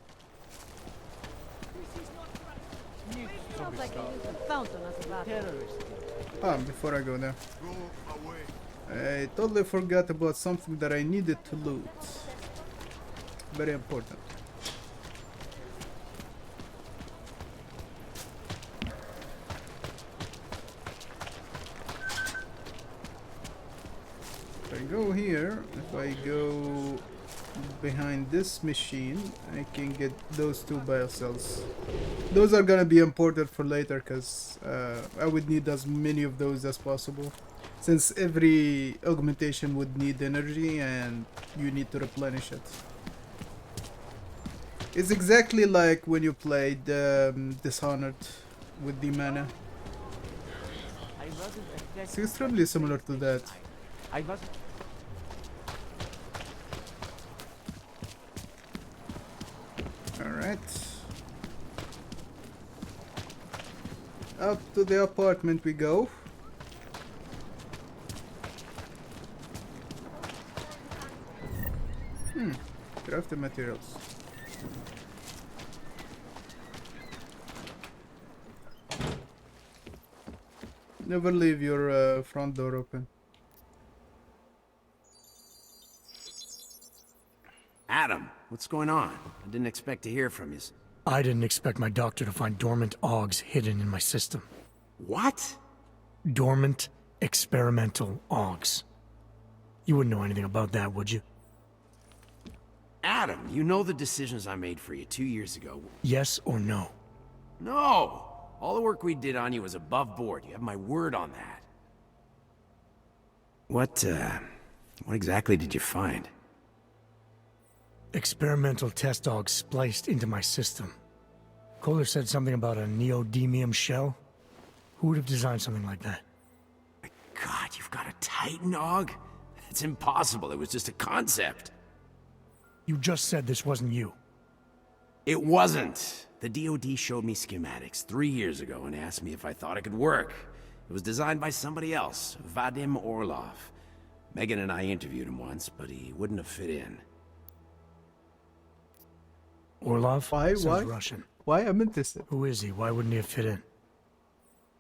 Before I go there. I totally forgot about something that I needed to loot. Very important. If I go here, if I go behind this machine, I can get those two biocells. Those are gonna be important for later, because I would need as many of those as possible, since every augmentation would need energy and you need to replenish it. It's exactly like when you played Dishonored with the mana. It's extremely similar to that. Alright. Up to the apartment we go. Craft the materials. Never leave your front door open. Adam, what's going on? I didn't expect to hear from you. I didn't expect my doctor to find dormant augs hidden in my system. What? Dormant experimental augs. You wouldn't know anything about that, would you? Adam, you know the decisions I made for you 2 years ago. Yes or no? No! All the work we did on you was above board. You have my word on that. What exactly did you find? Experimental test dogs spliced into my system. Kohler said something about a neodymium shell. Who would have designed something like that? God, you've got a Titan dog? It's impossible. It was just a concept. You just said this wasn't you. It wasn't. The DoD showed me schematics 3 years ago and asked me if I thought it could work. It was designed by somebody else, Vadim Orlov. Megan and I interviewed him once, but he wouldn't have fit in. Orlov? Why? Russian. Why? I'm interested. Who is he? Why wouldn't he have fit in?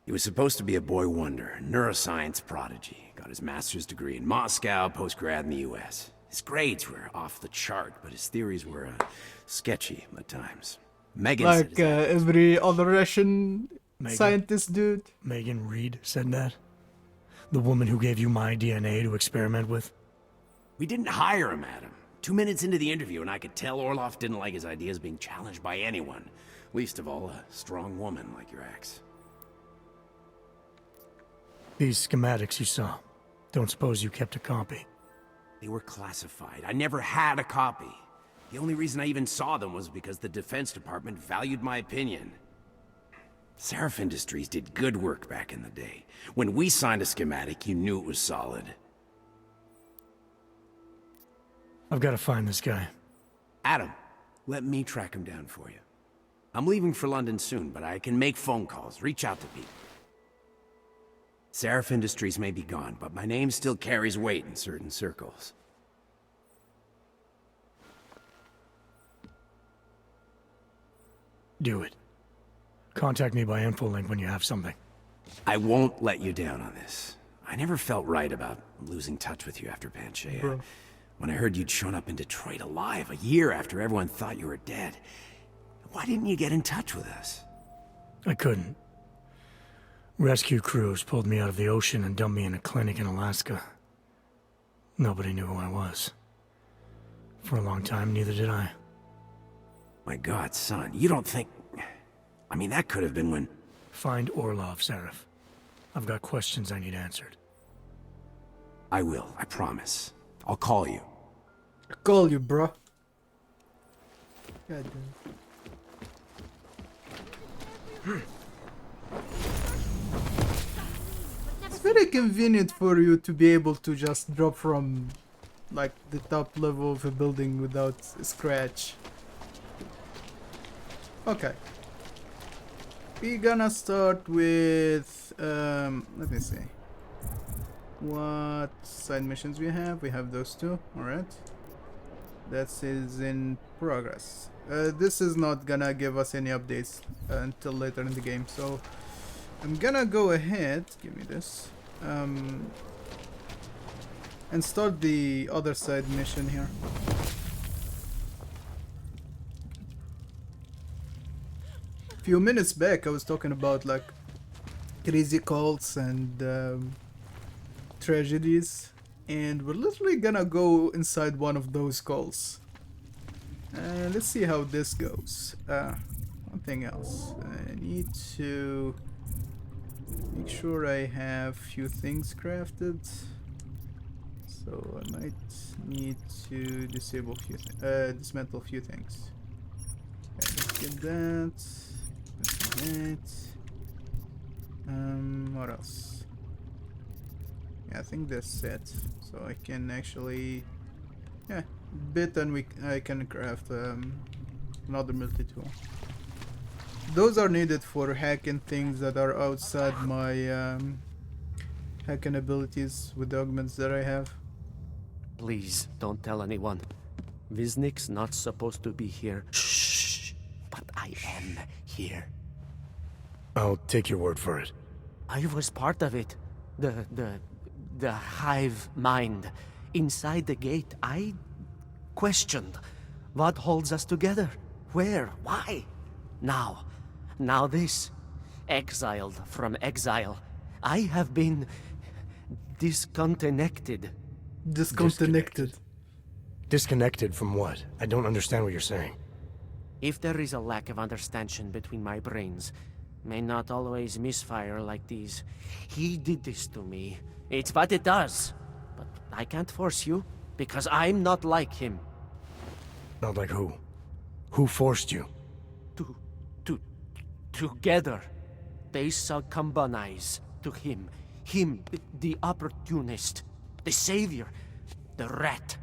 He was supposed to be a boy wonder, neuroscience prodigy. Got his master's degree in Moscow, post-grad in the US. His grades were off the chart, but his theories were sketchy at times. Megan like said, every other Russian scientist dude. Megan Reed said that? The woman who gave you my DNA to experiment with? we didn't hire him, Adam. 2 minutes into the interview, and I could tell Orlov didn't like his ideas being challenged by anyone. Least of all, a strong woman like your ex. These schematics you saw, don't suppose you kept a copy? They were classified. I never had a copy. The only reason I even saw them was because the Defense Department valued my opinion. Seraph Industries did good work back in the day. When we signed a schematic, you knew it was solid. I've got to find this guy. Adam, let me track him down for you. I'm leaving for London soon, but I can make phone calls, reach out to people. Seraph Industries may be gone, but my name still carries weight in certain circles. Do it. Contact me by infolink when you have something. I won't let you down on this. I never felt right about losing touch with you after Panchea. When I heard you'd shown up in Detroit alive a year after everyone thought you were dead. Why didn't you get in touch with us? I couldn't. Rescue crews pulled me out of the ocean and dumped me in a clinic in Alaska. Nobody knew who I was. For a long time, neither did I. My God, son, you don't think... I mean, that could have been when... Find Orlov, Seraph. I've got questions I need answered. I will, I promise. I'll call you. I'll call you, bro. God damn. It's very convenient for you to be able to just drop from like the top level of a building without a scratch. Okay. We're gonna start with let me see. What side missions we have? We have those two, alright. That is in progress. This is not gonna give us any updates until later in the game, so I'm gonna go ahead, give me this, and start the other side mission here. A few minutes back I was talking about like crazy cults and tragedies, and we're literally gonna go inside one of those cults. Let's see how this goes. One thing else, I need to make sure I have few things crafted, so I might need to disable few dismantle few things. Okay, let's get that. Let's get that. What else? Yeah, I think that's it. So I can actually, yeah, bit and I can craft another multi-tool. Those are needed for hacking things that are outside my hacking abilities with the augments that I have. Please don't tell anyone. Viznik's not supposed to be here. Shh. But I am here. I'll take your word for it. I was part of it. The hive mind. Inside the gate, I questioned what holds us together. Where? Why? Now this. Exiled from exile. I have been disconnected. Disconnected from what? I don't understand what you're saying. If there is a lack of understanding between my brains, may not always misfire like these. He did this to me. It's what it does. But I can't force you, because I'm not like him. Not like who? Who forced you? Together, they succumbanize to him. Him, the opportunist, the savior, the rat.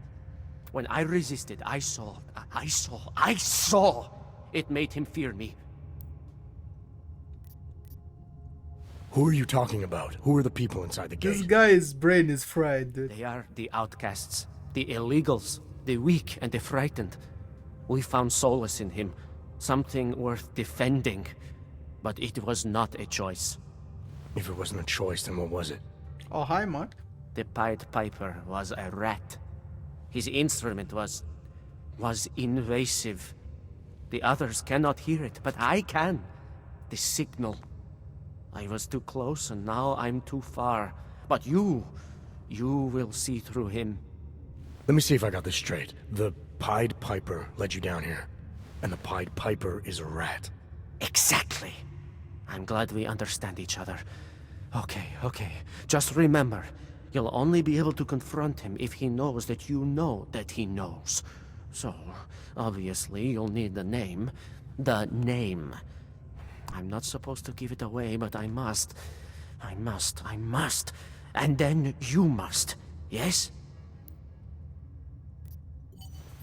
When I resisted, I saw. It made him fear me. Who are you talking about? Who are the people inside the gate? This guy's brain is fried, dude. They are the outcasts, the illegals, the weak and the frightened. We found solace in him, something worth defending. But it was not a choice. If it wasn't a choice, then what was it? Oh, hi, Mark. The Pied Piper was a rat. His instrument was invasive. The others cannot hear it, but I can. The signal. I was too close and now I'm too far. But you will see through him. Let me see if I got this straight. The Pied Piper led you down here, and the Pied Piper is a rat. Exactly. I'm glad we understand each other. Okay. Just remember, you'll only be able to confront him if he knows that you know that he knows. So, obviously, you'll need the name. The name. I'm not supposed to give it away, but I must. And then you must. Yes?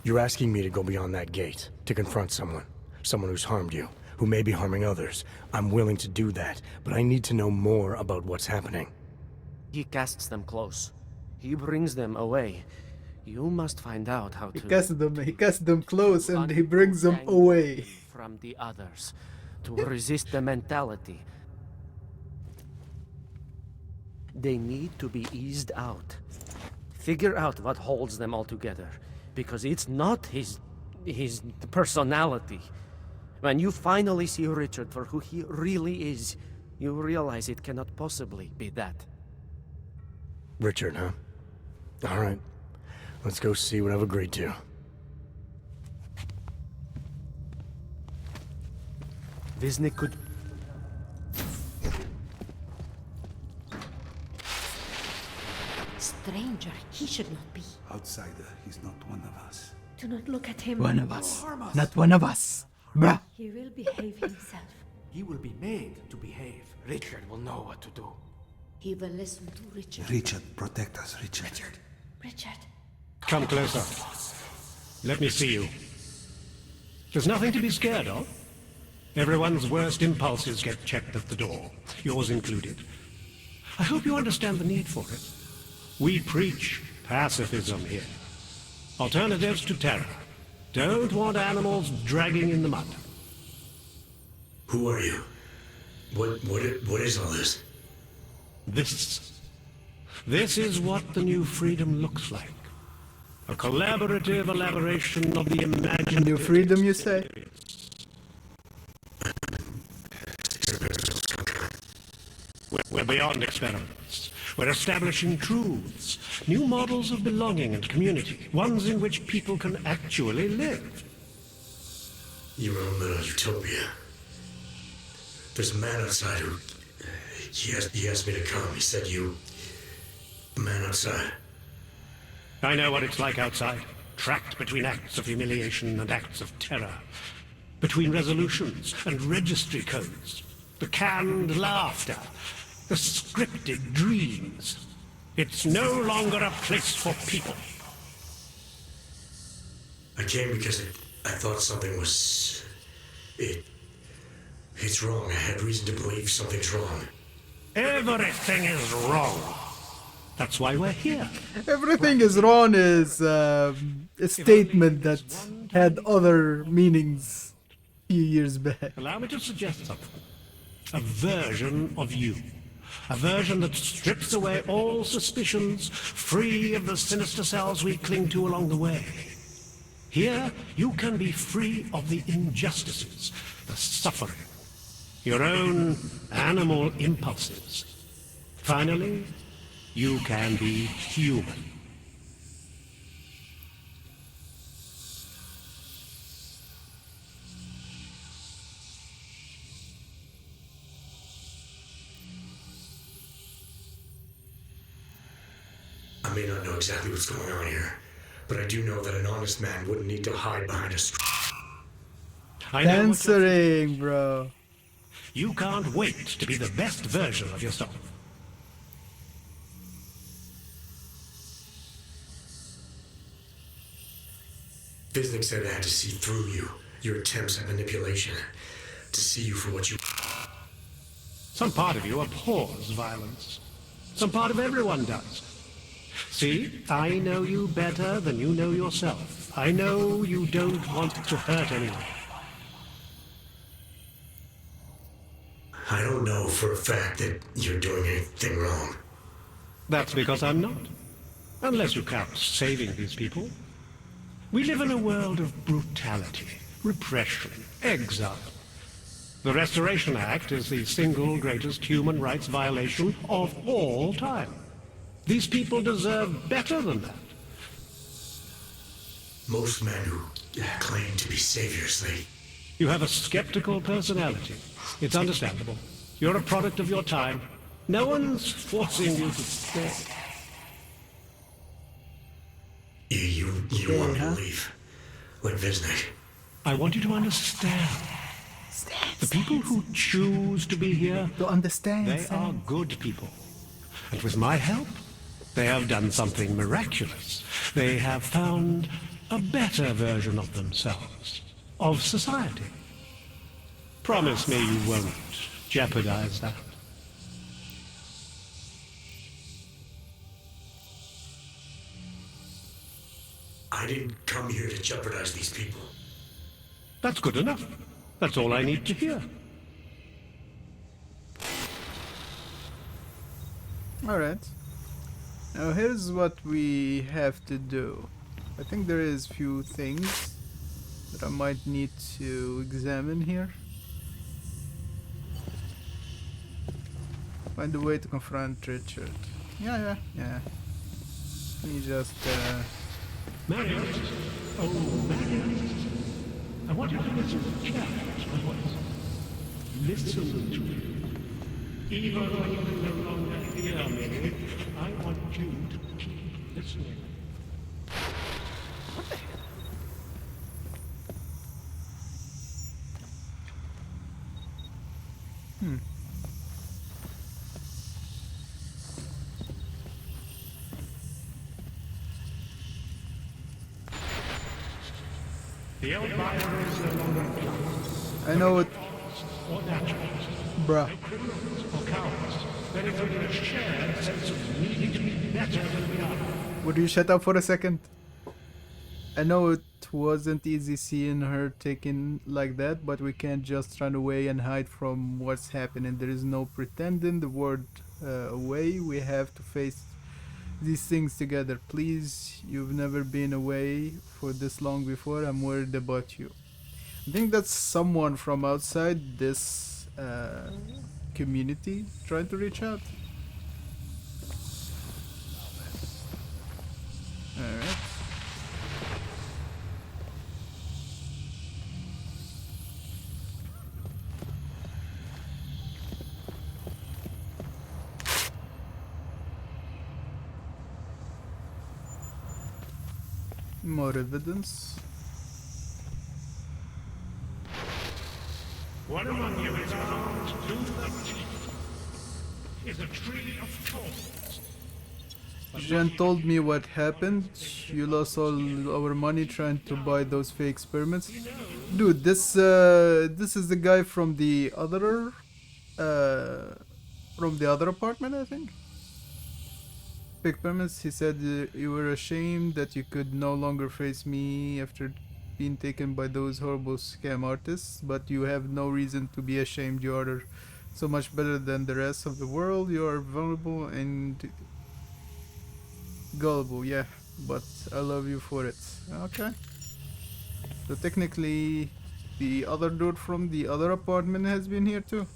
You're asking me to go beyond that gate, to confront someone who's harmed you, who may be harming others. I'm willing to do that, but I need to know more about what's happening. He casts them close. He brings them away. You must find out how to... He casts them close and he brings them away. From the others. To resist the mentality. They need to be eased out. Figure out what holds them all together. Because it's not his personality. When you finally see Richard for who he really is, you realize it cannot possibly be that. Richard, huh? All right. Let's go see what I've agreed to. Wisnik could... Stranger, he should not be. Outsider, he's not one of us. Do not look at him. One of us. Not one of us. Bruh. He will behave himself. He will be made to behave. Richard will know what to do. He will listen to Richard. Richard, protect us, Richard. Richard. Come closer. Let me see you. There's nothing to be scared of. Everyone's worst impulses get checked at the door, yours included. I hope you understand the need for it. We preach pacifism here. Alternatives to terror. Don't want animals dragging in the mud. Who are you? What is all this? This is what the new freedom looks like. A collaborative elaboration of the imaginative... New freedom, you say? We're beyond experiments. We're establishing truths, new models of belonging and community, ones in which people can actually live. Your own little utopia. There's a man outside who... He asked me to come. He said you... The man outside. I know what it's like outside. Trapped between acts of humiliation and acts of terror. Between resolutions and registry codes. The canned laughter. The scripted dreams. It's no longer a place for people. I came because I thought something was... It's wrong. I had reason to believe something's wrong. Everything is wrong. That's why we're here. Everything is wrong is a statement that had other meanings a few years back. Allow me to suggest something. A version of you. A version that strips away all suspicions, free of the sinister cells we cling to along the way. Here, you can be free of the injustices, the suffering, your own animal impulses. Finally, you can be human. I may not know exactly what's going on here, but I do know that an honest man wouldn't need to hide behind a Censoring, bro. You can't wait to be the best version of yourself. Wisnik said I had to see through you, your attempts at manipulation, to see you for what you... Some part of you abhors violence. Some part of everyone does. See, I know you better than you know yourself. I know you don't want to hurt anyone. I don't know for a fact that you're doing anything wrong. That's because I'm not. Unless you count saving these people. We live in a world of brutality, repression, exile. The Restoration Act is the single greatest human rights violation of all time. These people deserve better than that. Most men who claim to be saviors, You have a skeptical personality. It's understandable. You're a product of your time. No one's forcing you to stay. You want me to leave with Viznik? I want you to understand. The people who choose to be here, they are good people. And with my help, they have done something miraculous. They have found a better version of themselves, of society. Promise me you won't jeopardize that. I didn't come here to jeopardize these people. That's good enough. That's all I need to hear. Alright. Now here's what we have to do. I think there is few things that I might need to examine here. Find a way to confront Richard. Yeah. Let me just Marriott? Oh, Marriott. I want you to listen carefully to my voice. Listen to me. Even when you can no longer hear me, I want you to keep listening. What the hell? The old Bible is no longer applied. I know it. Or naturals. Bruh. No criminals or cowards. There is only a shared sense of needing to be better than we are. Would you shut up for a second? I know it wasn't easy seeing her taken like that, but we can't just run away and hide from what's happening. There is no pretending the word away. We have to face these things together. Please, you've never been away for this long before. I'm worried about you. I think that's someone from outside this community trying to reach out. Alright. More evidence. One among you is armed to the teeth. Is a tree of thorns. Jean told me what happened. You lost all our money trying to buy those fake experiments. Dude, this is the guy from the other apartment, I think. Fake experiments. He said you were ashamed that you could no longer face me after being taken by those horrible scam artists, but you have no reason to be ashamed. You are so much better than the rest of the world. You are vulnerable and gullible, yeah, but I love you for it. Okay. So technically, the other dude from the other apartment has been here too.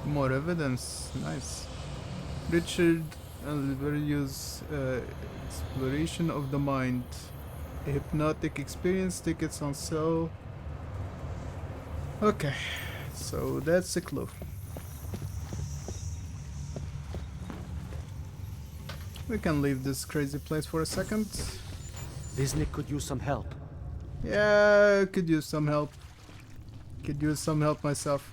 More evidence, nice. Richard Alvarius, exploration of the mind. A hypnotic experience, tickets on sale. Okay. So that's a clue. We can leave this crazy place for a second. Viznik could use some help. Yeah, could use some help. Could use some help myself.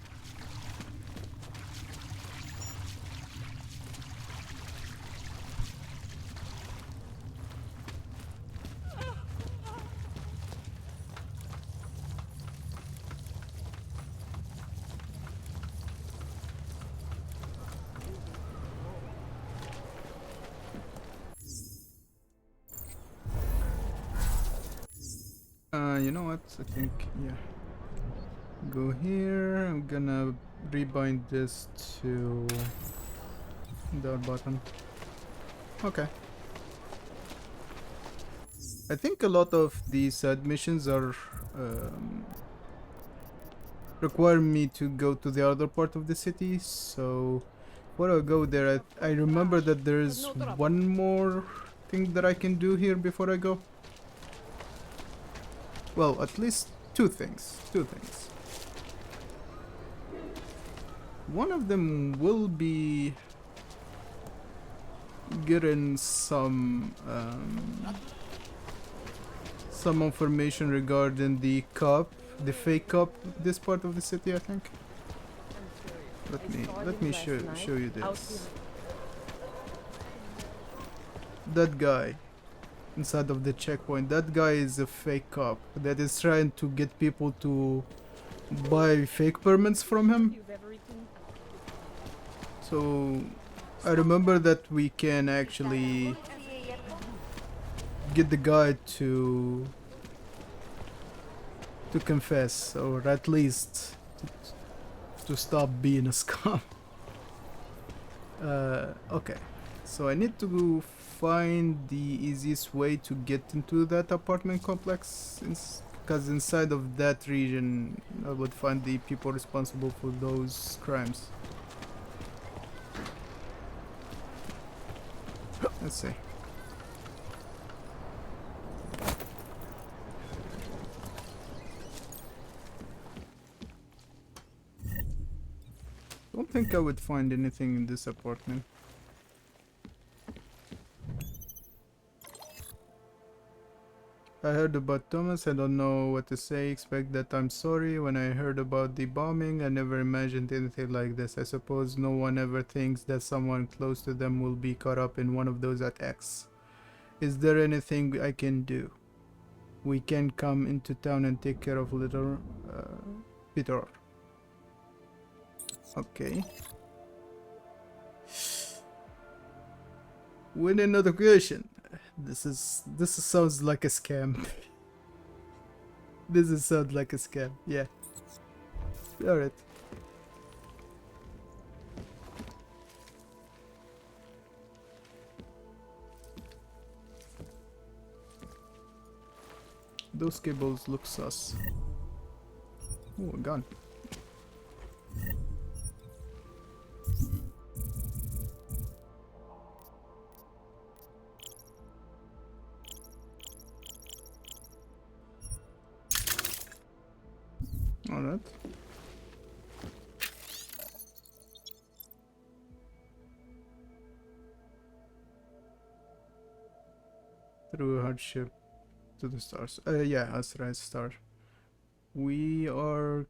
You know what? I think, yeah. Go here. I'm gonna rebind this to the button. Okay. I think a lot of these missions are require me to go to the other part of the city, so before I go there, I remember that there's one more thing that I can do here before I go. Well, at least two things. One of them will be getting some information regarding the cop, the fake cop, this part of the city, I think. Let me show you this. That guy inside of the checkpoint, that guy is a fake cop that is trying to get people to buy fake permits from him. So I remember that we can actually get the guy to confess, or at least to stop being a scum. Okay, so I need to find the easiest way to get into that apartment complex, because inside of that region I would find the people responsible for those crimes. Let's see. Don't think I would find anything in this apartment. I heard about Thomas, I don't know what to say, expect that I'm sorry. When I heard about the bombing, I never imagined anything like this. I suppose no one ever thinks that someone close to them will be caught up in one of those attacks. Is there anything I can do? We can come into town and take care of little Peter. Okay. Win another question. This sounds like a scam. This sounds like a scam. Yeah. Alright. Those cables look sus. Oh, a gun. Alright. Through a hardship to the stars. Yeah, that's right, star. We are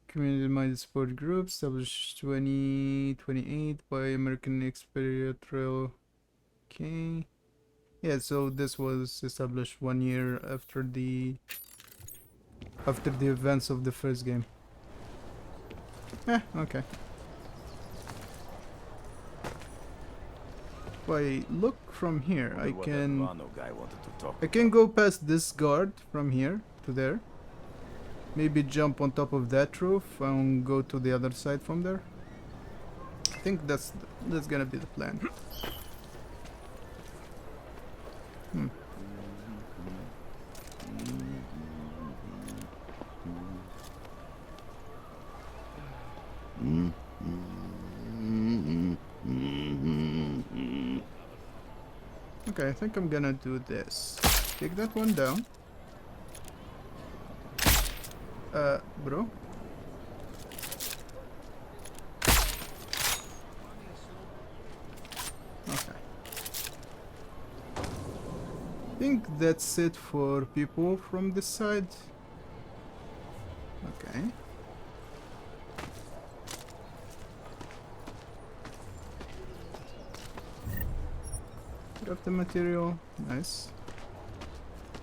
community-minded support group established 2028 by American Experiential. Okay. Yeah, so this was established 1 year after the events of the first game. Okay. If I look from here, I can go past this guard from here to there. Maybe jump on top of that roof and go to the other side from there. I think that's gonna be the plan. Okay, I think I'm gonna do this. Take that one down. Bro? Okay. I think that's it for people from this side. Okay. Craft the material. Nice.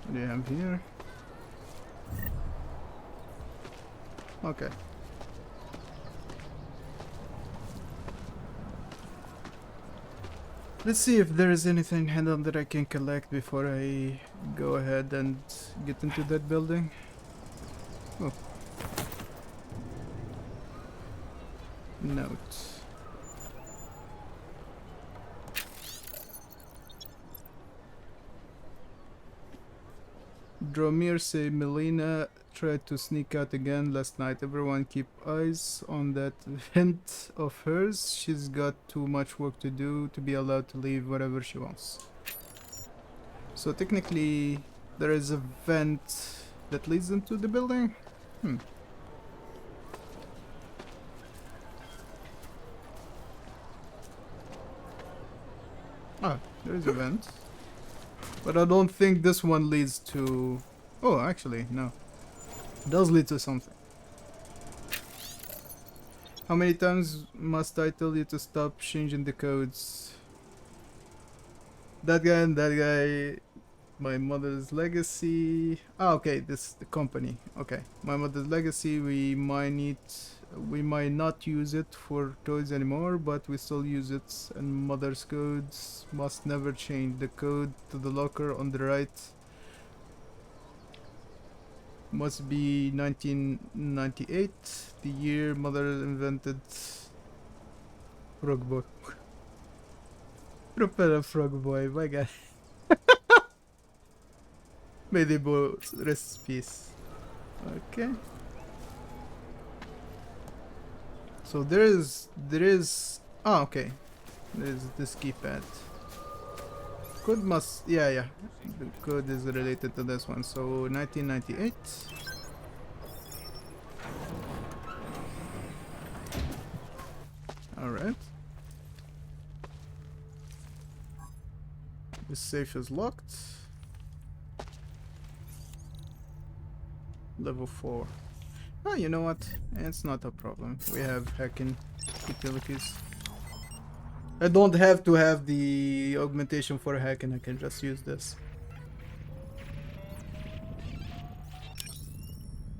What do you have here? Okay. Let's see if there is anything hidden that I can collect before I go ahead and get into that building. Oh. Note. Dromir say Melina tried to sneak out again last night. Everyone keep eyes on that vent of hers. She's got too much work to do to be allowed to leave wherever she wants. So technically there is a vent that leads into the building? Ah, there is a vent. But I don't think this one leads to... Oh, actually, no. It does lead to something. How many times must I tell you to stop changing the codes? That guy and that guy... My mother's legacy... Ah, okay, this is the company. Okay. My mother's legacy, we might not use it for toys anymore, but we still use it. And mother's codes must never change. The code to the locker on the right must be 1998, the year mother invented Frog Boy. Propeller Frog Boy, my god. May they both rest in peace. Okay. So there is ah, okay. There's this keypad. Code must, yeah. The code is related to this one. So 1998. All right. The safe is locked. Level 4. Oh, you know what? It's not a problem. We have hacking utilities. I don't have to have the augmentation for hacking. I can just use this.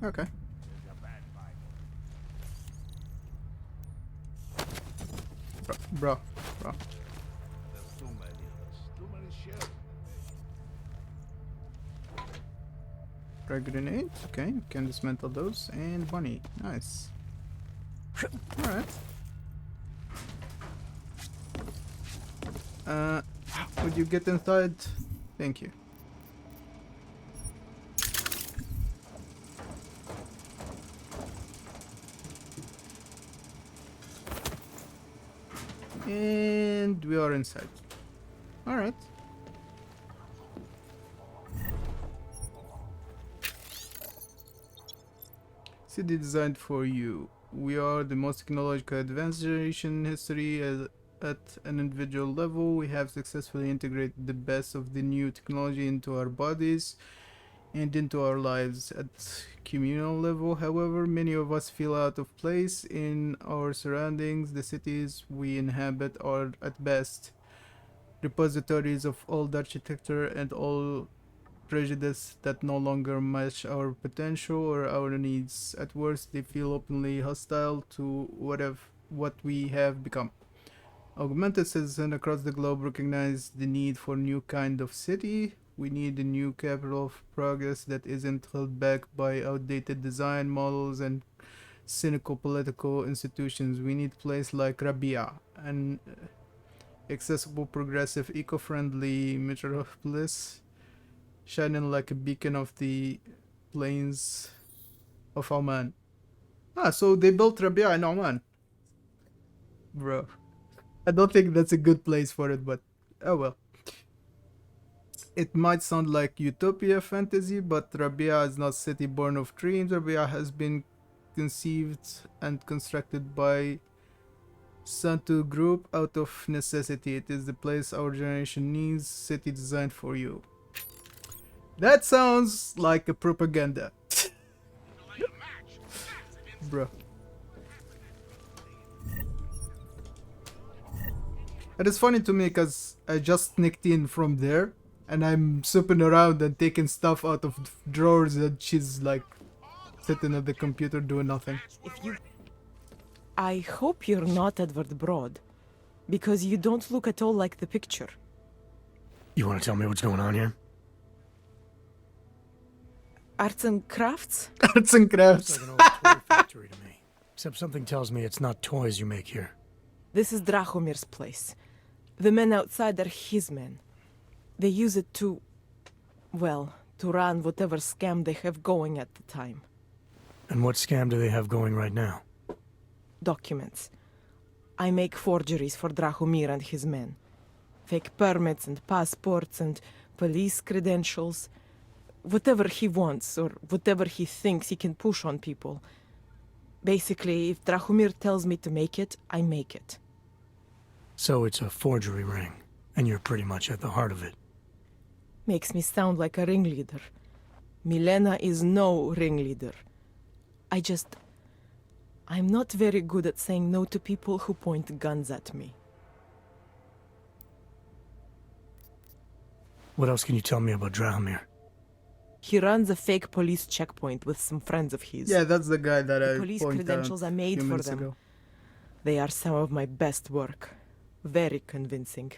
Okay. Bro. There's too many of us. Too many ships. Frag grenade. Okay, can dismantle those. And bunny. Nice. Alright. Would you get inside? Thank you. And we are inside. Alright. City designed for you. We are the most technologically advanced generation in history. At an individual level, we have successfully integrated the best of the new technology into our bodies and into our lives. At communal level, however, many of us feel out of place in our surroundings. The cities we inhabit are at best repositories of old architecture and all prejudice that no longer match our potential or our needs. At worst, they feel openly hostile to what we have become. Augmented citizens across the globe recognize the need for a new kind of city. We need a new capital of progress that isn't held back by outdated design models and cynical political institutions. We need a place like Rabia, an accessible, progressive, eco-friendly metropolis shining like a beacon of the plains of Oman. Ah, so they built Rabia in Oman. Bro. I don't think that's a good place for it, but oh well. It might sound like utopia fantasy, but Rabia is not city born of dreams. Rabia has been conceived and constructed by Santu Group out of necessity. It is the place our generation needs, city designed for you. That sounds like a propaganda. Bro. And it's funny to me because I just sneaked in from there and I'm snooping around and taking stuff out of drawers and she's like sitting at the computer doing nothing. I hope you're not Edward Broad, because you don't look at all like the picture. You want to tell me what's going on here? Arts and crafts? Arts and crafts. Looks like an old toy factory to me. Except something tells me it's not toys you make here. This is Drahomir's place. The men outside are his men. They use it to... well, to run whatever scam they have going at the time. And what scam do they have going right now? Documents. I make forgeries for Drahomir and his men. Fake permits and passports and police credentials. Whatever he wants, or whatever he thinks he can push on people. Basically, if Drahomir tells me to make it, I make it. So it's a forgery ring, and you're pretty much at the heart of it. Makes me sound like a ringleader. Milena is no ringleader. I'm not very good at saying no to people who point guns at me. What else can you tell me about Drahomir? He runs a fake police checkpoint with some friends of his. Yeah, that's the guy that The I police pointed credentials out I made a few for minutes them. ago. They are some of my best work. Very convincing.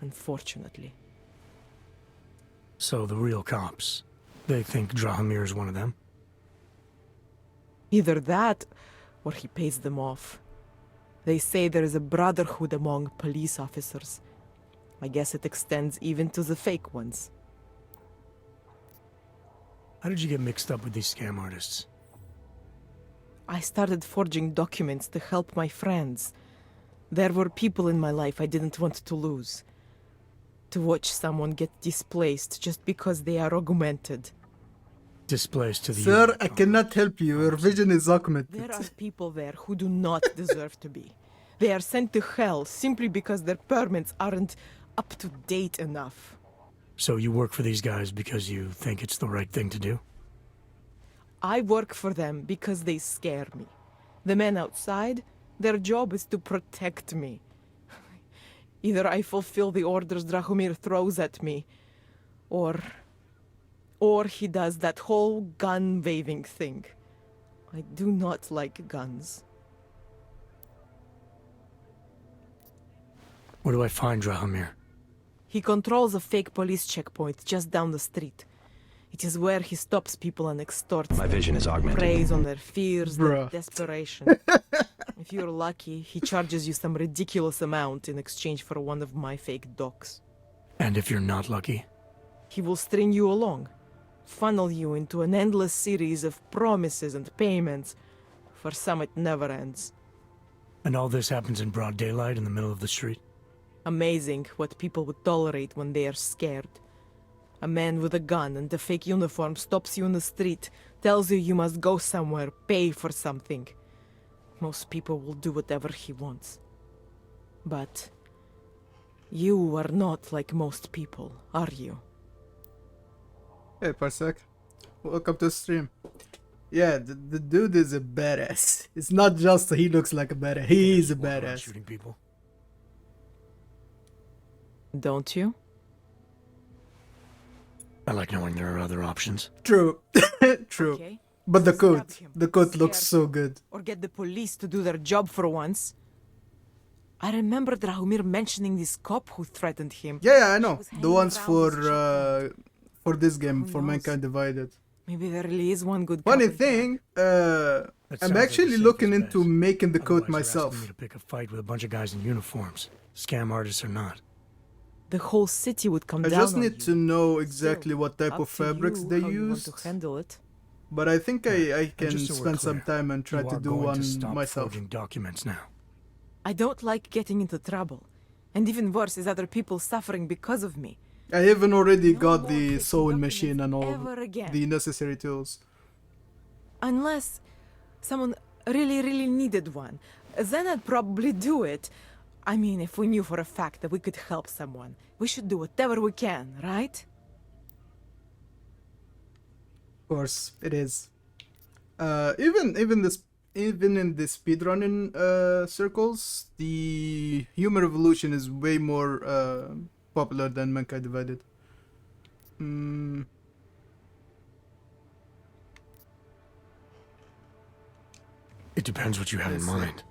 Unfortunately. So the real cops, they think Drahomir is one of them? Either that, or he pays them off. They say there is a brotherhood among police officers. I guess it extends even to the fake ones. How did you get mixed up with these scam artists? I started forging documents to help my friends. There were people in my life I didn't want to lose. To watch someone get displaced just because they are augmented. Displaced to the Sir, I cannot help you. Your vision is augmented. There are people there who do not deserve to be. They are sent to hell simply because their permits aren't up to date enough. So you work for these guys because you think it's the right thing to do? I work for them because they scare me. The men outside, their job is to protect me. Either I fulfill the orders Drahomir throws at me, or he does that whole gun-waving thing. I do not like guns. Where do I find Drahomir? He controls a fake police checkpoint just down the street. It is where he stops people and extorts My them. vision is augmented. Preys on their fears, their Bruh. desperation. If you're lucky, he charges you some ridiculous amount in exchange for one of my fake docs. And if you're not lucky? He will string you along, funnel you into an endless series of promises and payments. For some, it never ends. And all this happens in broad daylight in the middle of the street? Amazing what people would tolerate when they are scared. A man with a gun and a fake uniform stops you in the street, tells you you must go somewhere, pay for something. Most people will do whatever he wants. But you are not like most people, are you? Hey, Parsec. Welcome to the stream. Yeah, the dude is a badass. It's not just he looks like a badass. He is a badass. Shooting people? Don't you? I like knowing there are other options. True. True. Okay. But the Stab coat. him, The coat looks scare so him, good. Or get the police to do their job for once. I remember Drahomir mentioning this cop who threatened him. Yeah, I know. was The hanging ones around for this game, Who for knows? Mankind Divided. Maybe there really is one good Funny cop in thing, That I'm sounds like actually the looking safest into bet. making the coat Otherwise, you're asking myself. me to pick a fight with a bunch of guys in uniforms. Scam artists or not. The whole city would come I down just on need you. to know exactly what type Up of to fabrics you they how you want used. to handle it. But I think I can just so we're spend some clear, time and try you to are do going one to stop myself. forging documents now. I don't like getting into trouble. And even worse is other people suffering because of me. I even already got more the fixing sewing documents machine and all ever again. the necessary tools. Unless someone really needed one. Then I'd probably do it. I mean, if we knew for a fact that we could help someone, we should do whatever we can, right? Of course, it is. Even in the speedrunning circles, the Human Revolution is way more popular than Mankind Divided. It depends what you have in Let's see. mind.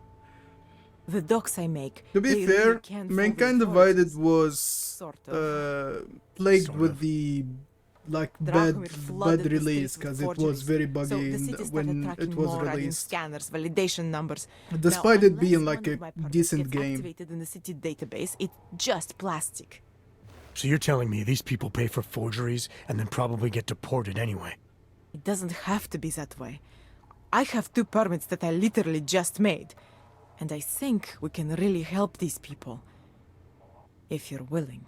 The docs I make. To be they fair, really can fool Mankind the Divided authorities. was Sort of. plagued Sort with of. the Drahomir flooded bad the release streets with because it was forgeries. very So buggy the city started when tracking it was more, adding released. scanners, validation numbers. Despite Now, it being unless like one a of my permits decent gets game. activated in the city database, it's just plastic. So you're telling me these people pay for forgeries and then probably get deported anyway? It doesn't have to be that way. I have 2 permits that I literally just made. And I think we can really help these people. If you're willing.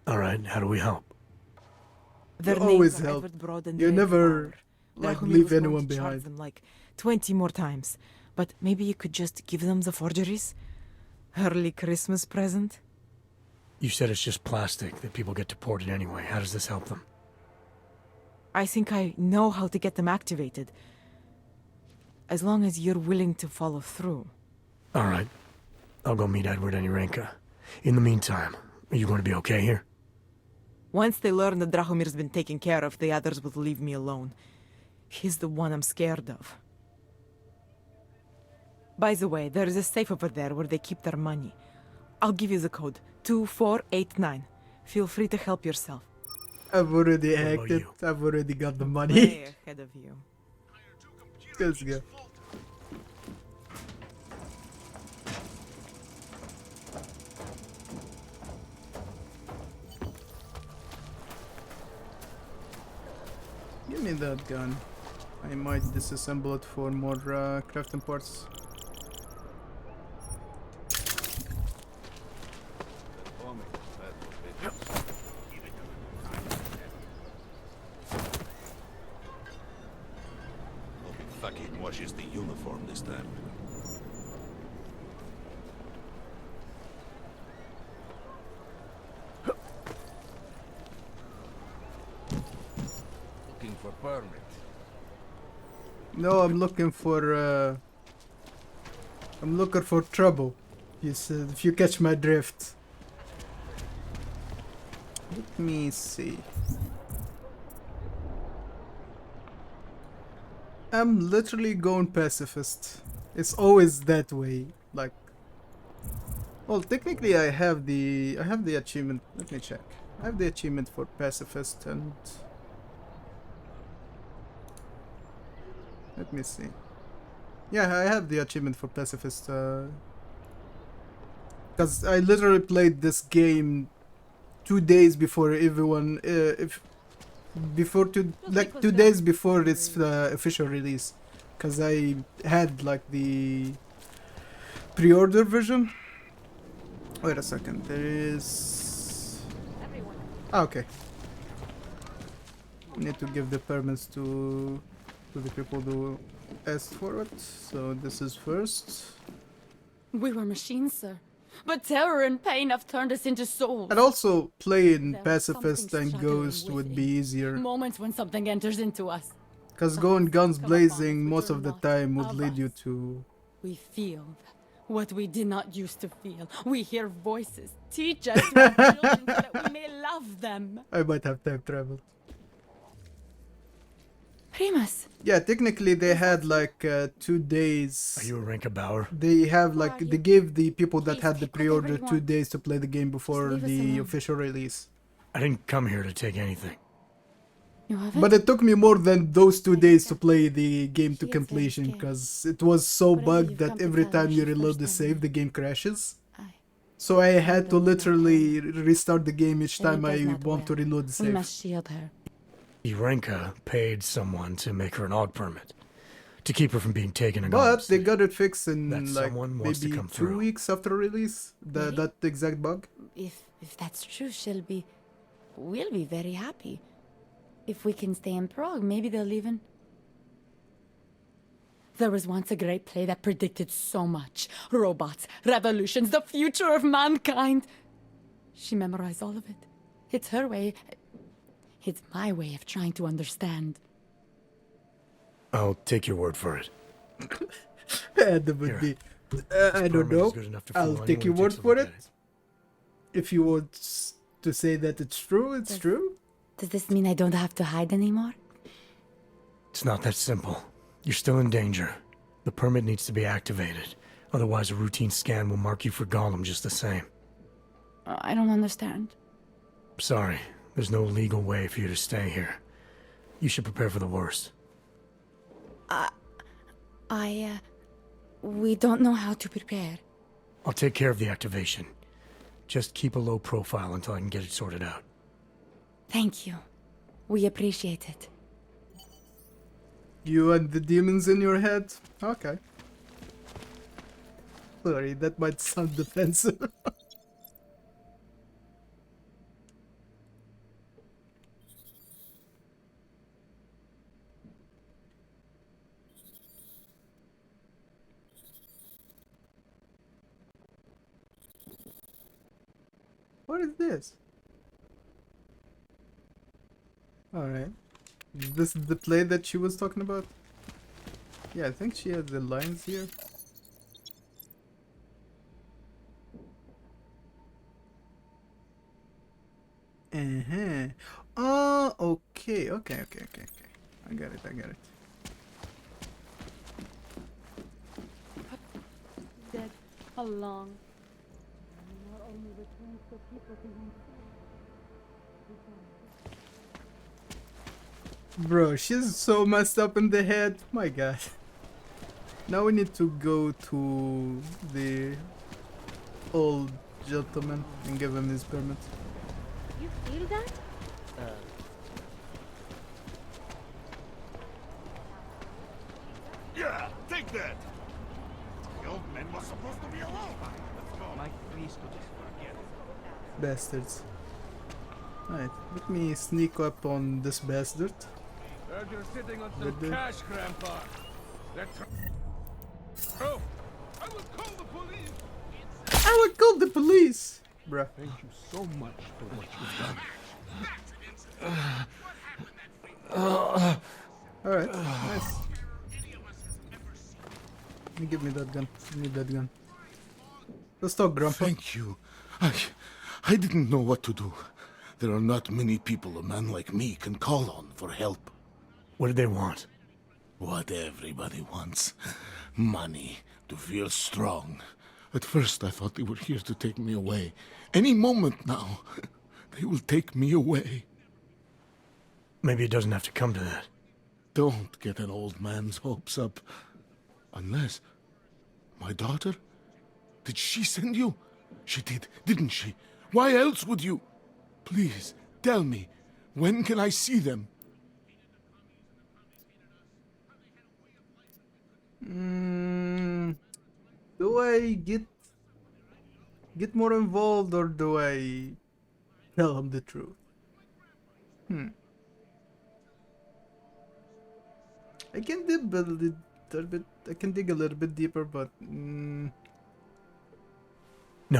Alright, how do we help? Their You always names are help. Edward Broad and You Ray never Bauer. like Drahomir leave was going anyone to charge behind. them like 20 more times. But maybe you could just give them the forgeries? Early Christmas present? You said it's just plastic, that people get deported anyway. How does this help them? I think I know how to get them activated. As long as you're willing to follow through. Alright. I'll go meet Edward and Irenka. In the meantime, are you going to be okay here? Once they learn that Drahomir's been taken care of, the others will leave me alone. He's the one I'm scared of. By the way, there is a safe over there where they keep their money. I'll give you the code. 2489. Feel free to help yourself. I've already What about hacked it. you? I've already got the Way money. ahead of you. Let's go. Give me that gun. I might disassemble it for more crafting parts. Fucking washes the uniform this time. Looking for permit. No, I'm looking for trouble. If you catch my drift. Let me see. I'm literally going pacifist. It's always that way. Like, well, technically I have the achievement. Let me check. I have the achievement for pacifist, and let me see. Yeah, I have the achievement for pacifist. Because I literally played this game 2 days before everyone. Like 2 days before its official release, because I had like the pre-order version. Wait a second, there is. Ah, okay. Need to give the permits to the people who asked for it. So this is first. We were machines, sir. But terror and pain have turned us into souls. And also playing There was pacifist something and shuddering ghost would within. be easier. Moments when something enters into us. Because The going hunters guns come upon us blazing which most are of the not time would of lead you us. to. We feel what we did not used to feel. We hear voices. Teach us to have children so that we may love them. I might have time travel. Primus. Yeah, technically they had like 2 days. Are you Irenka Bauer? They have like they gave the people that had the take whatever pre-order you 2 want. days to play the game before leave us the alone. official release. I didn't come here to take anything. You have But it took me more than those 2 days to play the game to completion, because it was so bugged that every time you reload the save, the game crashes. So I had to literally restart the game each time I want to reload the We save. must shield her. Irenka paid someone to make her an AUG permit. To keep her from being taken in But arms. they got it fixed in That like someone wants to maybe come 2 through. weeks after release. Really? That exact bug. If that's true, we'll be very happy. If we can stay in Prague, maybe they'll even... There was once a great play that predicted so much. Robots, revolutions, the future of mankind. She memorized all of it. It's her way. It's my way of trying to understand. I'll take your word for it. That would be. I don't permit know. is good enough to fool I'll anyone take your who word takes a for look it. at If you want to say that it's true, it's true. Does this mean I don't have to hide anymore? It's not that simple. You're still in danger. The permit needs to be activated. Otherwise, a routine scan will mark you for Gollum just the same. I don't understand. Sorry, there's no legal way for you to stay here. You should prepare for the worst. We don't know how to prepare. I'll take care of the activation. Just keep a low profile until I can get it sorted out. Thank you. We appreciate it. You and the demons in your head? Okay. Sorry, that might sound defensive. What is this? Alright. This is the play that she was talking about? Yeah, I think she has the lines here. Oh, okay. I got it. Dead. How long? Not only returns the people to Bro, she's so messed up in the head. My god. Now we need to go to the old gentleman and give him his permit. You feel that? Yeah, take that! The old man was supposed to be alone. Let's go. My priest would just forget. Bastards. Alright, let me sneak up on this bastard. Heard you're sitting on Good some dude. cash, Grandpa. Let's... Oh! I will call the police! I would call the police! Bruh. Thank you so much for what you've done. Alright, nice. Give me that gun. Give me that gun. Let's talk, Grandpa. Thank you. I didn't know what to do. There are not many people a man like me can call on for help. What did they want? What everybody wants. Money, to feel strong. At first I thought they were here to take me away. Any moment now, they will take me away. Maybe it doesn't have to come to that. Don't get an old man's hopes up. Unless... My daughter? Did she send you? She did, didn't she? Why else would you... Please, tell me, when can I see them? Do I get more involved or do I tell him the truth? I can dig a little bit. I can dig a little bit deeper, but No,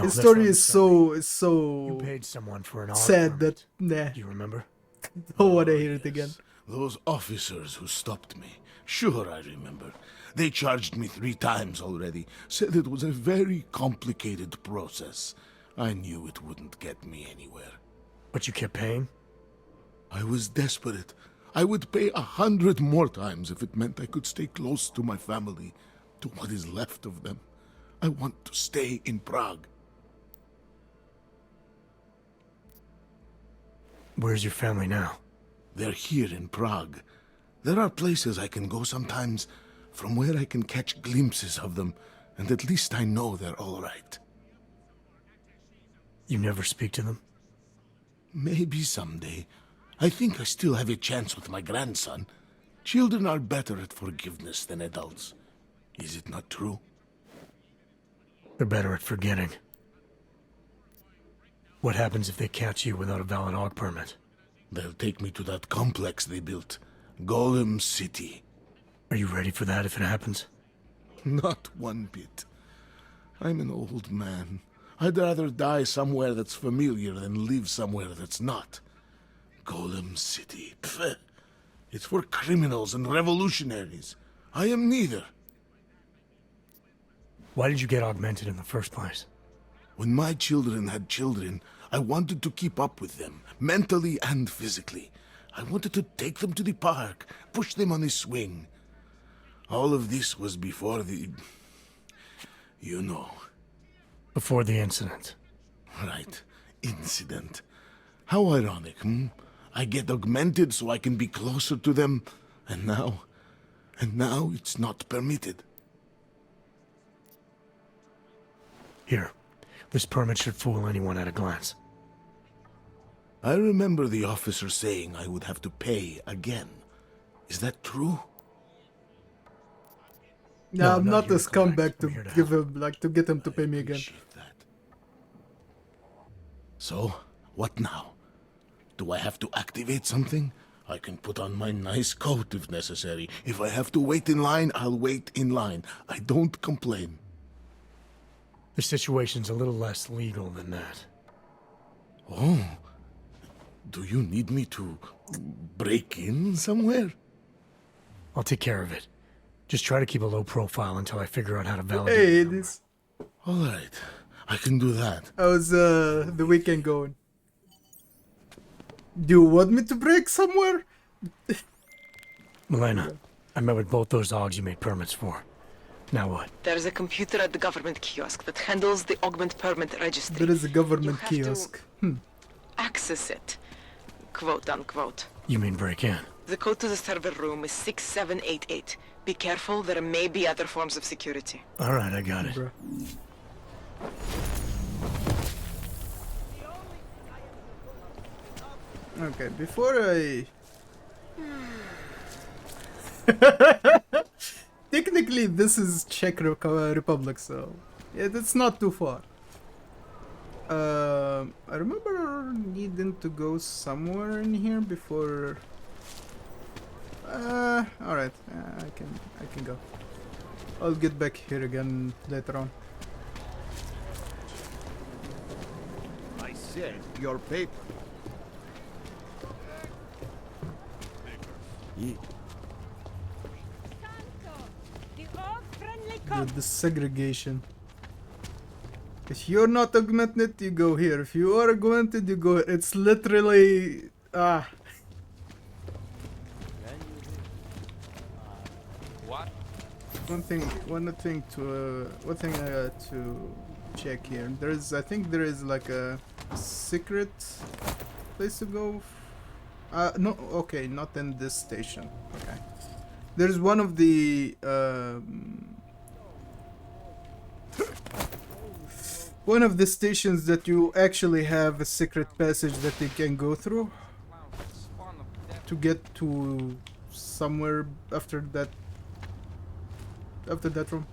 his that's story not is something. so You paid someone for an sad that nah. Do you remember? Don't want to hear it again. Those officers who stopped me. Sure, I remember. They charged me 3 times already. Said it was a very complicated process. I knew it wouldn't get me anywhere. But you kept paying? I was desperate. I would pay 100 more times if it meant I could stay close to my family, to what is left of them. I want to stay in Prague. Where's your family now? They're here in Prague. There are places I can go sometimes, from where I can catch glimpses of them, and at least I know they're all right. You never speak to them? Maybe someday. I think I still have a chance with my grandson. Children are better at forgiveness than adults. Is it not true? They're better at forgetting. What happens if they catch you without a valid AUG permit? They'll take me to that complex they built. Golem City. Are you ready for that if it happens? Not one bit. I'm an old man. I'd rather die somewhere that's familiar than live somewhere that's not. Golem City. Pfft. It's for criminals and revolutionaries. I am neither. Why did you get augmented in the first place? When my children had children, I wanted to keep up with them, mentally and physically. I wanted to take them to the park, push them on a swing. All of this was before the... you know. Before the incident. Right. Incident. How ironic, I get augmented so I can be closer to them, and now it's not permitted. Here, this permit should fool anyone at a glance. I remember the officer saying I would have to pay again. Is that true? No, I'm not a scumbag to give him, like, to get him to pay me again. So, what now? Do I have to activate something? I can put on my nice coat if necessary. If I have to wait in line, I'll wait in line. I don't complain. The situation's a little less legal than that. Oh. Do you need me to break in somewhere? I'll take care of it. Just try to keep a low profile until I figure out how to validate Hey, it. this. Alright, I can do that. How's the weekend going? Do you want me to break somewhere? Milena, I met with both those dogs you made permits for. Now what? There's a computer at the government kiosk that handles the augment permit registry. There is a government You have kiosk. to access it, quote unquote. You mean break in? The code to the server room is 6788. Be careful, there may be other forms of security. Alright, I got it. Bruh. Okay, before I... Technically, this is Czech Republic, so yeah, that's not too far. I remember needing to go somewhere in here before. All right, I can go. I'll get back here again later on. I said your paper. Yeah. Dude, the segregation. If you're not augmented, you go here. If you are augmented, you go here. It's literally What? One thing to check here. I think there is like a secret place to go. No, okay, not in this station. Okay, there's one of the one of the stations that you actually have a secret passage that you can go through to get to somewhere after that room.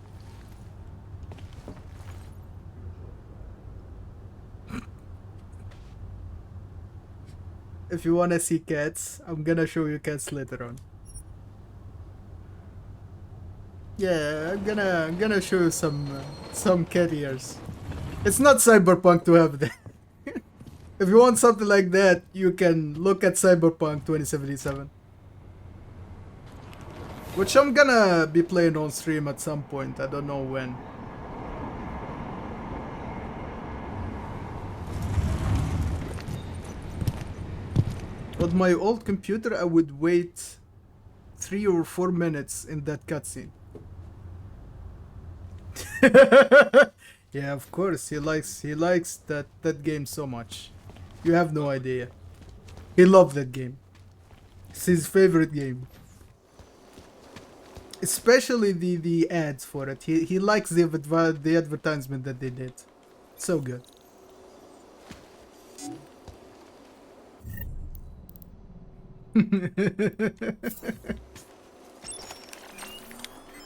If you wanna see cats, I'm gonna show you cats later on. Yeah, I'm gonna show you some cat ears. It's not cyberpunk to have that. If you want something like that, you can look at Cyberpunk 2077. Which I'm gonna be playing on stream at some point, I don't know when. On my old computer, I would wait 3 or 4 minutes in that cutscene. Yeah, of course, he likes that game so much. You have no idea. He loved that game. It's his favorite game. Especially the ads for it. He likes the advertisement that they did. So good.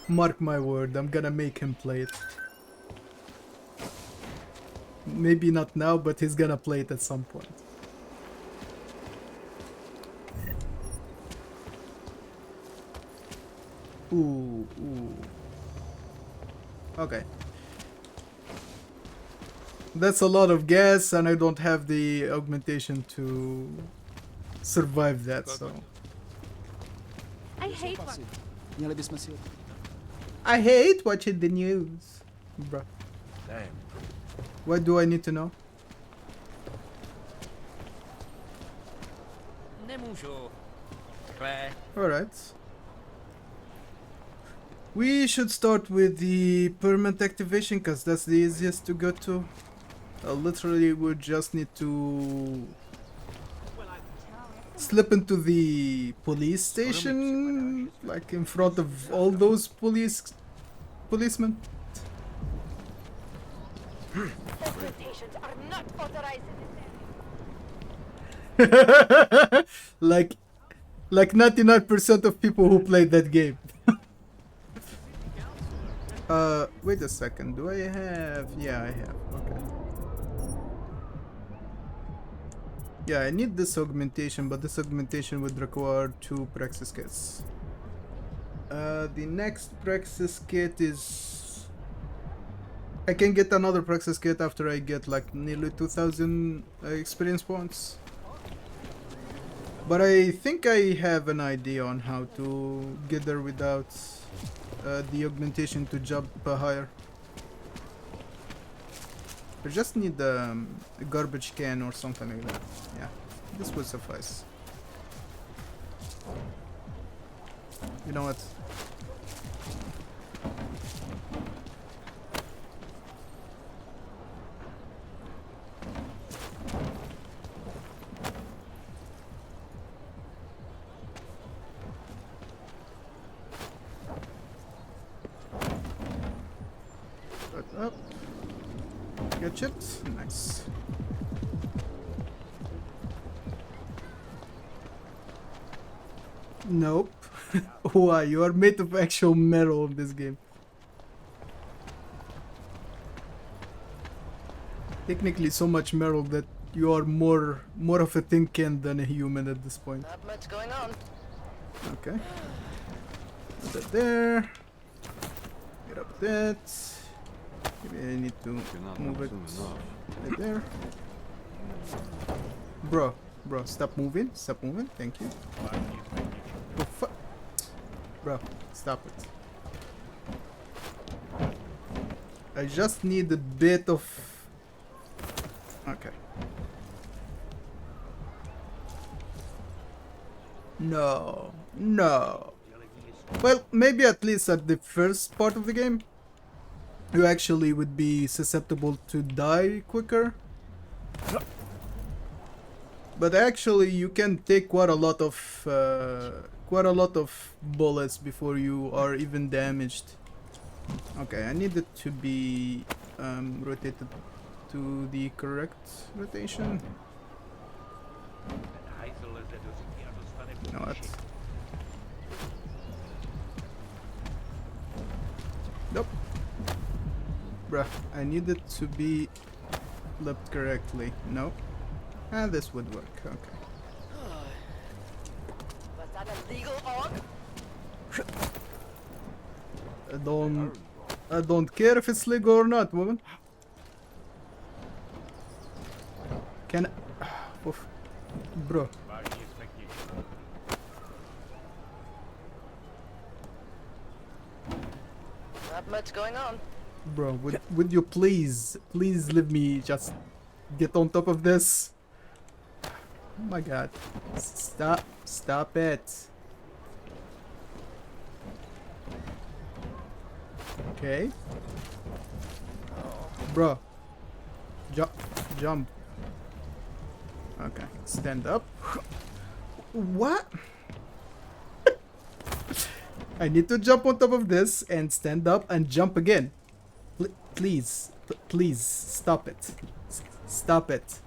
Mark my word, I'm gonna make him play it. Maybe not now, but he's gonna play it at some point. Ooh. Okay. That's a lot of gas, and I don't have the augmentation to survive that, so... I hate one. I hate watching the news. Bruh. Damn. What do I need to know? Alright. We should start with the permanent activation, because that's the easiest to go to. Literally, we just need to slip into the police station, like in front of all those policemen. Augmentations are not authorized in like 99% of people who played that game. Wait a second. Do I have? Yeah, I have. Okay. Yeah, I need this augmentation, but this augmentation would require 2 Praxis kits. The next Praxis kit is... I can get another Praxis kit after I get like nearly 2000 experience points. But I think I have an idea on how to get there without the augmentation to jump higher. I just need a garbage can or something like that. Yeah, this would suffice. You know what? Up. Get it? Nice. Nope. Why? You are made of actual metal in this game. Technically so much metal that you are more of a tin can than a human at this point. Not much going on. Okay. Put that there. Get up that. Maybe I need to move it right there. Bro, stop moving. Stop moving. Thank you. Oh, fuck. Bro, stop it. I just need a bit of... Okay. No. No. Well, maybe at least at the first part of the game, you actually would be susceptible to die quicker. But actually, you can take quite a lot of bullets before you are even damaged. Okay, I need it to be rotated to the correct rotation. You know what? Nope. Bruh, I need it to be flipped correctly. Nope. And this would work. Okay. Was that a legal aug? I don't care if it's legal or not, woman. Can I... Oof. Bro. Not much going on. Bro, would you please let me just get on top of this? Oh my god. Stop it. Okay. Bro. Jump. Okay, stand up. What? I need to jump on top of this and stand up and jump again. Please, stop it. Stop it.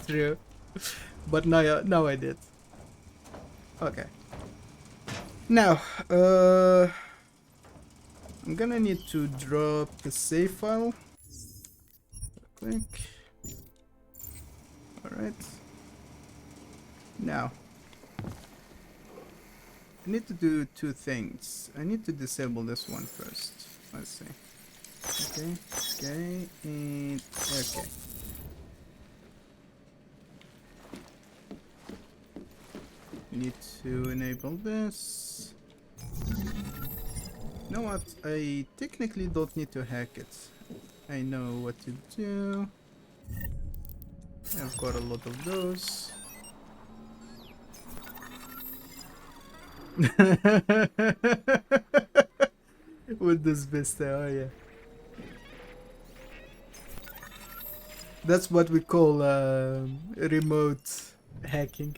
True. But now I did. Okay. Now, I'm gonna need to drop the save file. Click. Alright. Now, I need to do 2 things. I need to disable this one first. Let's see. Okay, and okay. Need to enable this. You know what? I technically don't need to hack it. I know what to do. I've got a lot of those. With this Vista, oh yeah. That's what we call remote hacking.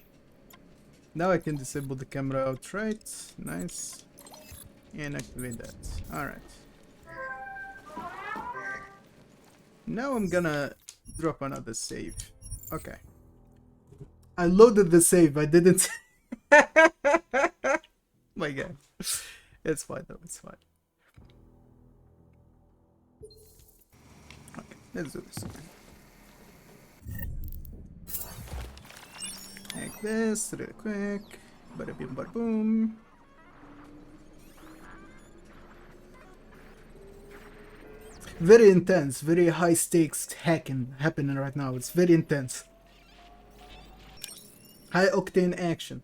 Now I can disable the camera outright. Nice. And activate that. Alright. Now I'm gonna drop another save. Okay. I loaded the save, I didn't... My god. It's fine though, it's fine. Okay, let's do this again. Like this, real quick. Bada bim bada boom. Very intense, very high stakes happening right now. It's very intense. High octane action.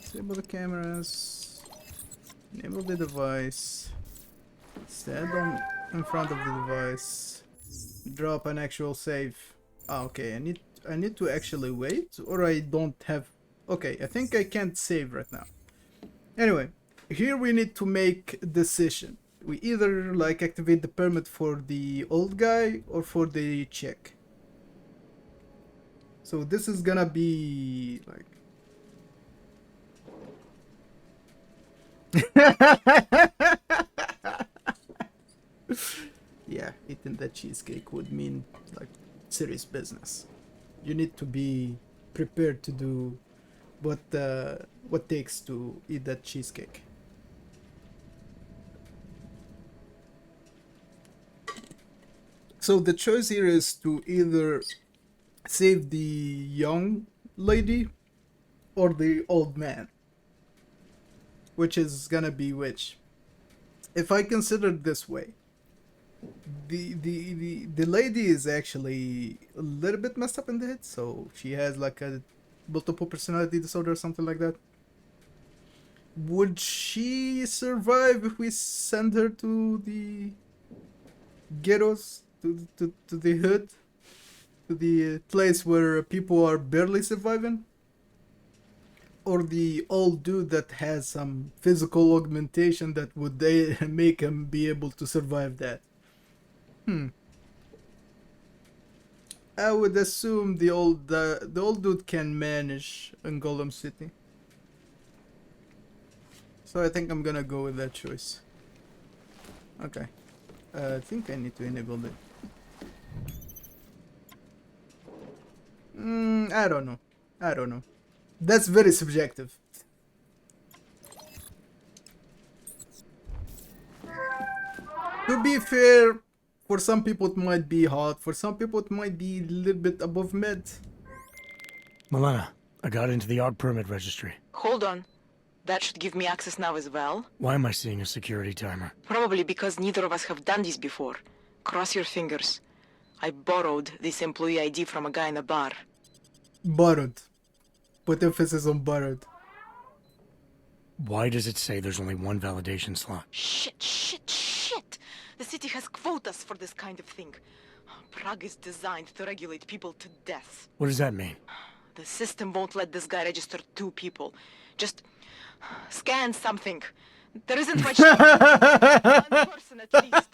Disable the cameras. Enable the device. Stand on in front of the device. Drop an actual save. Ah, okay. I need to actually wait, or I don't have. Okay, I think I can't save right now. Anyway, here we need to make a decision. We either like activate the permit for the old guy or for the chick. So this is gonna be like. Yeah, eating that cheesecake would mean like serious business. You need to be prepared to do what takes to eat that cheesecake. So the choice here is to either save the young lady or the old man. Which is gonna be which? If I consider it this way, the lady is actually a little bit messed up in the head, so she has like a multiple personality disorder or something like that. Would she survive if we send her to the ghettos, to the hood, to the place where people are barely surviving? Or the old dude that has some physical augmentation that would make him be able to survive that? I would assume the old dude can manage in Golem City. So I think I'm gonna go with that choice. Okay. I think I need to enable it. I don't know. I don't know. That's very subjective. To be fair, for some people it might be hot, for some people it might be a little bit above mid. Milena, I got into the odd permit registry. Hold on. That should give me access now as well. Why am I seeing a security timer? Probably because neither of us have done this before. Cross your fingers. I borrowed this employee ID from a guy in a bar. Borrowed. Put emphasis on borrowed. Why does it say there's only one validation slot? Shit! The city has quotas for this kind of thing. Prague is designed to regulate people to death. What does that mean? The system won't let this guy register 2 people. Just scan something. There isn't much time. One person at least.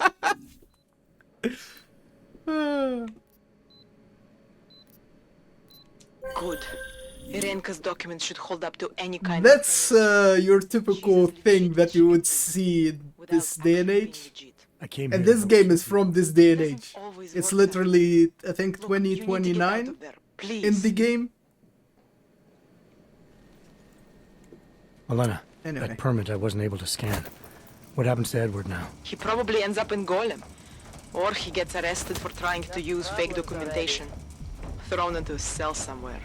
Good. Irenka's documents should hold up to any kind That's your typical thing that you would see in this day and age. And this game is from this day and age. It's literally, I think, 2029 in the game. Milena, Anyway. that permit I wasn't able to scan. What happens to Edward now? He probably ends up in Golem. Or he gets arrested for trying to use fake documentation. Thrown into a cell somewhere.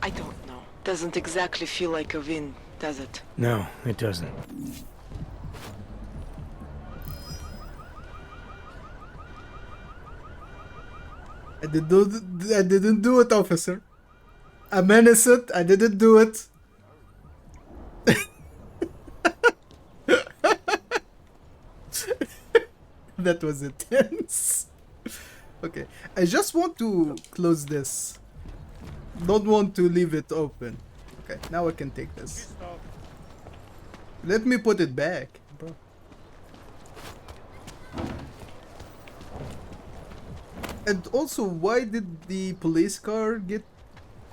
I don't know. Doesn't exactly feel like a win, does it? No, it doesn't. I didn't do it, officer. I'm innocent. I didn't do it. That was intense. Okay, I just want to close this. Don't want to leave it open. Okay, now I can take this. Let me put it back, bro. And also, why did the police car get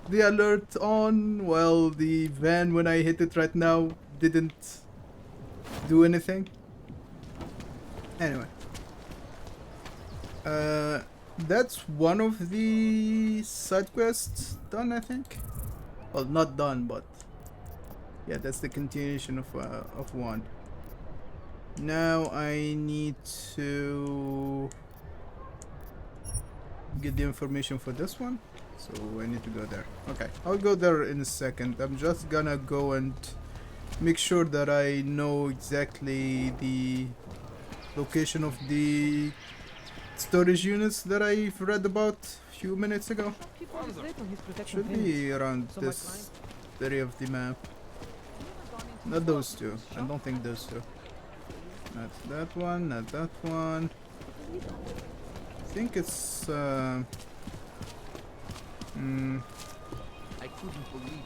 the alert on while the van, when I hit it right now, didn't do anything? Anyway. That's one of the side quests done, I think. Well, not done, but yeah, that's the continuation of one. Now I need to get the information for this one, so I need to go there. Okay, I'll go there in a second. I'm just gonna go and make sure that I know exactly the location of the storage units that I've read about a few minutes ago. Should be around this area of the map. Not those two. I don't think those two. Not that one, not that one. I think it's I couldn't believe it.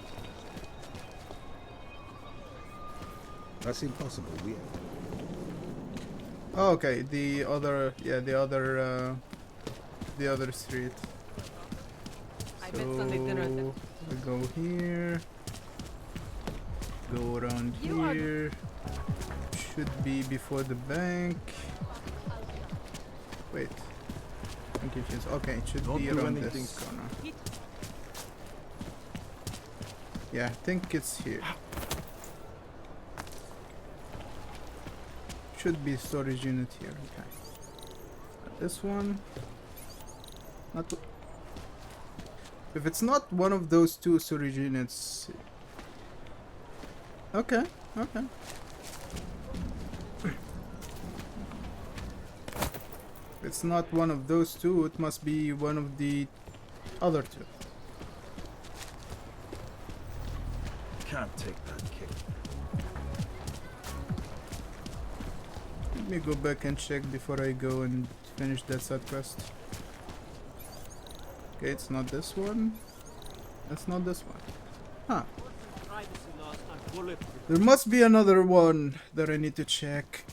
That's impossible. oh, okay, the other, yeah, the other street. So we go here, go around here. Should be before the bank. Wait, I'm confused. Okay, it should be around this corner. Yeah, I think it's here. Should be storage unit here. Okay. This one. Not. If it's not one of those two storage units. Okay. Okay. If it's not one of those two, it must be one of the other two. Can't take that kick. Let me go back and check before I go and finish that side quest. Okay, it's not this one. That's not this one. Huh. There must be another one that I need to check.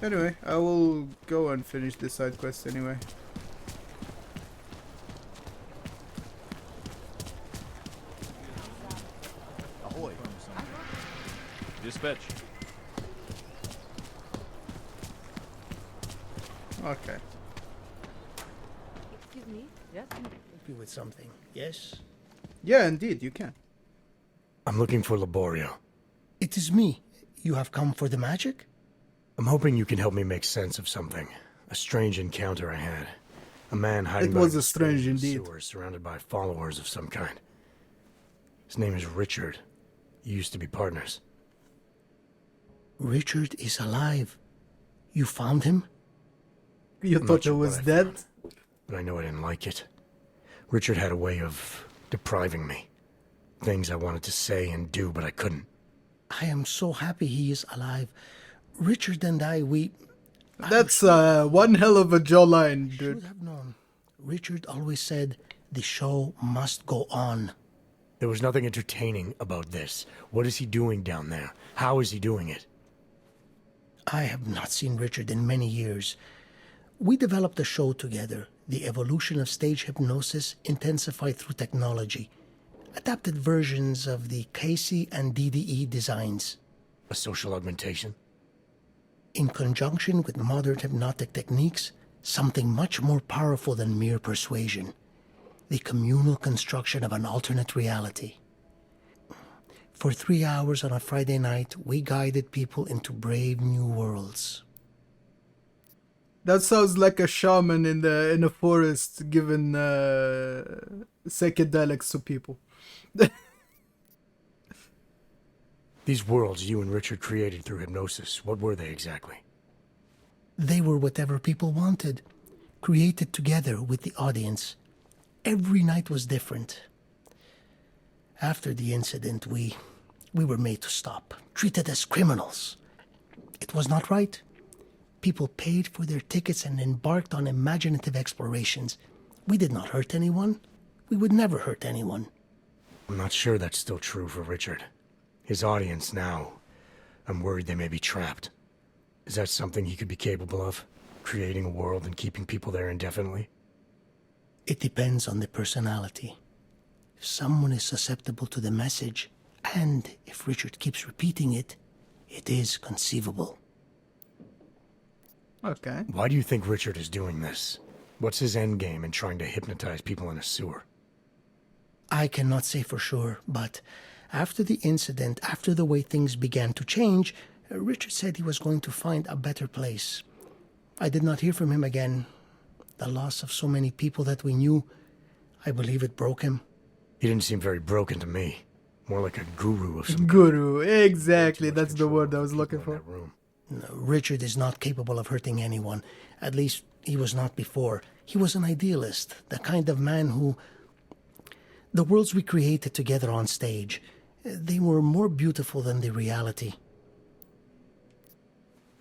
Anyway, I will go and finish this side quest anyway. Ahoy. Dispatch. Okay. Excuse me? Yes? Help you with something, yes? Yeah, indeed, you can. I'm looking for Laborio. It is me. You have come for the magic? I'm hoping you can help me make sense of something. A strange encounter I had. A man hiding It by was the a strange stairs and indeed. sewers, surrounded by followers of some kind. His name is Richard. You used to be partners. Richard is alive. You found him? You I'm thought not he sure was what I dead? found, but I know I didn't like it. Richard had a way of depriving me. Things I wanted to say and do, but I couldn't. I am so happy he is alive. Richard and I, That's one hell of a jawline, dude. should have known. Richard always said, the show must go on. There was nothing entertaining about this. What is he doing down there? How is he doing it? I have not seen Richard in many years. We developed a show together, the evolution of stage hypnosis intensified through technology. Adapted versions of the Casey and DDE designs. A social augmentation? In conjunction with modern hypnotic techniques, something much more powerful than mere persuasion. The communal construction of an alternate reality. For 3 hours on a Friday night, we guided people into brave new worlds. That sounds like a shaman in a forest giving psychedelics to people. These worlds you and Richard created through hypnosis, what were they exactly? They were whatever people wanted, created together with the audience. Every night was different. After the incident, we were made to stop, treated as criminals. It was not right. People paid for their tickets and embarked on imaginative explorations. We did not hurt anyone. We would never hurt anyone. I'm not sure that's still true for Richard. His audience now, I'm worried they may be trapped. Is that something he could be capable of? Creating a world and keeping people there indefinitely? It depends on the personality. If someone is susceptible to the message, and if Richard keeps repeating it, it is conceivable. Okay. Why do you think Richard is doing this? What's his end game in trying to hypnotize people in a sewer? I cannot say for sure, but after the incident, after the way things began to change, Richard said he was going to find a better place. I did not hear from him again. The loss of so many people that we knew, I believe it broke him. He didn't seem very broken to me. More like a guru of some Guru, exactly. That's the word I was looking for. No, Richard is not capable of hurting anyone. At least, he was not before. He was an idealist, the kind of man who... The worlds we created together on stage, they were more beautiful than the reality.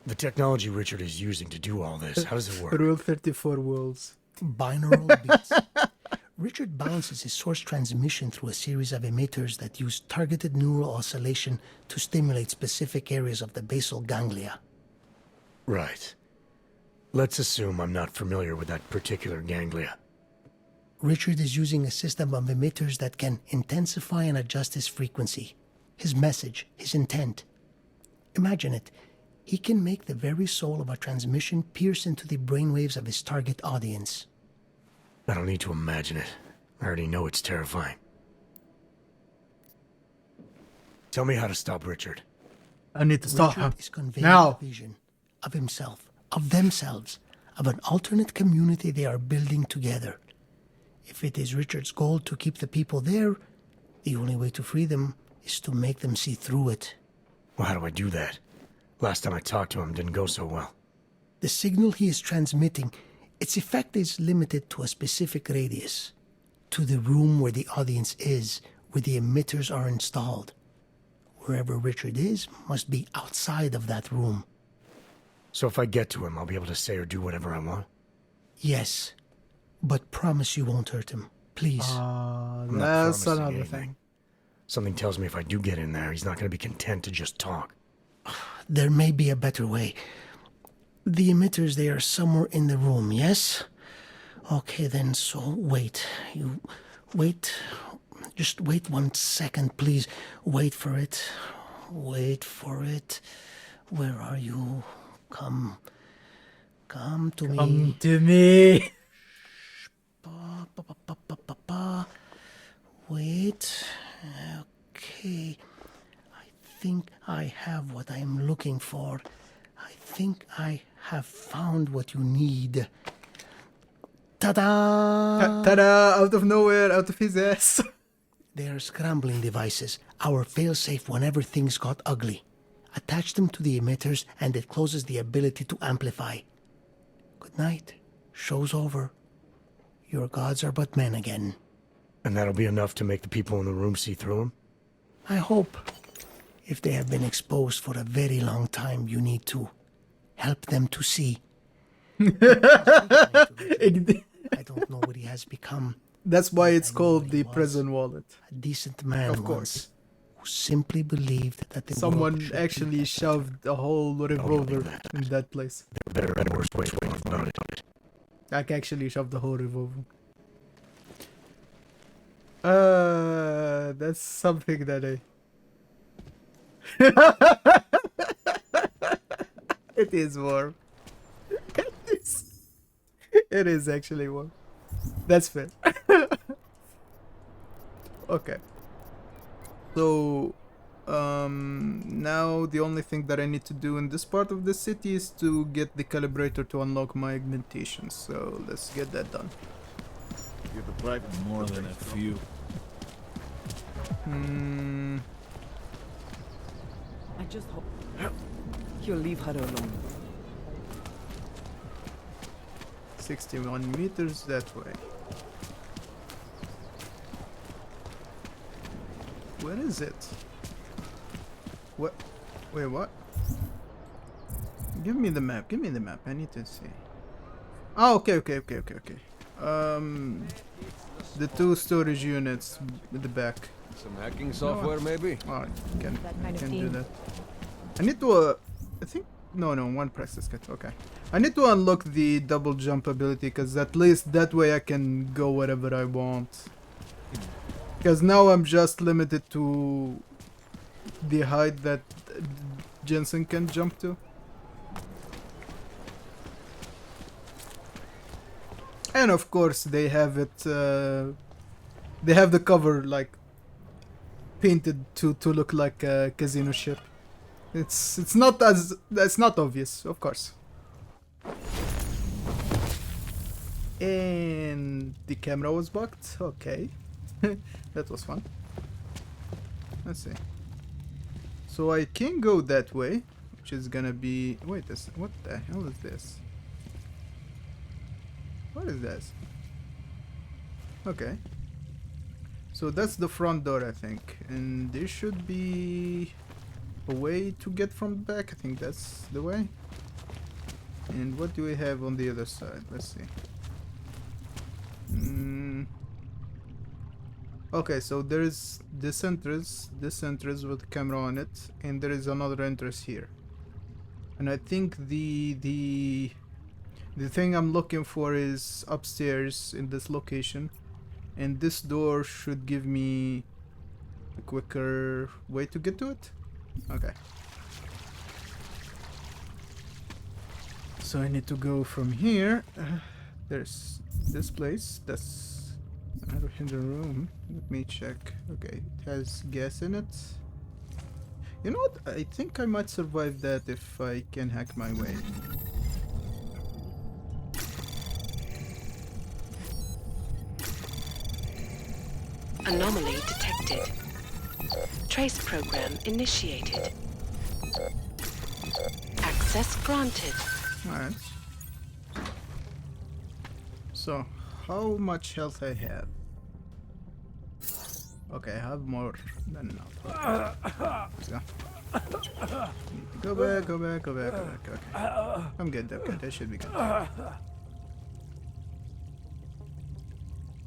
The technology Richard is using to do all this, how does it work? Rule 34 worlds. Binaural beats. Richard bounces his source transmission through a series of emitters that use targeted neural oscillation to stimulate specific areas of the basal ganglia. Right. Let's assume I'm not familiar with that particular ganglia. Richard is using a system of emitters that can intensify and adjust his frequency, his message, his intent. Imagine it. He can make the very soul of a transmission pierce into the brainwaves of his target audience. I don't need to imagine it. I already know it's terrifying. Tell me how to stop Richard. I need to stop him. Richard is conveying Now. a vision of himself, of themselves, of an alternate community they are building together. If it is Richard's goal to keep the people there, the only way to free them is to make them see through it. Well, how do I do that? Last time I talked to him didn't go so well. The signal he is transmitting, its effect is limited to a specific radius, to the room where the audience is, where the emitters are installed. Wherever Richard is must be outside of that room. So if I get to him, I'll be able to say or do whatever I want? Yes, but promise you won't hurt him, please. I'm not That's promising another anything. thing. Something tells me if I do get in there, he's not going to be content to just talk. There may be a better way. The emitters, they are somewhere in the room, yes? Okay, then, so wait. You wait. Just wait 1 second, please. Wait for it. Wait for it. Where are you? Come to me. Come to me. Wait. Okay. I think I have what I'm looking for. I think I have found what you need. Ta-da! Ta-da! Out of nowhere, out of his ass. They are scrambling devices, our failsafe whenever things got ugly. Attach them to the emitters and it closes the ability to amplify. Good night. Show's over. Your gods are but men again. And that'll be enough to make the people in the room see through him? I hope. If they have been exposed for a very long time, you need to help them to see. I don't know what he has become. That's why it's called the prison wallet. A decent man Of course. who simply believed that the world Someone should actually shoved a whole revolver in that place. There are better and worse ways to go about it. Like actually shoved the whole revolver. That's something that I... It is warm. It is actually warm. That's fair. Okay. So, now the only thing that I need to do in this part of the city is to get the calibrator to unlock my augmentation. So let's get that done. Give the private more than a few. I just hope you'll leave her alone. 61 meters that way. Where is it? What? Wait, what? Give me the map. Give me the map. I need to see. Oh, okay. The 2 storage units at the back. Some hacking software, maybe? Oh, I can kind of do thing. that. I need to, I think No, one practice kit. Okay. I need to unlock the double jump ability because at least that way I can go wherever I want. Because now I'm just limited to the height that Jensen can jump to. And of course they have it, they have the cover like painted to look like a casino ship. It's not obvious, of course. And the camera was bugged. Okay. That was fun. Let's see. So I can go that way, which is gonna be... Wait, what the hell is this? What is this? Okay. So that's the front door, I think. And there should be a way to get from the back. I think that's the way. And what do we have on the other side? Let's see. Okay, so there is this entrance with the camera on it, and there is another entrance here. And I think the thing I'm looking for is upstairs in this location, and this door should give me a quicker way to get to it. Okay. So I need to go from here. There's this place. That's another hidden room. Let me check. Okay, it has gas in it. You know what? I think I might survive that if I can hack my way. Anomaly detected. Trace program initiated. Access granted. Alright. So, how much health I have? Okay, I have more than enough. Let's go. Go back. Okay. I'm good. I should be good.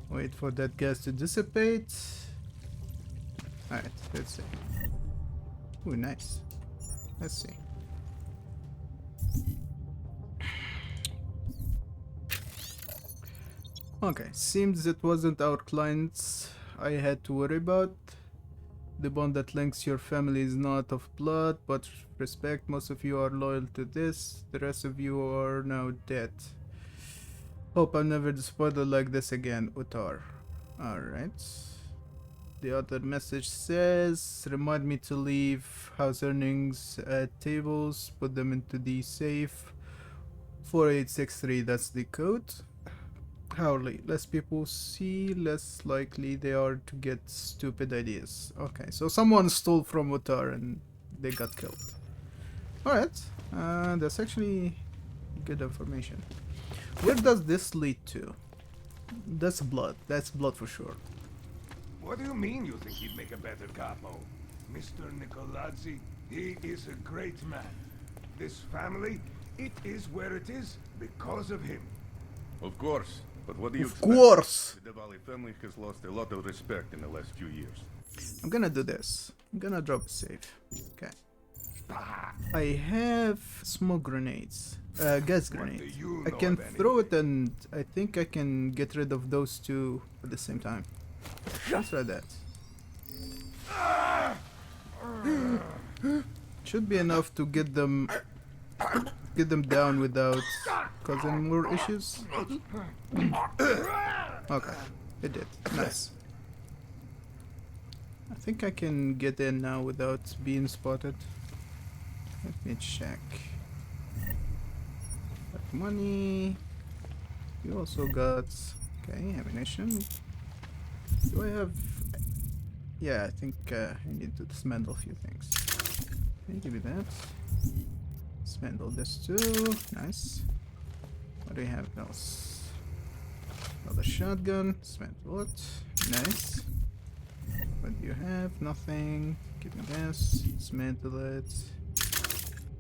Wait for that gas to dissipate. Alright, let's see. Ooh, nice. Let's see. Okay, seems it wasn't our clients I had to worry about. The bond that links your family is not of blood, but respect. Most of you are loyal to this. The rest of you are now dead. Hope I'm never disappointed like this again, Utar. Alright. The other message says, remind me to leave house earnings at tables, put them into the safe. 4863, that's the code. Hourly. Less people see, less likely they are to get stupid ideas. Okay, so someone stole from Utar and they got killed. Alright, that's actually good information. Where does this lead to? That's blood. That's blood for sure. What do you mean you think he'd make a better capo? Mr. Nicolazzi, he is a great man. This family, it is where it is because of him. Of course. But what do you Of expect? course. The Valley family has lost a lot of respect in the last few years. I'm gonna do this. I'm gonna drop a save. Okay. I have smoke grenades. Gas grenades. I can throw it and I think I can get rid of those two at the same time. Let's try that. Should be enough to get them down without causing more issues. Okay, it did. Nice. I think I can get in now without being spotted. Let me check. Got money. You also got... Okay, ammunition. Do I have... Yeah, I think I need to dismantle a few things. Okay, give me that. Dismantle this too. Nice. What do we have else? Another shotgun. Dismantle it. Nice. What do you have? Nothing. Give me this. Dismantle it.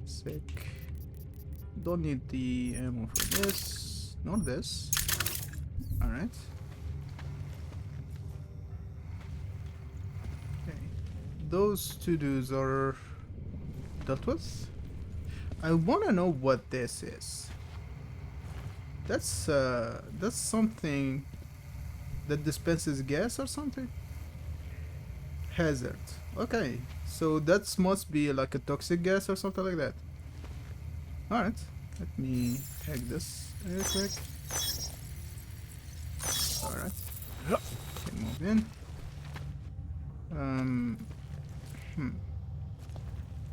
Sick. Don't need the ammo for this. Nor this. Alright. Okay. Those two dudes are dealt with. I wanna know what this is. That's something that dispenses gas or something? Hazard. Okay, so that must be like a toxic gas or something like that. Alright, let me hack this real quick. Alright. Okay, move in.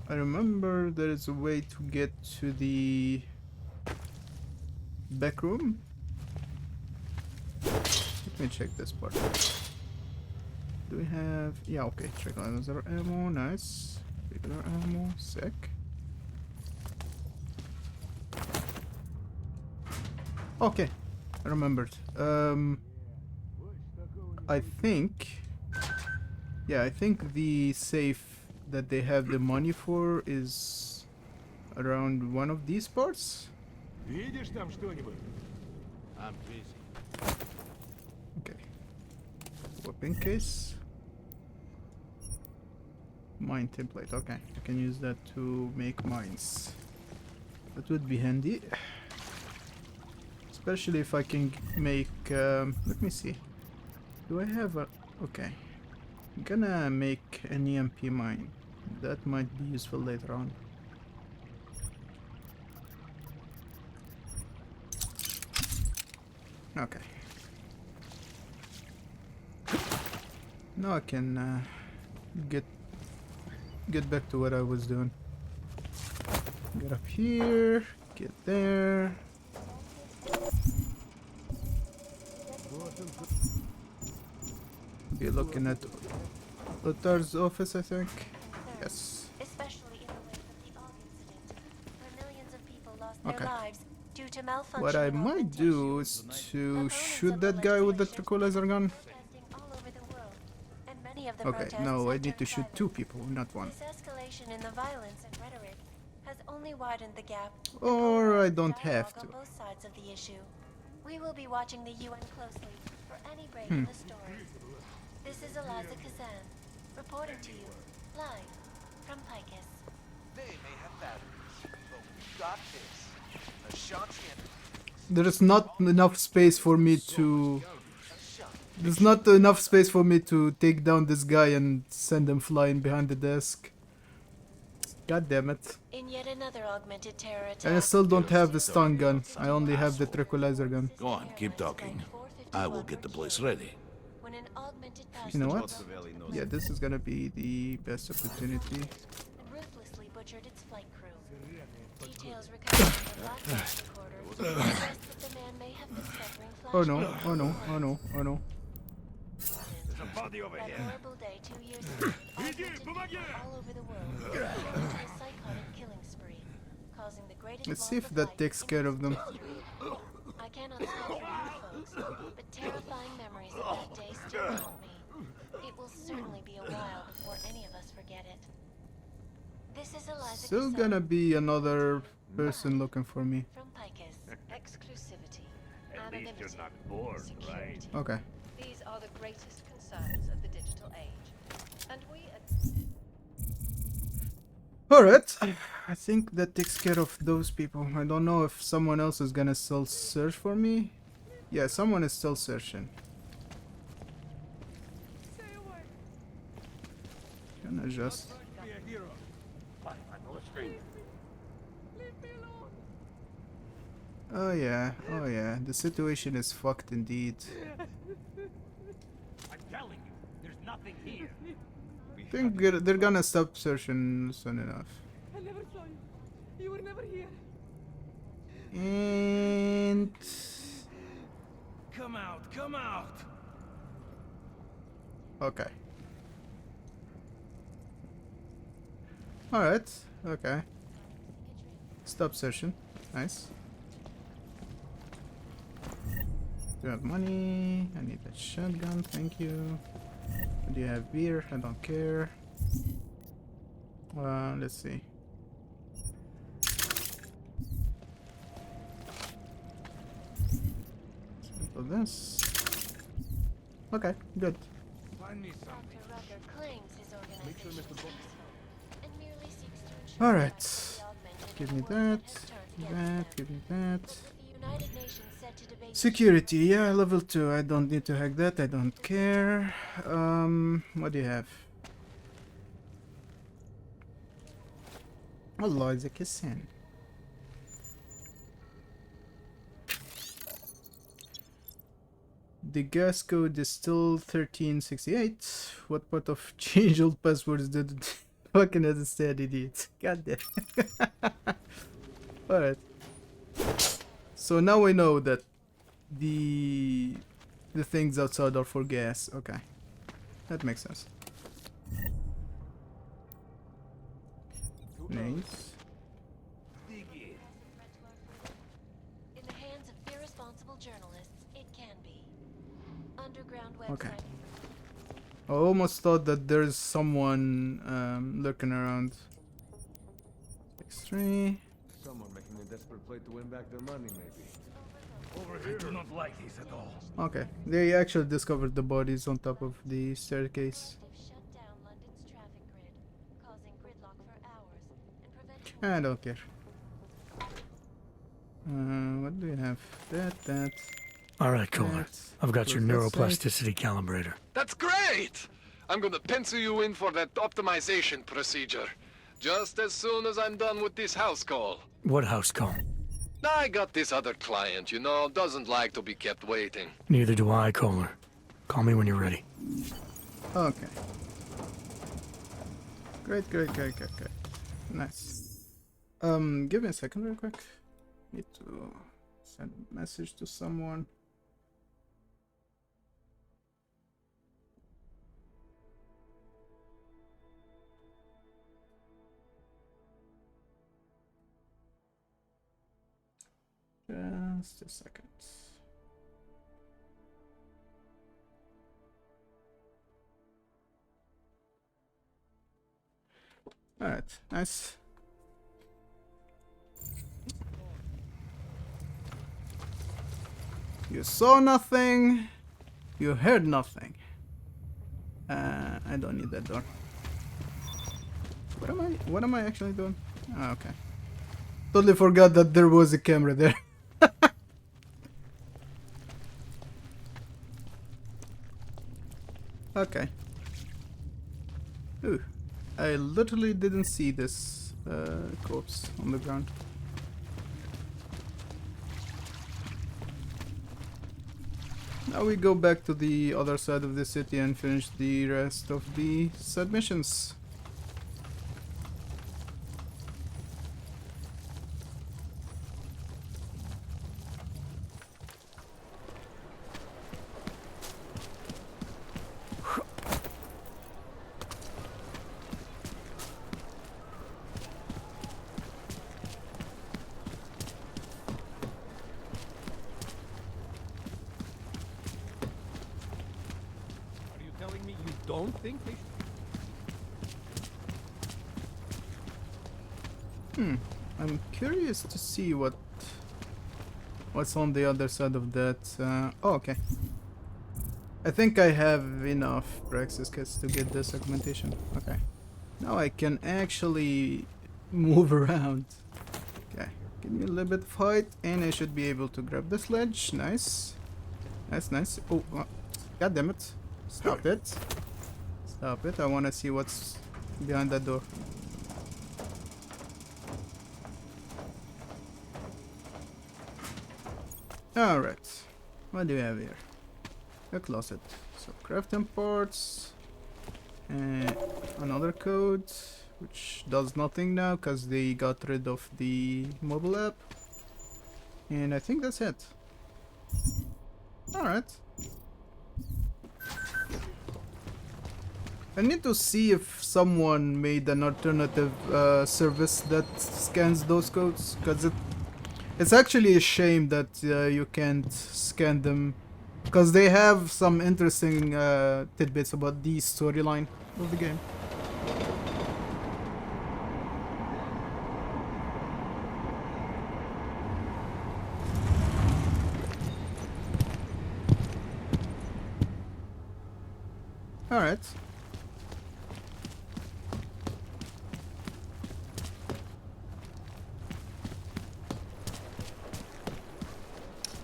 I remember there is a way to get to the back room. Let me check this part. Do we have... Yeah, okay. Tranquilizer ammo. Nice. Regular ammo. Sick. Okay. I remembered. I think... Yeah, I think the safe that they have the money for is around one of these parts. I'm busy. Okay. Weapon case. Mine template. Okay, I can use that to make mines. That would be handy. Especially if I can make... let me see. Do I have a... Okay. I'm gonna make an EMP mine. That might be useful later on. Okay. Now I can get back to what I was doing. Get up here, get there. Be looking at Lotar's office, I think. Yes. Especially in the wake of the Og incident, where millions of people lost their Okay. lives due to malfunction. What I might do is to shoot that guy with the tranquilizer gun. Okay, no, I need to shoot two people, not one. This escalation in the violence and rhetoric has only widened the gap. Or I don't have to. On both sides of the issue. We will be watching the UN closely for any break in the story. This is Eliza Kazan, reporting to you, live, from Picus. They may have batteries, but we've got this. Ashanti and... There is not enough space for me to... There's not enough space for me to take down this guy and send him flying behind the desk. God damn it. In yet another augmented terror attack. And I still don't have the stun gun. I only have the tranquilizer gun. Go on, keep talking. I will get the place ready. When an augmented You know what? Yeah, this is gonna be the best opportunity. ruthlessly butchered its flight crew. Details recovered from the black box recorder suggest that the man may have been suffering flashbacks. Oh no, oh no, oh no, oh no. There's a body over here. That horrible day 2 years ago, augmented people all over the world into a psychotic killing spree, causing the greatest Let's see loss if of that life takes in care of them. I cannot speak for you folks, but terrifying memories of that day still haunt me. It will certainly be a while before any of us forget it. This is Eliza Still Kazan. gonna be another person looking for me. From Picus. Exclusivity. At least you're not bored, right? Okay. These are the greatest concerns of the digital age. And we Alright. I think that takes care of those people. I don't know if someone else is gonna still search for me. Yeah, someone is still searching. Can I just... Oh yeah, the situation is fucked indeed. I'm telling you, there's nothing here. I think they're gonna stop searching soon enough. I never saw you. You were never here. And... Come out, come out! Okay. Alright, okay. Stop searching. Nice. Do you have money? I need a shotgun, thank you. Do you have beer? I don't care. Let's see. Simple this. Okay, good. Find me something. Dr. Rucker claims his organization is peaceful and merely seeks to ensure Alright. the augmented Give me that. Give me that. The United Nations said to debate Security, yeah, level 2. I don't need to hack that. I don't care. What do you have? Allah is a kissin. The gas code is still 1368. What part of change old passwords did it fucking understand, idiot? God damn. Alright. So now we know that the things outside are for gas. Okay. That makes sense. Nice. in the hands of irresponsible journalists, it can be. Underground website. Okay. I almost thought that there's someone lurking around. 6-3. Someone making a desperate play to win back their money, maybe. Over here. I do not like this at all. Okay, they actually discovered the bodies on top of the staircase. I don't care. What do you have? That. Alright, Kohler. I've got your Close that neuroplasticity calibrator. That's great! I'm gonna pencil you in for that optimization procedure. Just as soon as I'm done with this house call. What house call? I got this other client, you know, doesn't like to be kept waiting. Neither do I, Kohler. Call me when you're ready. Okay. Great. Nice. Give me a second real quick. Need to send a message to someone. Just a second. Alright, nice. You saw nothing. You heard nothing. I don't need that door. What am I actually doing? Oh, okay. Totally forgot that there was a camera there. Okay. Ooh. I literally didn't see this corpse on the ground. Now we go back to the other side of the city and finish the rest of the submissions. Don't think they should. I'm curious to see what's on the other side of that. Oh, okay. I think I have enough Praxis kits to get this augmentation. Okay. Now I can actually move around. Okay. Give me a little bit of height and I should be able to grab the sledge. Nice. Nice. Oh, god damn it. Stop it. Stop it. I want to see what's behind that door. Alright. What do we have here? A closet. So crafting parts. And another code. Which does nothing now because they got rid of the mobile app. And I think that's it. Alright. I need to see if someone made an alternative service that scans those codes, because it's actually a shame that you can't scan them, because they have some interesting tidbits about the storyline of the game. Alright.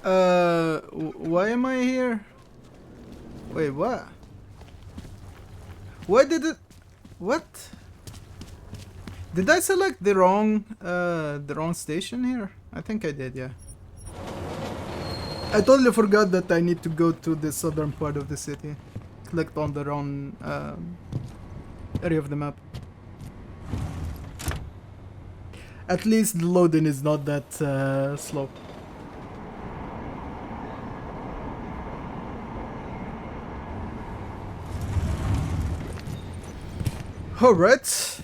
Why am I here? Wait, what? Why did it? What? Did I select the wrong station here? I think I did, yeah. I totally forgot that I need to go to the southern part of the city. Clicked on the wrong area of the map. At least the loading is not that slow. Alright. Is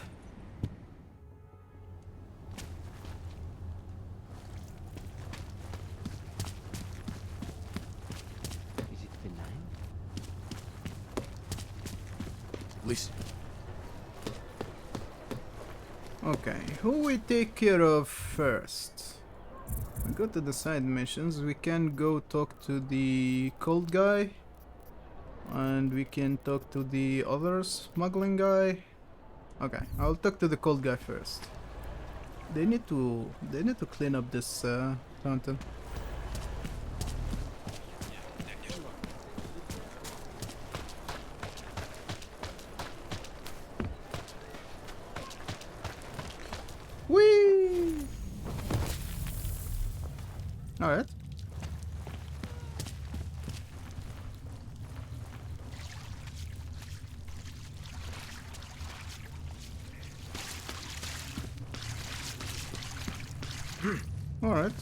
it benign? Listen. Okay, who we take care of first? We go to the side missions. We can go talk to the cold guy. And we can talk to the other smuggling guy. Okay, I'll talk to the cold guy first. They need to clean up this fountain. Whee! Alright. Alright.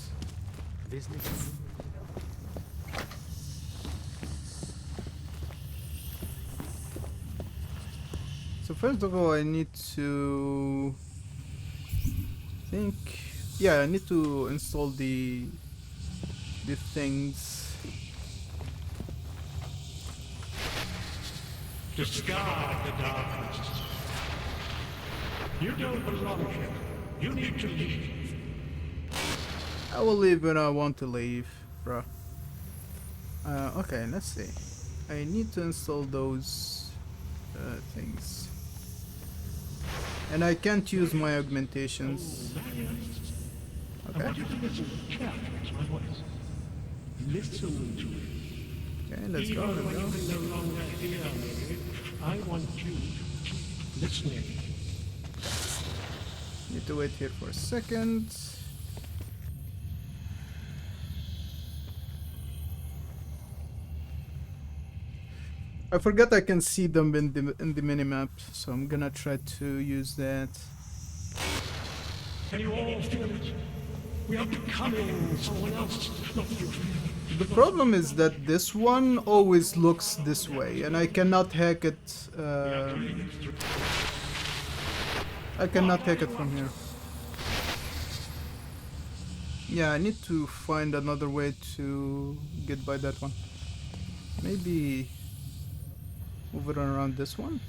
Business. So first of all, I need to think. Yeah, I need to install the things. Discard the darkness. You don't belong here. You need to leave. I will leave when I want to leave, bro. Okay, let's see. I need to install those things. And I can't use my augmentations. Okay. I want you to listen carefully to my voice. Listen to it. Okay, let's go. Even Let's when go. you can no longer hear me, I want you to keep listening. Need to wait here for a second. I forgot I can see them in the minimap, so I'm gonna try to use that. Can you all feel it? We are becoming someone else, not you. The problem is that this one always looks this way, and I cannot hack it. I cannot hack it from here. Yeah, I need to find another way to get by that one. Maybe move it around this one.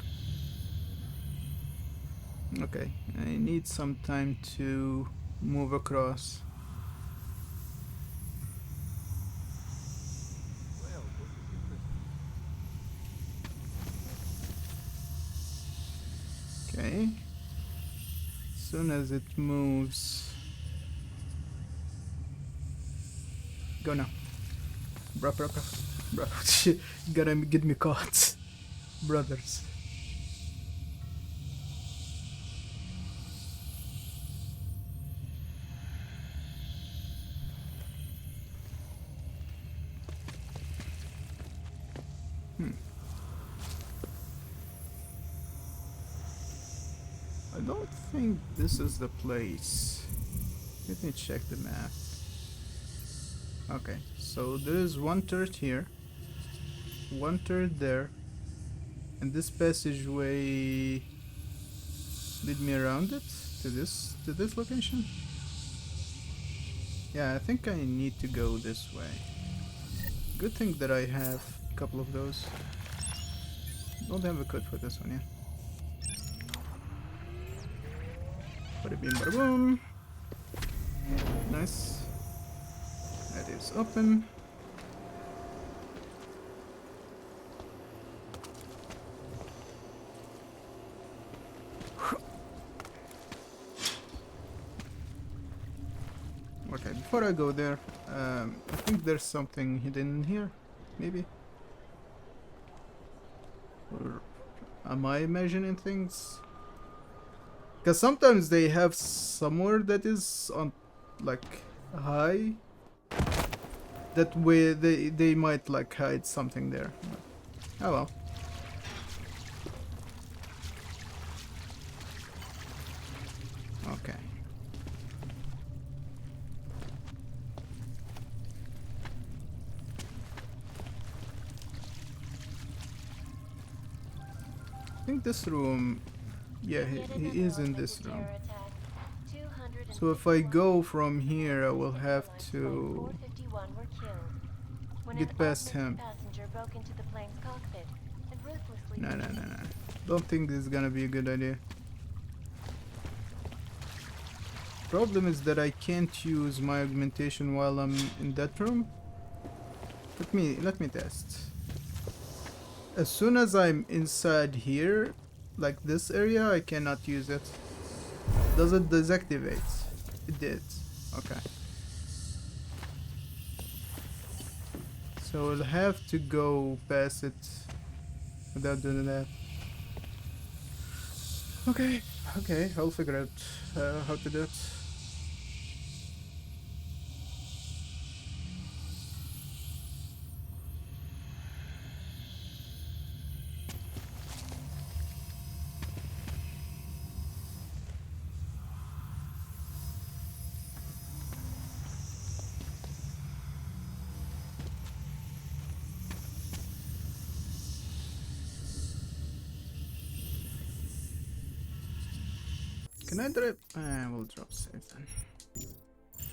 Okay, I need some time to move across. Okay. As soon as it moves. Go now. Bro. Shit, gotta get me caught. Brothers. I don't think this is the place. Let me check the map. Okay, so there is one turret here, one turret there, and this passageway lead me around it to this location. Yeah, I think I need to go this way. Good thing that I have a couple of those. Don't have a code for this one yet. Bada bing, bada boom. Nice. That is open. Okay, before I go there, I think there's something hidden in here, maybe. Or am I imagining things? Because sometimes they have somewhere that is on, like, high. That way they might like hide something there. Oh well. Okay. I think this room, yeah, he is in this room. So if I go from here, I will have to get past him. No. Don't think this is gonna be a good idea. Problem is that I can't use my augmentation while I'm in that room. Let me test. As soon as I'm inside here, like this area, I cannot use it. Does it deactivate? It did. Okay. So I'll have to go past it without doing that. Okay, I'll figure out how to do it. Can I drop? I will drop save then.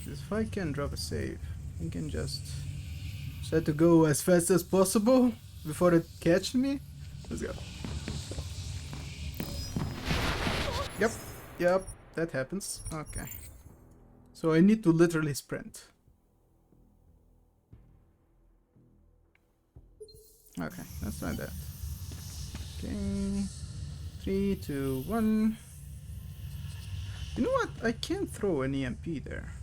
If I can drop a save, I can just try to go as fast as possible before it catches me. Let's go. Yep, that happens. Okay. So I need to literally sprint. Okay, let's try that. Okay. 3, 2, 1. You know what? I can't throw an EMP there.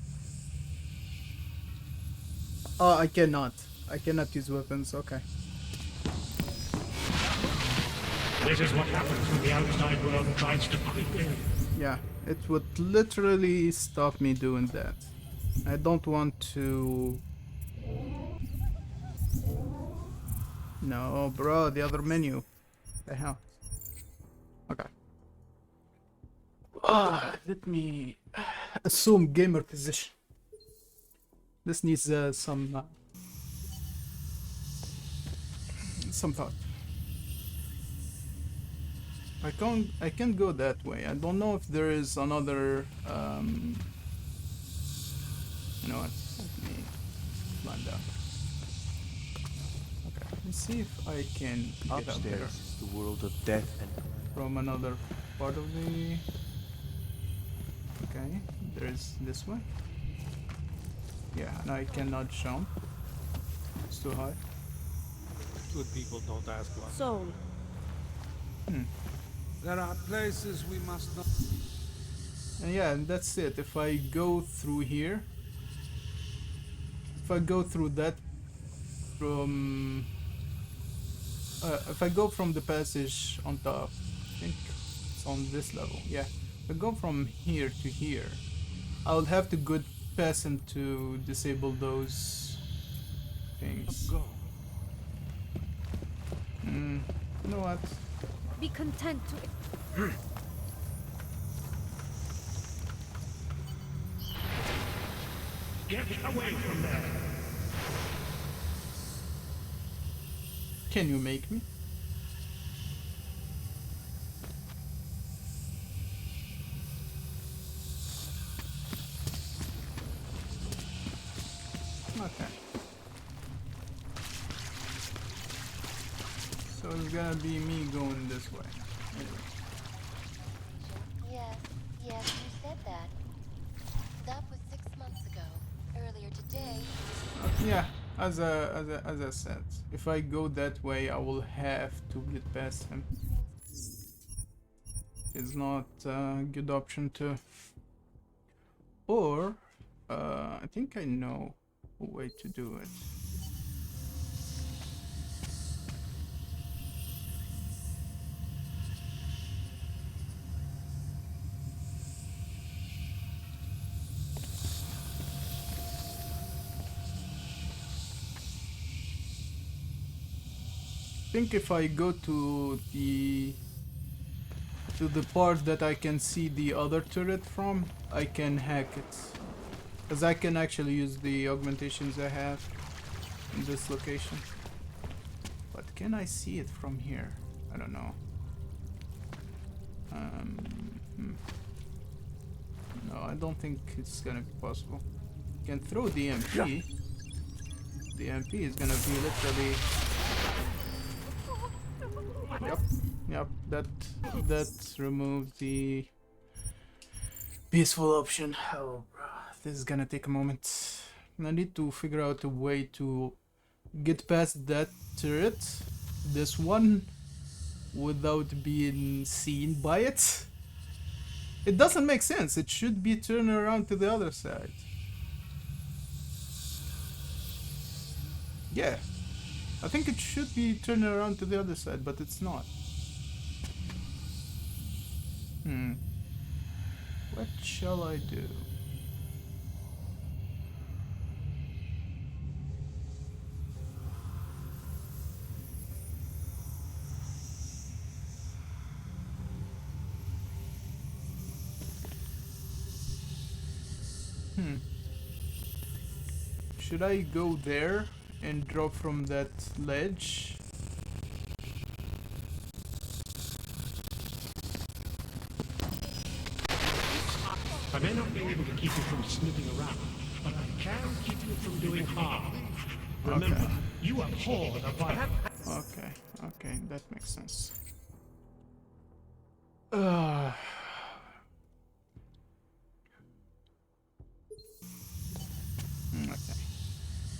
Oh, I cannot. I cannot use weapons. Okay. This is what happens when the outside world tries to creep in. Yeah, it would literally stop me doing that. I don't want to... No, bro, the other menu. The hell? Okay. Let me assume gamer position. This needs some thought. I can't go that way. I don't know if there is another you know what? Let me climb down. Okay, let's see if I can get up there. Upstairs is the world of death and From another part of the... Okay, there's this way. Yeah, and I cannot jump. It's too high. Good people don't ask why. Soul. There are places we must not. And yeah, and that's it. If I go through here, if I go through that from... if I go from the passage on top, I think it's on this level, yeah. If I go from here to here, I'll have to go past him to disable those things. Go. You know what? Be content to... Get away from there. Can you make me? Okay. So it's gonna be me going this way. Anyway. Yes, you said that. That was 6 months ago. Earlier today... Yeah, as I said, if I go that way, I will have to get past him. It's not a good option to... Or I think I know a way to do it. I think if I go to the part that I can see the other turret from, I can hack it. Because I can actually use the augmentations I have in this location. But can I see it from here? I don't know. No, I don't think it's gonna be possible. You can throw the MP. The MP is gonna be literally... Yep, that removes the peaceful option. Oh, bro, this is gonna take a moment. I need to figure out a way to get past that turret, this one, without being seen by it. It doesn't make sense. It should be turned around to the other side. Yeah, I think it should be turned around to the other side, but it's not. What shall I do? Should I go there and drop from that ledge? I may not be able to keep you from snooping around, but I can keep you from doing harm. Remember, Okay. you abhor the violence. Okay, that makes sense. Okay.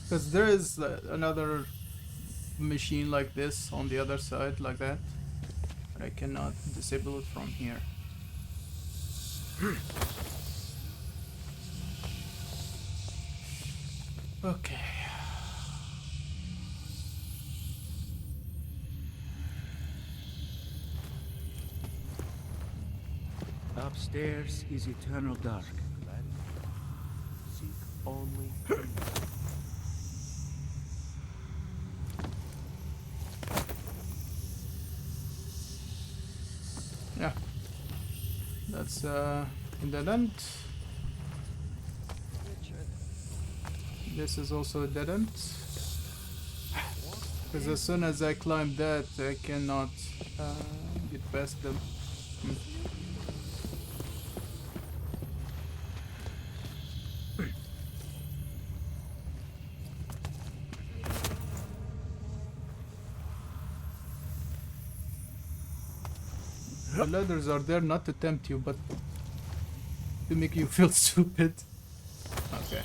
Because there is another machine like this on the other side, like that. But I cannot disable it from here. Okay. Upstairs is eternal dark. Seek only. Yeah. That's in the end. This is also a dead end. Because as soon as I climb that, I cannot get past them. The ladders are there not to tempt you, but to make you feel stupid. Okay.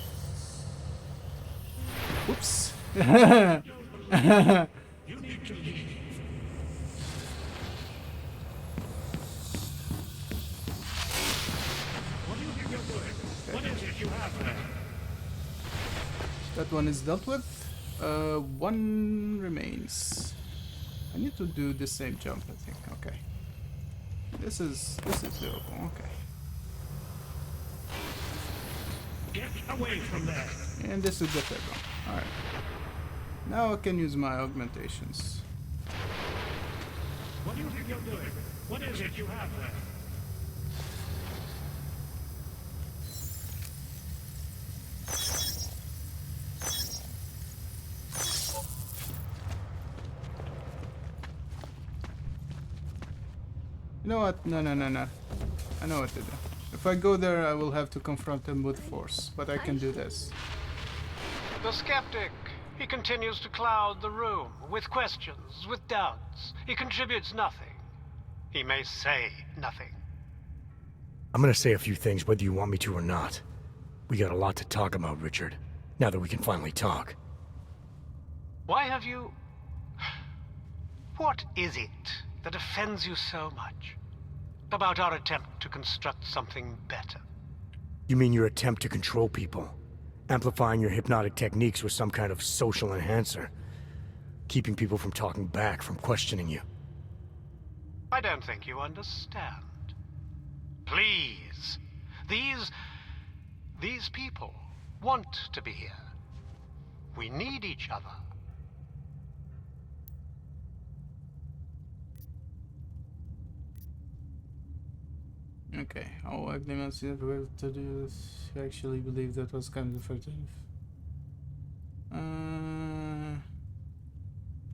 Oops. You need to leave. What do you think you're doing? What is it you have there? That one is dealt with. One remains. I need to do the same jump, I think. Okay. This is doable. Okay. Get away from there. And this is the third one. Alright. Now I can use my augmentations. What do you think you're doing? What is it you have there? You know what? No. I know what to do. If I go there, I will have to confront them with force. But I can do this. The skeptic. He continues to cloud the room with questions, with doubts. He contributes nothing. He may say nothing. I'm gonna say a few things whether you want me to or not. We got a lot to talk about, Richard. Now that we can finally talk. Why have you... What is it that offends you so much about our attempt to construct something better? You mean your attempt to control people? Amplifying your hypnotic techniques with some kind of social enhancer? Keeping people from talking back, from questioning you? I don't think you understand. Please. These people want to be here. We need each other. Okay, how ugly must you have to do this? I actually believe that was kind of effective.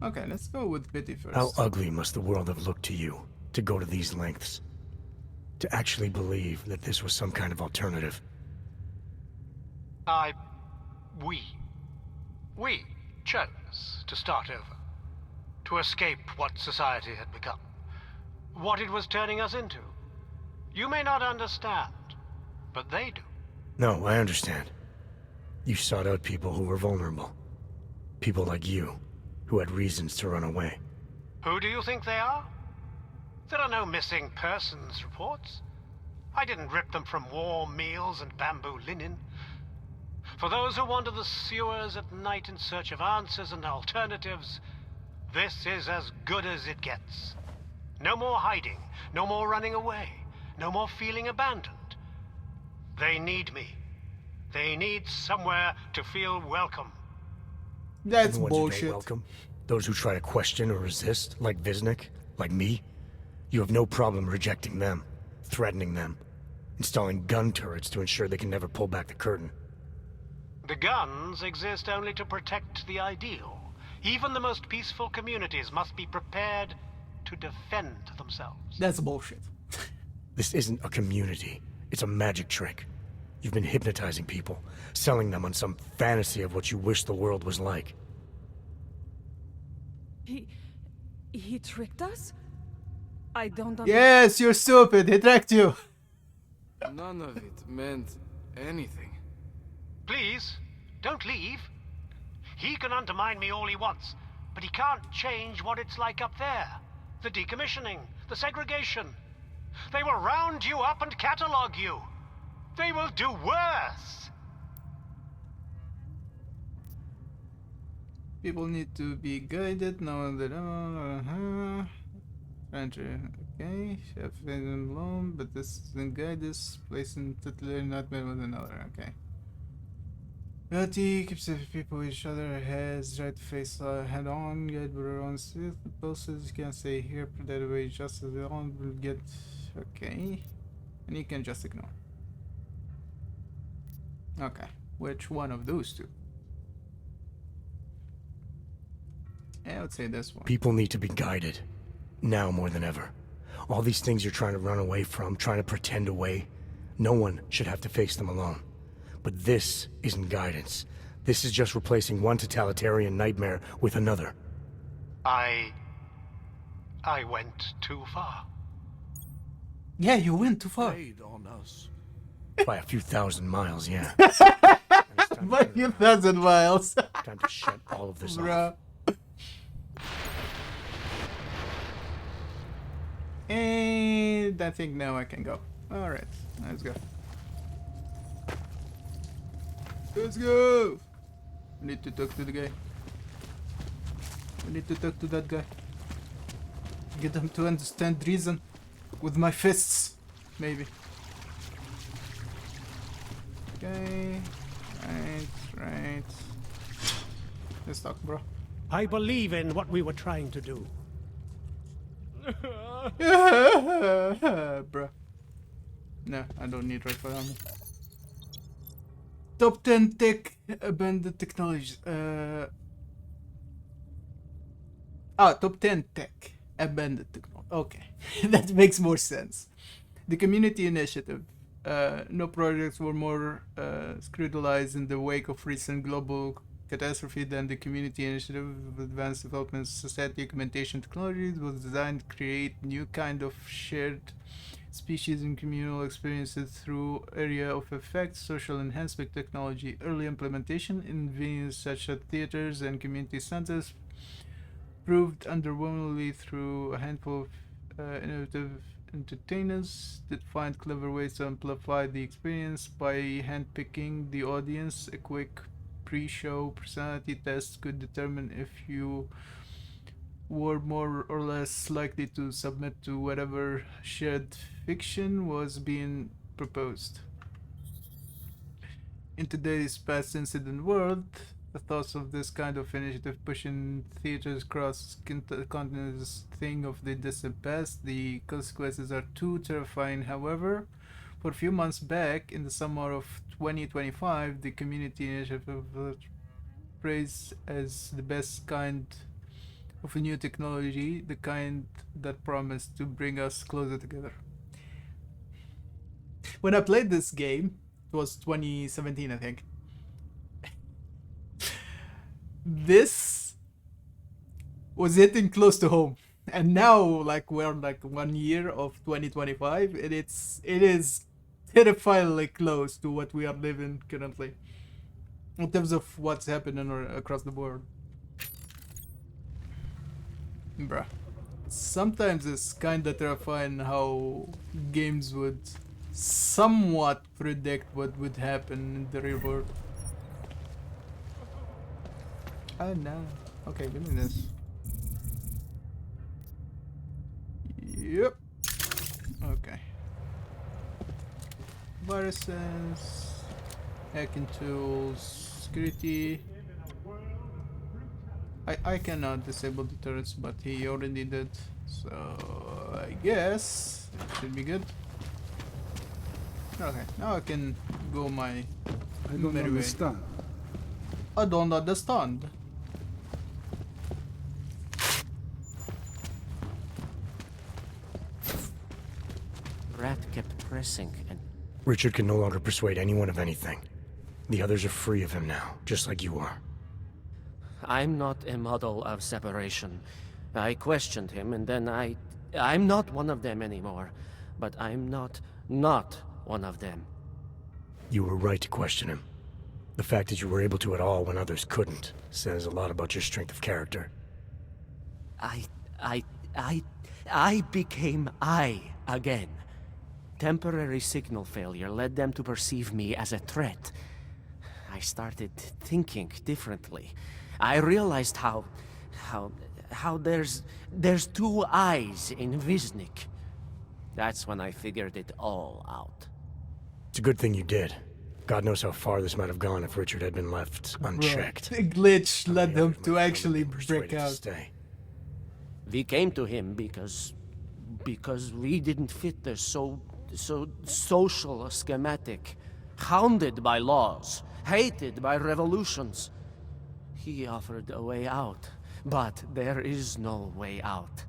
Okay, let's go with pity first. How ugly must the world have looked to you, to go to these lengths? To actually believe that this was some kind of alternative? We chose to start over. To escape what society had become. What it was turning us into. You may not understand, but they do. No, I understand. You sought out people who were vulnerable. People like you, who had reasons to run away. Who do you think they are? There are no missing persons reports. I didn't rip them from warm meals and bamboo linen. For those who wander the sewers at night in search of answers and alternatives, this is as good as it gets. No more hiding, no more running away, no more feeling abandoned. They need me. They need somewhere to feel welcome. That's the ones bullshit. Who don't welcome, those who try to question or resist, like Visnik, like me, you have no problem rejecting them, threatening them, installing gun turrets to ensure they can never pull back the curtain. The guns exist only to protect the ideal. Even the most peaceful communities must be prepared to defend themselves. That's bullshit. This isn't a community. It's a magic trick. You've been hypnotizing people, selling them on some fantasy of what you wish the world was like. He tricked us? I don't understand. Yes, you're stupid. He tracked you. None of it meant anything. Please, don't leave. He can undermine me all he wants, but he can't change what it's like up there. The decommissioning, the segregation. They will round you up and catalog you. They will do worse. People need to be guided now that okay, chef isn't alone, but this isn't guide this place in particular not met with another, okay. Reality keeps the people with each other heads try to face head on, guide with our own self. The pulses you can't stay here, that way just as long will get okay. And you can just ignore. Okay, which one of those two? Yeah, I would say this one. People need to be guided. Now more than ever. All these things you're trying to run away from, trying to pretend away, no one should have to face them alone. But this isn't guidance. This is just replacing one totalitarian nightmare with another. I went too far. Yeah, you went too far. On us. By a few thousand miles, yeah. By a few thousand miles. Time to shut all of this Bruh. off. And I think now I can go. Alright, let's go. Let's go! I need to talk to the guy. I need to talk to that guy. Get him to understand reason. With my fists. Maybe. Okay. Right. Let's talk, bro. I believe in what we were trying to do. Bruh. No, I don't need rifle ammo. Top 10 tech abandoned technologies. Top 10 tech abandoned technology. Okay, that makes more sense. The community initiative. No projects were more scrutinised in the wake of recent global catastrophe than the community initiative of advanced development society augmentation technologies was designed to create new kind of shared species and communal experiences through area of effect, social enhancement technology, early implementation in venues such as theaters and community centers proved underwhelmingly through a handful of innovative entertainers did find clever ways to amplify the experience by handpicking the audience. A quick pre-show personality test could determine if you were more or less likely to submit to whatever shared fiction was being proposed. In today's past incident world, the thoughts of this kind of initiative pushing theaters across continents thing of the distant past. The consequences are too terrifying, however. For a few months back, in the summer of 2025, the community initiative was praised as the best kind of a new technology, the kind that promised to bring us closer together. When I played this game, it was 2017, I think. This was hitting close to home, and now like we're like 1 year of 2025, and it is terrifyingly close to what we are living currently in terms of what's happening across the board. Bruh, sometimes it's kinda terrifying how games would somewhat predict what would happen in the real world. Oh no. Okay, give me this. Yep. Okay. Viruses, hacking tools, security. I cannot disable the turrets, but he already did. So I guess it should be good. Okay, now I can go my I don't merry way. understand. I don't understand. Rat kept pressing and... Richard can no longer persuade anyone of anything. The others are free of him now, just like you are. I'm not a model of separation. I questioned him, and then I'm not one of them anymore. But I'm not one of them. You were right to question him. The fact that you were able to at all when others couldn't says a lot about your strength of character. I became I again. Temporary signal failure led them to perceive me as a threat. I started thinking differently. I realized how there's two eyes in Viznik. That's when I figured it all out. It's a good thing you did. God knows how far this might have gone if Richard had been left unchecked. Bro, the glitch led them to actually break out. We came to him because we didn't fit the so social schematic, hounded by laws, hated by revolutions. He offered a way out, but there is no way out.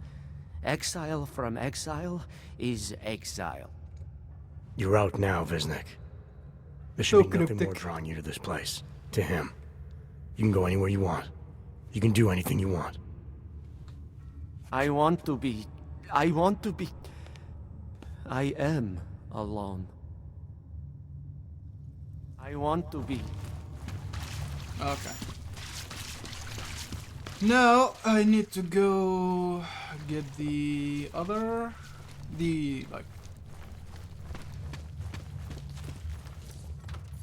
Exile from exile is exile. You're out now, Viznik. There should be nothing more drawing you to this place. To him. You can go anywhere you want. You can do anything you want. I want to be... I am alone. I want to be... Okay. Now I need to go get the other...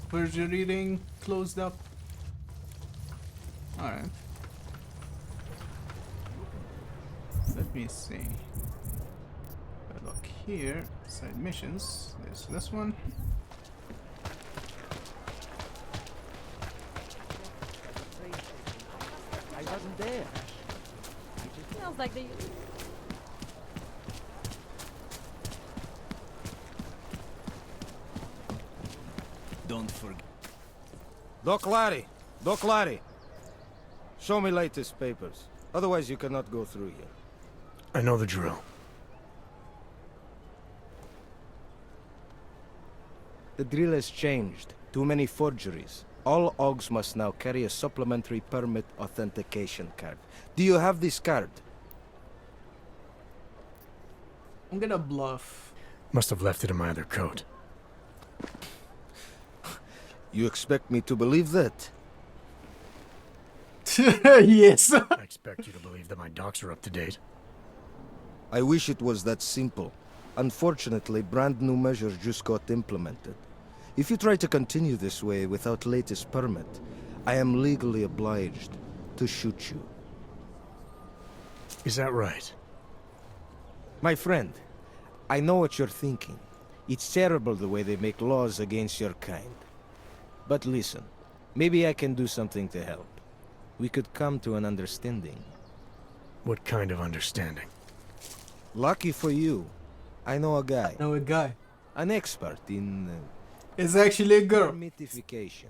Persia reading closed up. Alright. Let me see. If I look here, side missions. There's this one. I wasn't there. Sounds like they... Don't forget. Doc Larry! Show me latest papers. Otherwise you cannot go through here. I know the drill. The drill has changed. Too many forgeries. All OGs must now carry a supplementary permit authentication card. Do you have this card? I'm gonna bluff. Must have left it in my other coat. You expect me to believe that? Yes. I expect you to believe that my docs are up to date. I wish it was that simple. Unfortunately, brand new measures just got implemented. If you try to continue this way without latest permit, I am legally obliged to shoot you. Is that right? My friend, I know what you're thinking. It's terrible the way they make laws against your kind. But listen, maybe I can do something to help. We could come to an understanding. What kind of understanding? Lucky for you, I know a guy. Know a guy. An expert in... It's actually a girl. Permitification.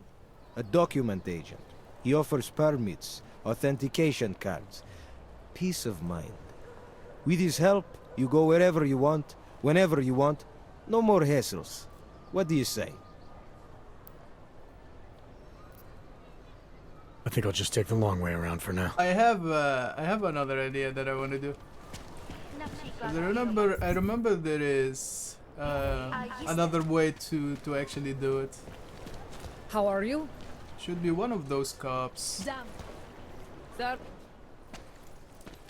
A document agent. He offers permits, authentication cards. Peace of mind. With his help, you go wherever you want, whenever you want. No more hassles. What do you say? I think I'll just take the long way around for now. I have another idea that I want to do. 'Cause I remember there is another way to actually do it. How are you? Should be one of those cops. Sir?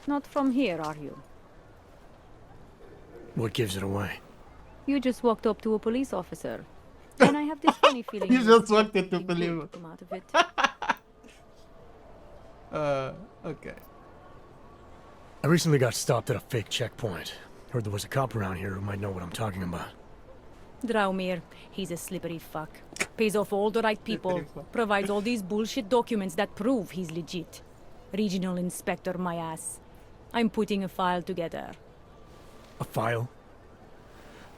Not from here, are you? What gives it away? You just walked up to a police officer. And I have this funny feeling You just walked into police. come out of it. Okay. I recently got stopped at a fake checkpoint. Heard there was a cop around here who might know what I'm talking about. Draumir, he's a slippery fuck. Pays off all the right people. Provides all these bullshit documents that prove he's legit. Regional inspector, my ass. I'm putting a file together. A file?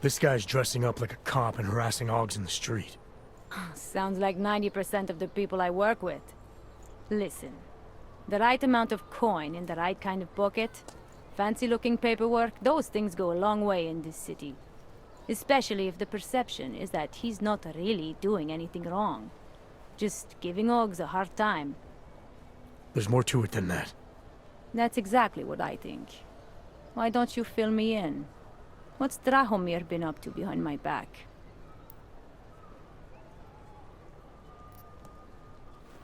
This guy's dressing up like a cop and harassing Augs in the street. Sounds like 90% of the people I work with. Listen, the right amount of coin in the right kind of pocket, fancy-looking paperwork, those things go a long way in this city. Especially if the perception is that he's not really doing anything wrong. Just giving Augs a hard time. There's more to it than that. That's exactly what I think. Why don't you fill me in? What's Drahomir been up to behind my back?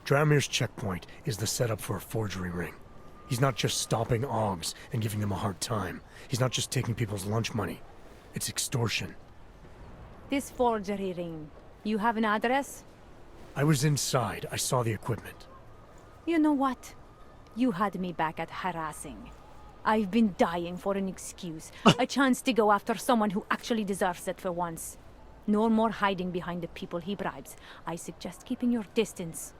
Draumir's checkpoint is the setup for a forgery ring. He's not just stopping Augs and giving them a hard time. He's not just taking people's lunch money. It's extortion. This forgery ring, you have an address? I was inside. I saw the equipment. You know what? You had me back at harassing. I've been dying for an excuse. A chance to go after someone who actually deserves it for once. No more hiding behind the people he bribes. I suggest keeping your distance.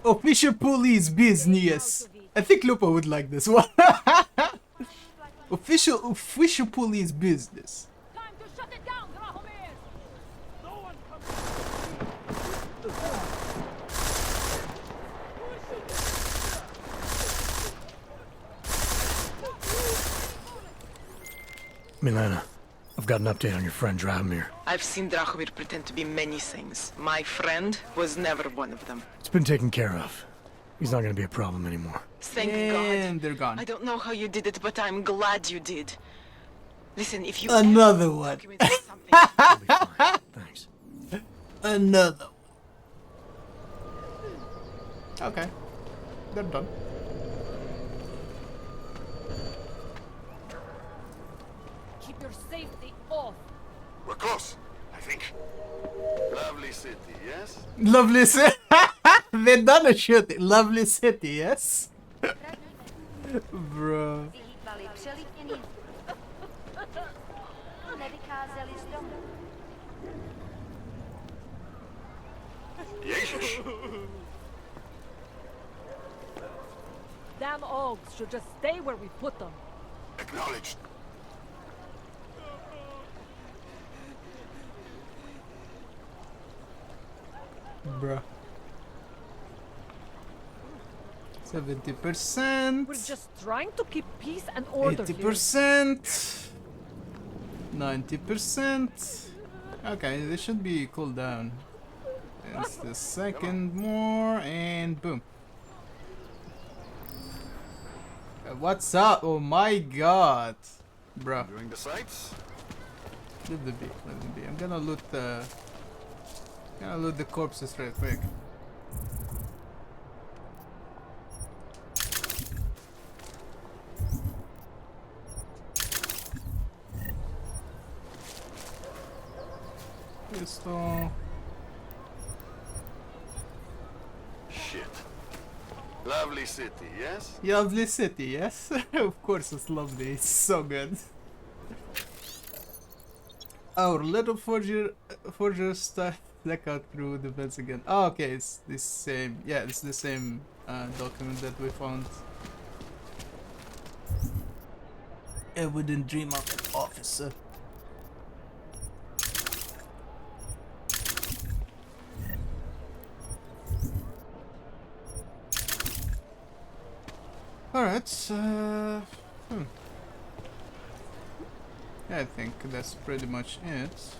Official police business. I think Lupa would like this one. Official police business. Milena, I've got an update on your friend Draumir. I've seen Drahomir pretend to be many things. My friend was never one of them. It's been taken care of. He's not gonna be a problem anymore. Thank And God. they're gone. I don't know how you did it, but I'm glad you did. Listen, if you Another one. Thanks. Another one. Okay. They're done. Keep your safety off. We're close, I think. Lovely city, yes? Lovely city. They done a shooting. Lovely city, yes? Bro. Damn Augs should just stay where we put them. Acknowledged. Bruh. 70%. We're just trying to keep peace and order. 80%. 90%. Okay, this should be cooled down. It's the second more, and boom. What's up? Oh my god. Bruh. Doing the sights? Leave the be. Leave the be. I'm gonna loot the corpses real quick. So Shit. Lovely city, yes? lovely city, yes? Of course it's lovely, it's so good. Our little forger stuff black out through the vents again. Oh, okay, it's the same. Yeah, it's the same document that we found. I wouldn't dream of it, officer. Alright, I think that's pretty much it.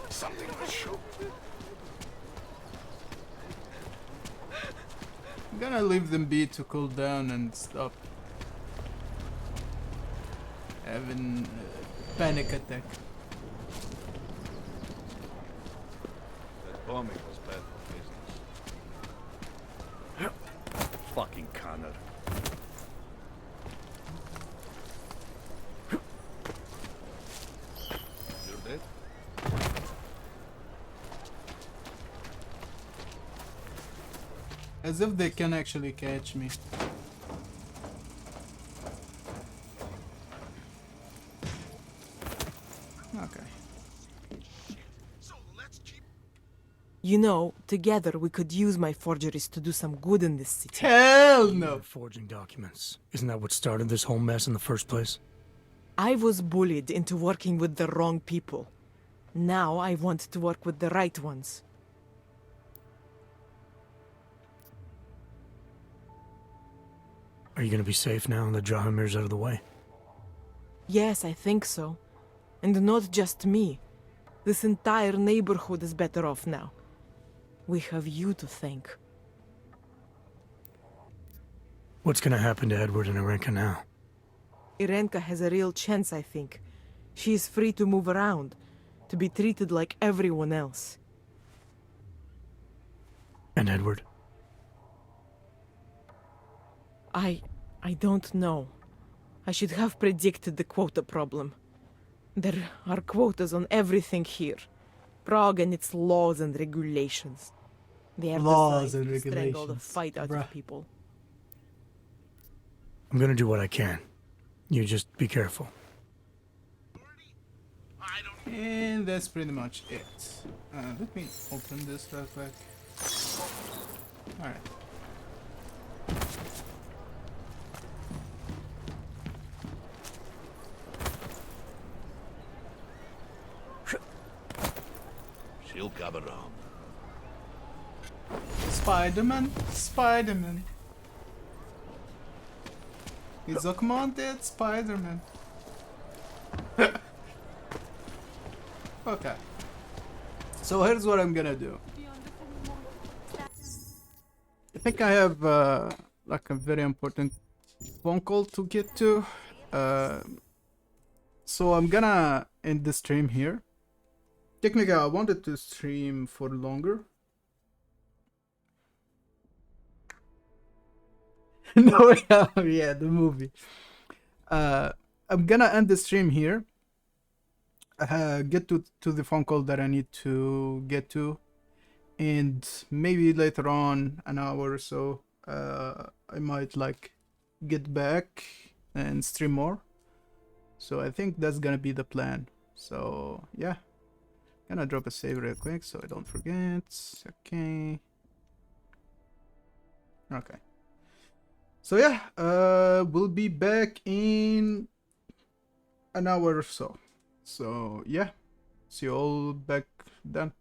Something must show. I'm gonna leave them be to cool down and stop having a panic attack. That bombing was bad for business. Fucking Connor. You're dead? As if they can actually catch me. Okay. You know, together we could use my forgeries to do some good in this city. Hell no! Forging documents. Isn't that what started this whole mess in the first place? I was bullied into working with the wrong people. Now I want to work with the right ones. Are you gonna be safe now that Drahomir's out of the way? Yes, I think so. And not just me. This entire neighborhood is better off now. We have you to thank. What's gonna happen to Edward and Irenka now? Irenka has a real chance, I think. She is free to move around, to be treated like everyone else. And Edward? I don't know. I should have predicted the quota problem. There are quotas on everything here. Prague and its laws and regulations. They are Laws designed and to strangle the regulations, fight out bruh. of people. I'm gonna do what I can. You just be careful. And that's pretty much it. Let me open this real quick. Alright. She'll come around. Spider-Man, Spider-Man. He's augmented Spider-Man. Okay. So here's what I'm gonna do. I think I have like a very important phone call to get to. So I'm gonna end the stream here. Technically, I wanted to stream for longer. No, yeah, the movie. I'm gonna end the stream here. Get to the phone call that I need to get to, and maybe later on, an hour or so, I might like get back and stream more. So I think that's gonna be the plan. So yeah, gonna drop a save real quick so I don't forget. Okay. Okay. So yeah, we'll be back in an hour or so. So yeah, see you all back then.